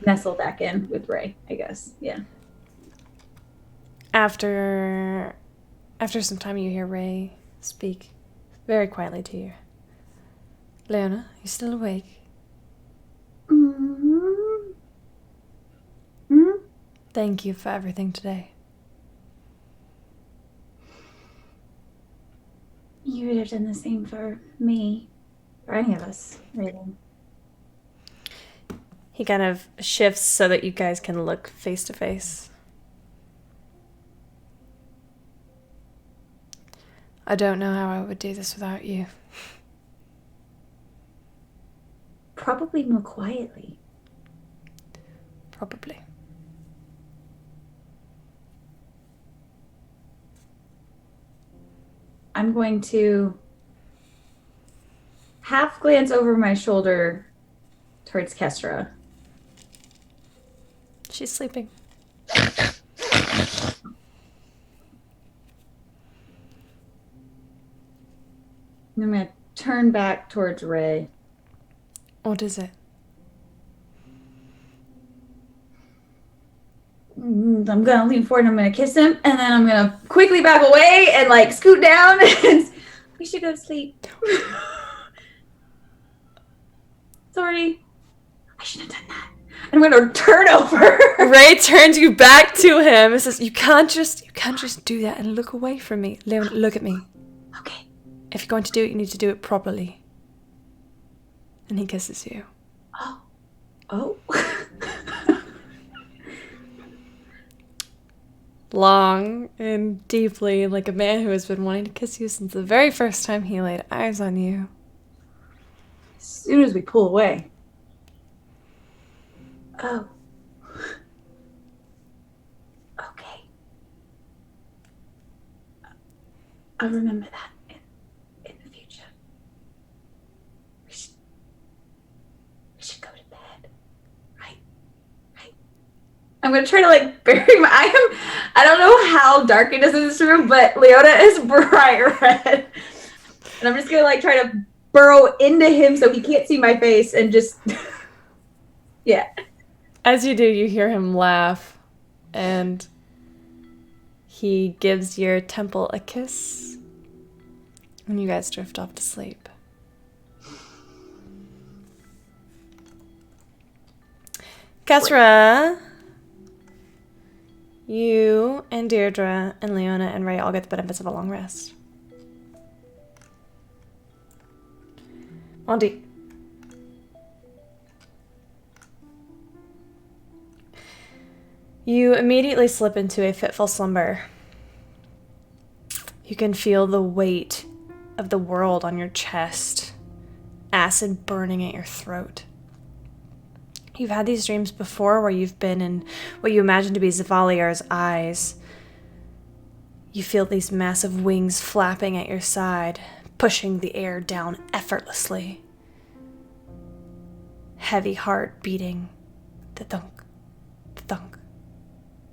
nestle back in with Ray, I guess. Yeah. After some time, you hear Ray speak very quietly to you. Leona, you still awake? Mm-hmm. Thank you for everything today. You would have done the same for me. For any of us, really. He kind of shifts so that you guys can look face to face. I don't know how I would do this without you. Probably more quietly. Probably. I'm going to half glance over my shoulder towards Kestra. She's sleeping. And I'm going to turn back towards Ray. What is it? I'm going to lean forward and I'm going to kiss him. And then I'm going to quickly back away and like scoot down. And we should go to sleep. Sorry. I shouldn't have done that. I'm going to turn over. Ray turns you back to him and says, you can't just do that and look away from me. Leona, look at me. Okay. If you're going to do it, you need to do it properly. And he kisses you. Oh. Long and deeply, like a man who has been wanting to kiss you since the very first time he laid eyes on you. As soon as we pull away. Oh. Okay. I'll remember that in the future. We should go to bed. Right? I'm gonna try to like bury my I don't know how dark it is in this room, but Leona is bright red. And I'm just gonna like try to burrow into him so he can't see my face and just Yeah. As you do, you hear him laugh, and he gives your temple a kiss, and you guys drift off to sleep. Kesra, you and Deirdre and Leona and Ray all get the benefits of a long rest. Monty. You immediately slip into a fitful slumber. You can feel the weight of the world on your chest, acid burning at your throat. You've had these dreams before where you've been in what you imagine to be Zavalier's eyes. You feel these massive wings flapping at your side, pushing the air down effortlessly. Heavy heart beating. Da-thunk, da-thunk.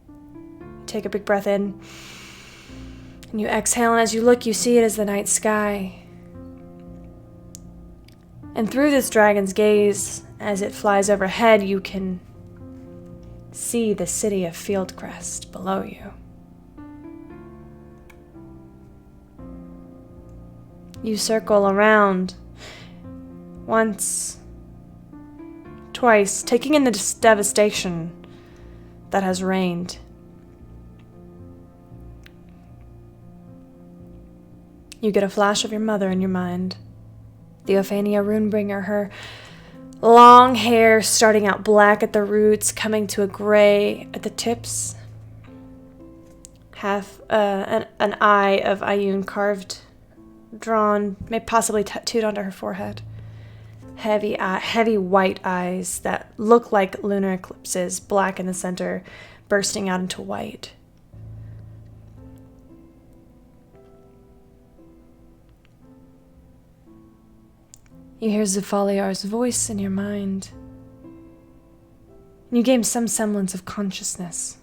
You take a big breath in, and you exhale, and as you look, you see it as the night sky. And through this dragon's gaze, as it flies overhead, you can see the city of Fieldcrest below you. You circle around once, twice, taking in the devastation that has reigned. You get a flash of your mother in your mind. Theophania Runebringer, her long hair starting out black at the roots, coming to a gray at the tips. Half an eye of Ioun carved, drawn, may possibly tattooed onto her forehead. Heavy white eyes that look like lunar eclipses, black in the center, bursting out into white. You hear Zafaliar's voice in your mind. You gain some semblance of consciousness.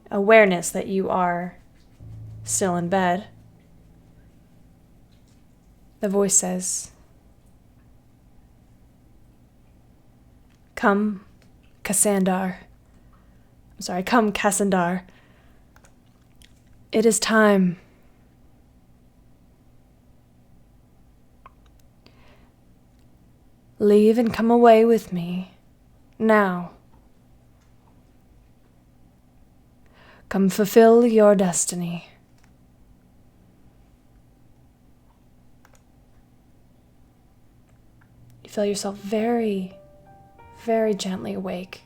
Awareness that you are still in bed. The voice says, Come, Cassandar. Come, Cassandar. It is time. Leave and come away with me, now. Come fulfill your destiny. You feel yourself very, very gently awake.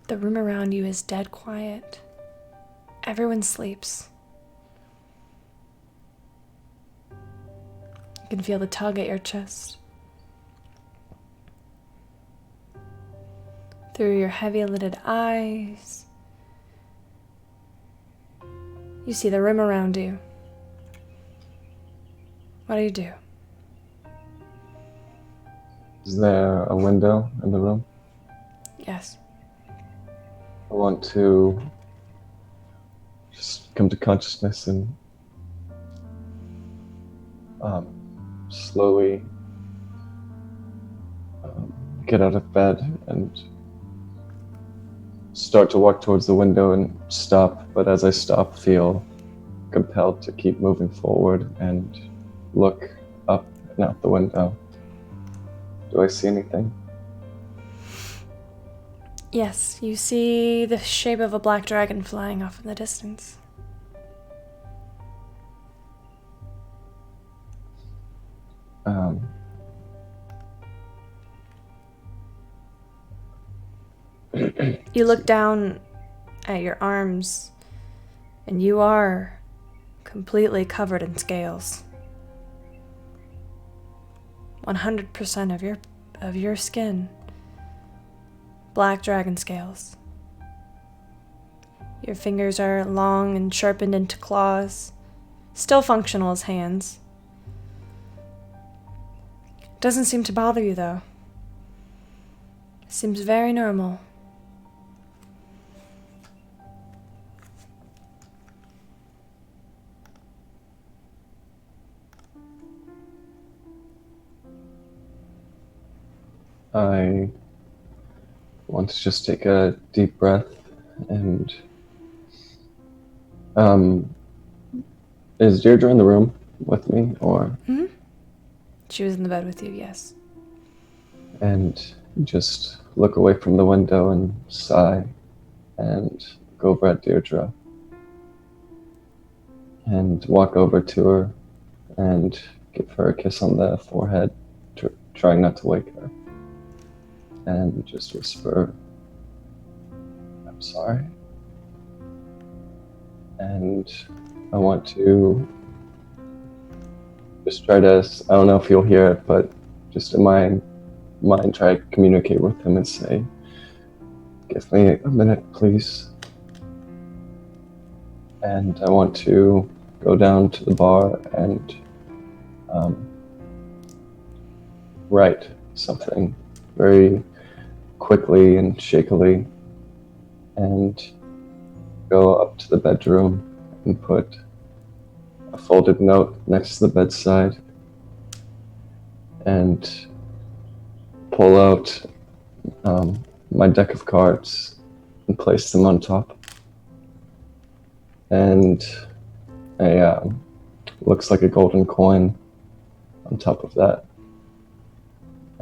The room around you is dead quiet. Everyone sleeps. You can feel the tug at your chest. Through your heavy-lidded eyes, you see the room around you. What do you do? Is there a window in the room? Yes. I want to just come to consciousness and slowly get out of bed and start to walk towards the window and stop, but as I stop, feel compelled to keep moving forward and look up and out the window. Do I see anything? Yes, you see the shape of a black dragon flying off in the distance. You look down at your arms, and you are completely covered in scales. 100% of your skin, black dragon scales. Your fingers are long and sharpened into claws, still functional as hands. Doesn't seem to bother you, though. Seems very normal. I want to just take a deep breath and is Deirdre in the room with me, or? She was in the bed with you, yes. And just look away from the window and sigh and go over at Deirdre and walk over to her and give her a kiss on the forehead, trying not to wake her, and just whisper, "I'm sorry." And I want to just try to, I don't know if you'll hear it, but just in my mind, try to communicate with him and say, "Give me a minute, please." And I want to go down to the bar and write something very quickly and shakily, and go up to the bedroom and put a folded note next to the bedside and pull out my deck of cards and place them on top. And a looks like a golden coin on top of that.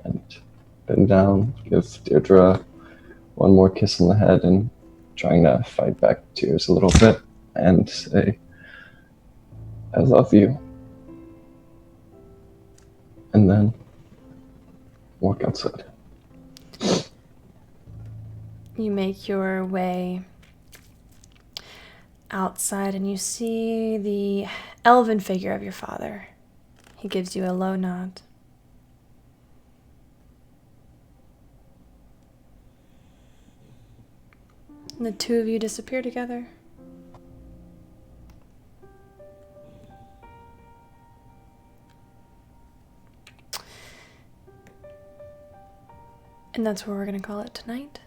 And bend down, give Deirdre one more kiss on the head, and trying to fight back tears a little bit, and say, "I love you." And then walk outside. You make your way outside and you see the elven figure of your father. He gives you a low nod. And the two of you disappear together. And that's where we're going to call it tonight.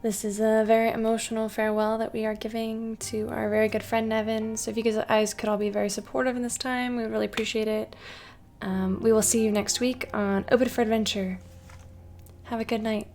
This is a very emotional farewell that we are giving to our very good friend Nevin. So if you guys could all be very supportive in this time, we really appreciate it. We will see you next week on Open for Adventure. Have a good night.